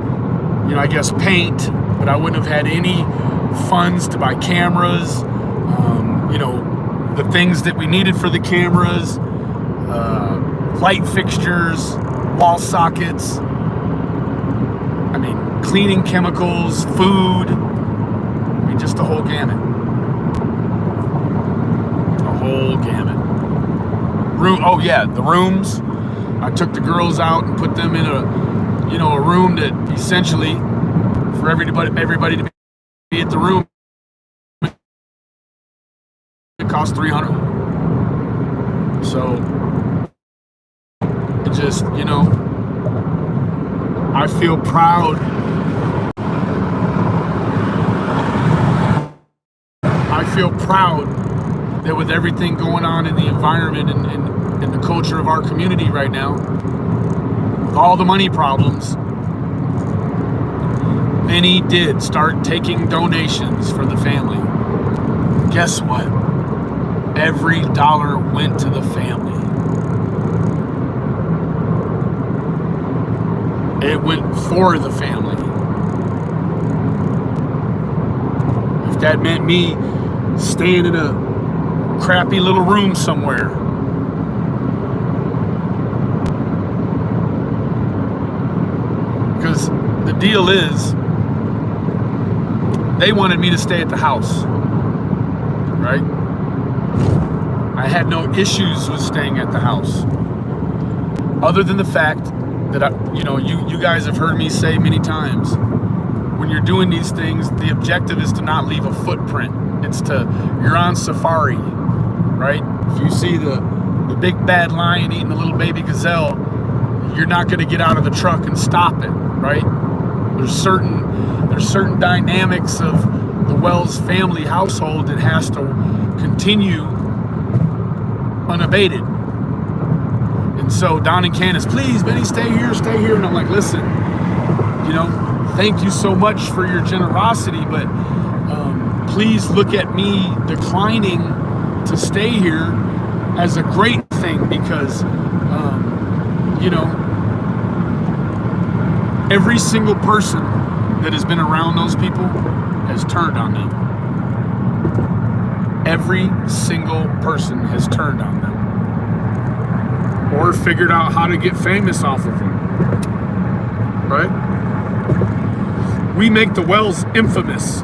I guess paint, but I wouldn't have had any funds to buy cameras, the things that we needed for the cameras, light fixtures, wall sockets, cleaning chemicals, food, just the whole gamut. The whole gamut. The rooms. I took the girls out and put them in a room that essentially for everybody to be at the room, it cost $300. So it just, I feel proud. I feel proud that with everything going on in the environment and the culture of our community right now, with all the money problems, many did start taking donations for the family. Guess what? Every dollar went to the family. It went for the family. If that meant me staying in a crappy little room somewhere, because the deal is they wanted me to stay at the house, right? I had no issues with staying at the house, other than the fact that you guys have heard me say many times, when you're doing these things, the objective is to not leave a footprint. You're on safari, right? If you see the big bad lion eating the little baby gazelle, you're not going to get out of the truck and stop it, right? There's certain dynamics of the Wells family household that has to continue unabated. And so Don and Candace, please, Benny, stay here. And I'm like, listen, thank you so much for your generosity, but please look at me declining to stay here as a great thing, because, every single person that has been around those people has turned on them. Every single person has turned on them. Or figured out how to get famous off of them. Right? We make the Wells infamous.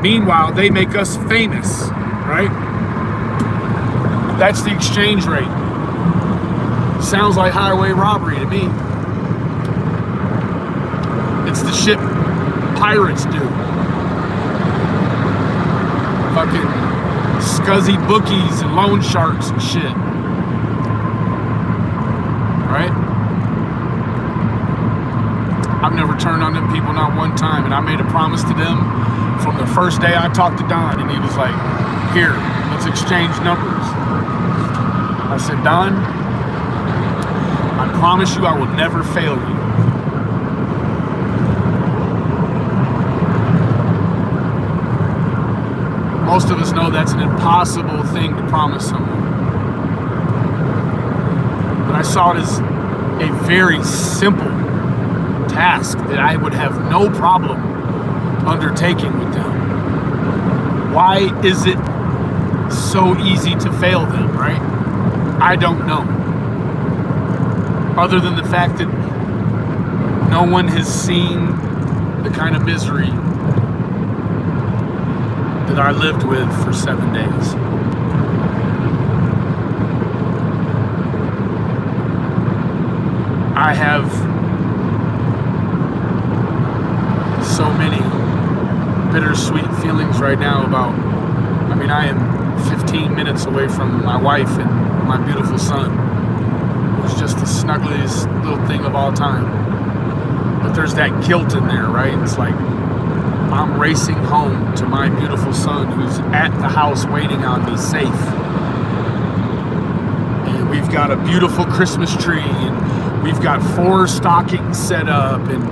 Meanwhile, they make us famous. Right? That's the exchange rate. Sounds like highway robbery to me. It's the shit pirates do. Fucking scuzzy bookies and loan sharks and shit. Right? I've never turned on them people, not one time. And I made a promise to them from the first day I talked to Don, and he was like, here, let's exchange numbers. I said, Don, I promise you I will never fail you. Most of us know that's an impossible thing to promise someone. But I saw it as a very simple task that I would have no problem undertaking with them. Why is it so easy to fail them, right? I don't know. Other than the fact that no one has seen the kind of misery that I lived with for 7 days. I have so many bittersweet feelings right now about, I am 15 minutes away from my wife and my beautiful son, who's just the snuggliest little thing of all time. But there's that guilt in there, right? It's like, I'm racing home to my beautiful son who's at the house waiting on me safe. And we've got a beautiful Christmas tree, and we've got 4 stockings set up, and,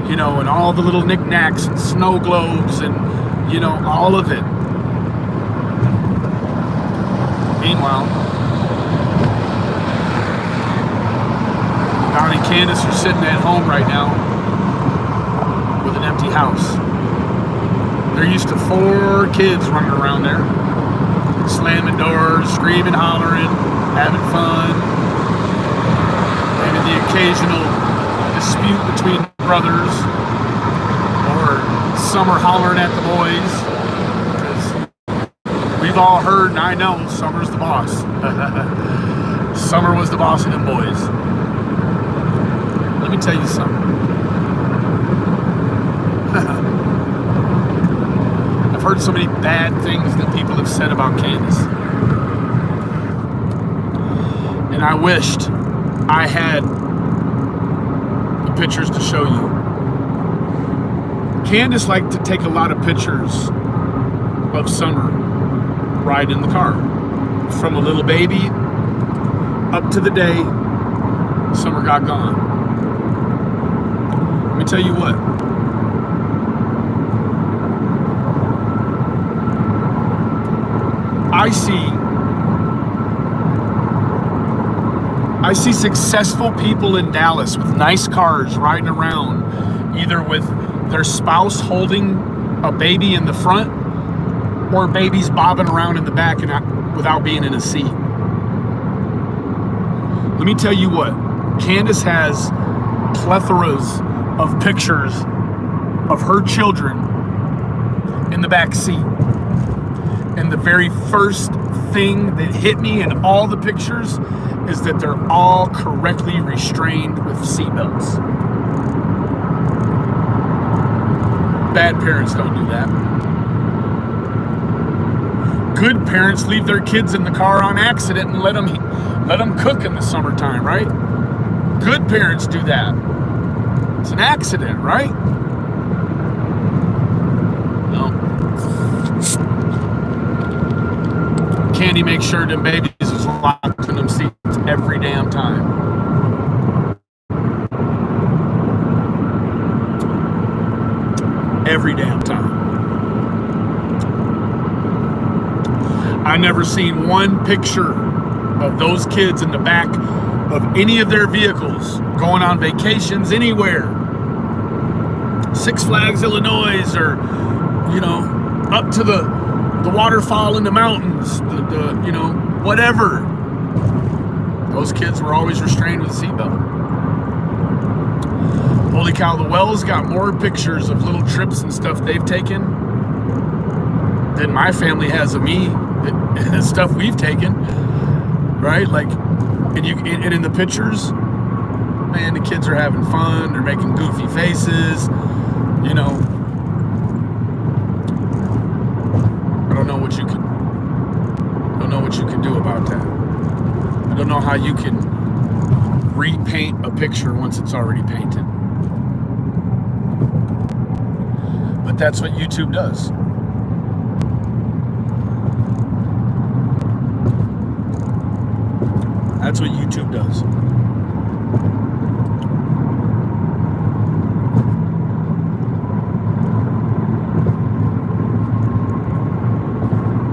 and all the little knickknacks and snow globes and, all of it. Meanwhile, Don and Candace are sitting at home right now with an empty house. They're used to 4 kids running around there, slamming doors, screaming, hollering, having fun. Maybe the occasional dispute between brothers, or some are hollering at the boys, because we've all heard, and I know, Summer's the boss. Summer was the boss of them boys. Let me tell you something. I've heard so many bad things that people have said about Candace. And I wished I had the pictures to show you. Candace liked to take a lot of pictures of Summer riding in the car. From a little baby up to the day Summer got gone. Let me tell you what. I see successful people in Dallas with nice cars riding around, either with their spouse holding a baby in the front, or babies bobbing around in the back and without being in a seat. Let me tell you what, Candace has plethoras of pictures of her children in the back seat. And the very first thing that hit me in all the pictures is that they're all correctly restrained with seatbelts. Bad parents don't do that. Good parents leave their kids in the car on accident and let them cook in the summertime, right? Good parents do that. It's an accident, right? No. Candy makes sure them babies is locked in them seats every damn time. Every damn time. I never seen one picture of those kids in the back of any of their vehicles going on vacations anywhere. Six Flags, Illinois, or, up to the waterfall in the mountains, whatever. Those kids were always restrained with a seatbelt. Holy cow, the Wells got more pictures of little trips and stuff they've taken than my family has of me, and stuff we've taken, right? Like, and in the pictures, man, the kids are having fun, they're making goofy faces, I don't know what you can do about that. I don't know how you can repaint a picture once it's already painted. But that's what YouTube does. That's what YouTube does.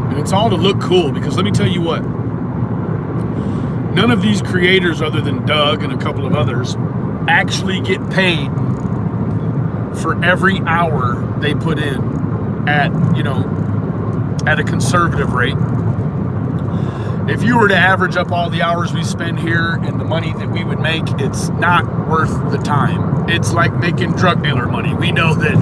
And it's all to look cool, because let me tell you what, none of these creators, other than Doug and a couple of others, actually get paid for every hour they put in at a conservative rate. If you were to average up all the hours we spend here and the money that we would make, it's not worth the time. It's like making drug dealer money. We know that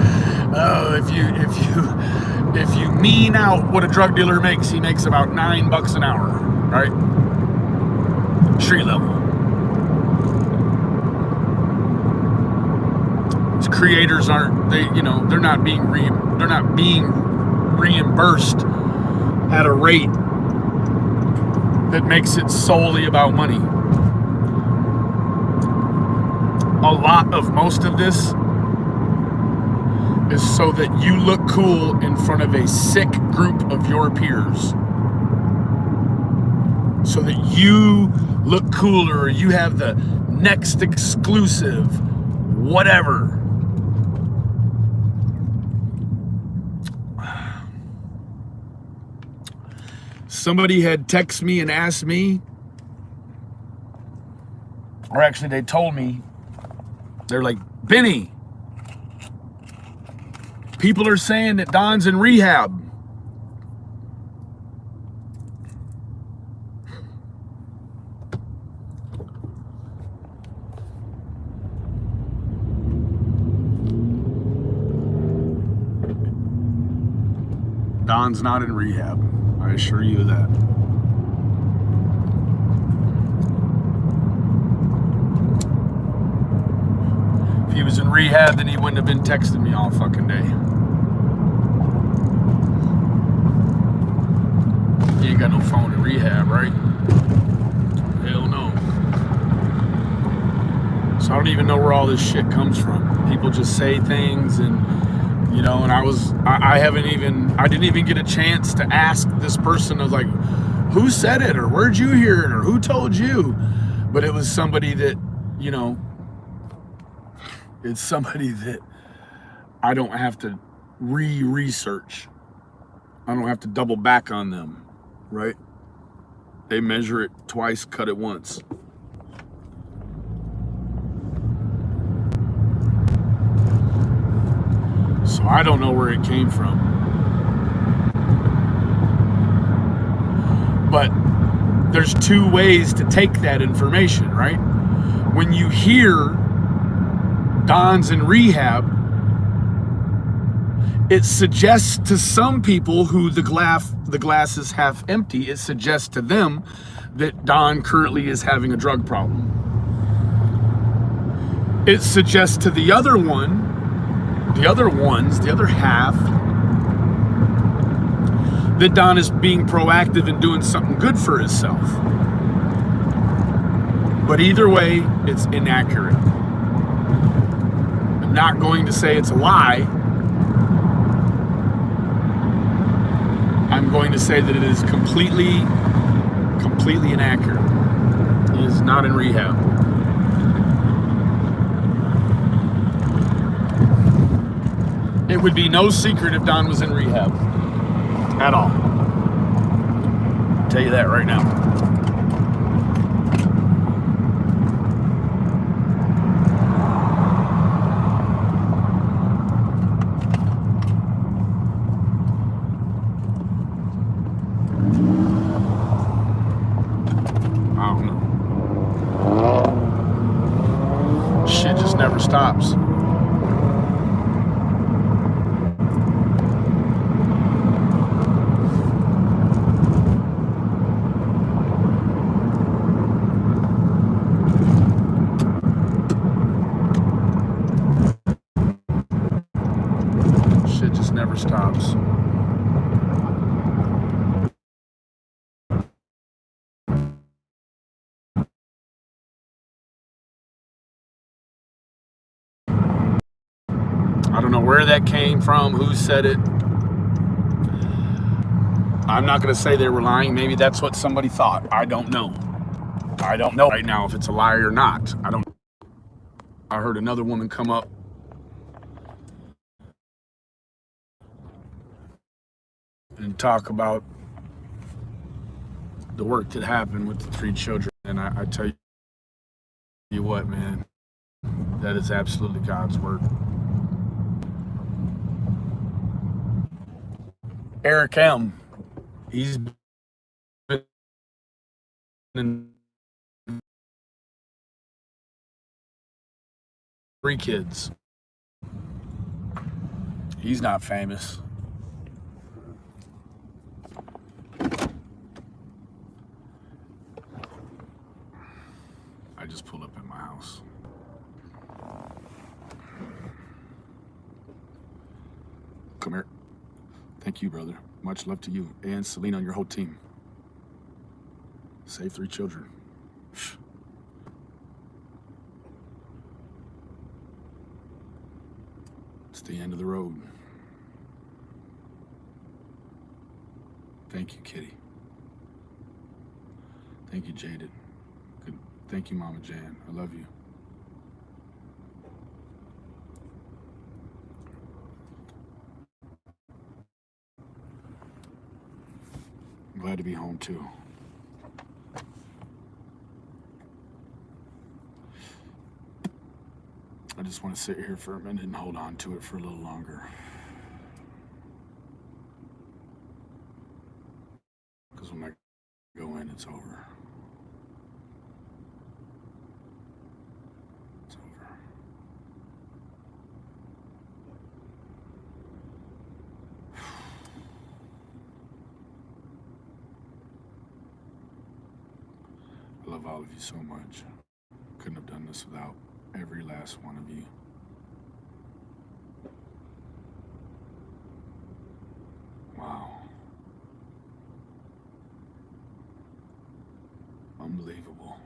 if you mean out what a drug dealer makes, he makes about $9 an hour, right? Street level. These creators they're not being reimbursed at a rate that makes it solely about money. Most of this is so that you look cool in front of a sick group of your peers. So that you look cooler, or you have the next exclusive, whatever. Somebody had texted me and asked me, or actually they told me They're like, Benny, people are saying that Don's in rehab. Don's not in rehab. I assure you of that. If he was in rehab, then he wouldn't have been texting me all fucking day. He ain't got no phone in rehab, right? Hell no. So I don't even know where all this shit comes from. People just say things, and you know, and I didn't even get a chance to ask this person. I was like, who said it, or where'd you hear it, or who told you? But it was somebody that, you know, it's somebody that I don't have to research. I don't have to double back on them, right? They measure it twice, cut it once. So I don't know where it came from. But there's two ways to take that information, right? When you hear Don's in rehab, it suggests to some people who the glass is half empty, it suggests to them that Don currently is having a drug problem. It suggests to the other half, that Don is being proactive and doing something good for himself. But either way, it's inaccurate. I'm not going to say it's a lie. I'm going to say that it is completely inaccurate. He is not in rehab. It would be no secret if Don was in rehab. At all. I'll tell you that right now. I don't know. Shit just never stops. Never stops. I don't know where that came from, who said it. I'm not going to say they were lying. Maybe that's what somebody thought. I don't know. I don't know right now if it's a lie or not. I heard another woman come up and talk about the work that happened with the 3 children. And I tell you what, man, that is absolutely God's work. Eric M., he's been in 3 kids. He's not famous. I just pulled up at my house. Come here. Thank you, brother. Much love to you and Selena and your whole team. Save 3 children. It's the end of the road. Thank you, Kitty. Thank you, Jaded. Good. Thank you, Mama Jan. I love you. I'm glad to be home too. I just want to sit here for a minute and hold on to it for a little longer. Because when I go in, it's over. It's over. I love all of you so much. Couldn't have done this without every last one of you. Wow. Unbelievable.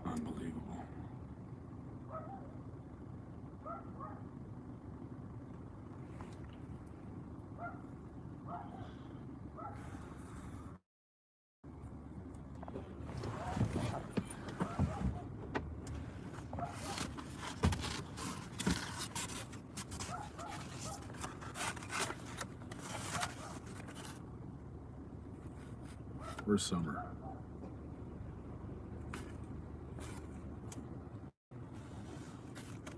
Unbelievable. Where's Summer?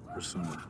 Where's Summer?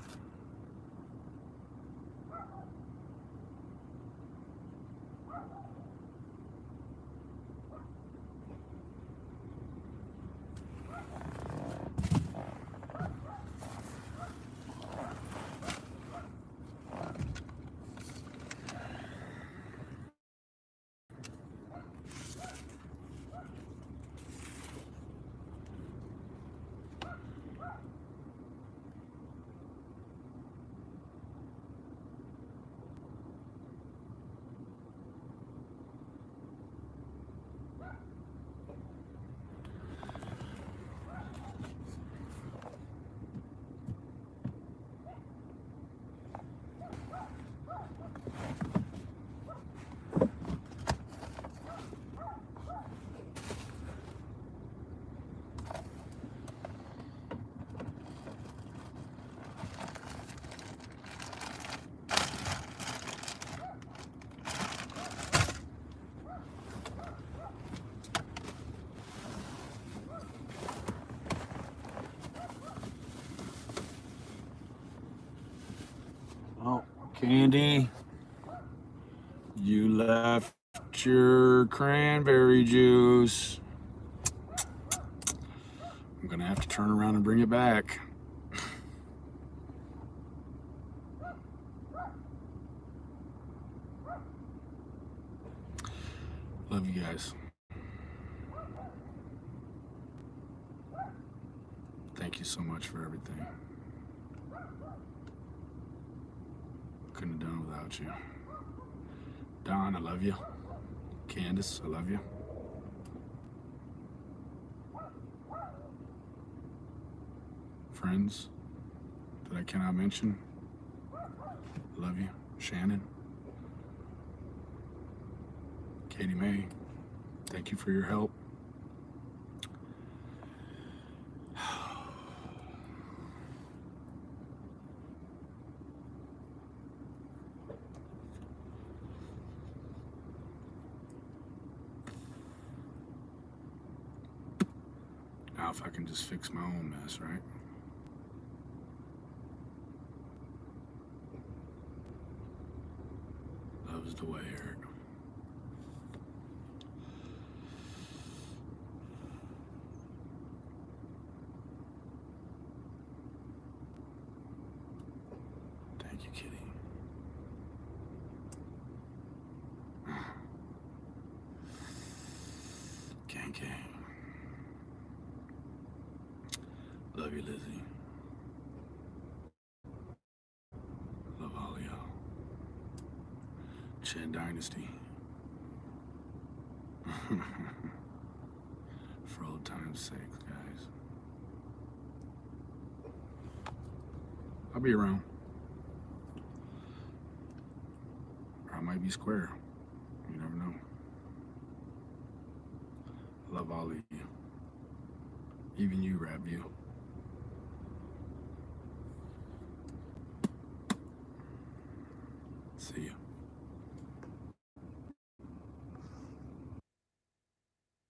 Oh, Candy, you left your cranberry juice. I'm gonna have to turn around and bring it back. Love you guys. Thank you so much for everything. Couldn't have done it without you. Don, I love you. Candace, I love you. Friends that I cannot mention, I love you. Shannon, Katie Mae, thank you for your help. Now if I can just fix my own mess, right? Love's the way, Eric. Thank you, Kitty. Gang, gang. Love you, Lizzie. Love all of y'all. Chen Dynasty. For old time's sake, guys. I'll be around. Or I might be square. You never know. Love all of you. Even you, Rap View. See you.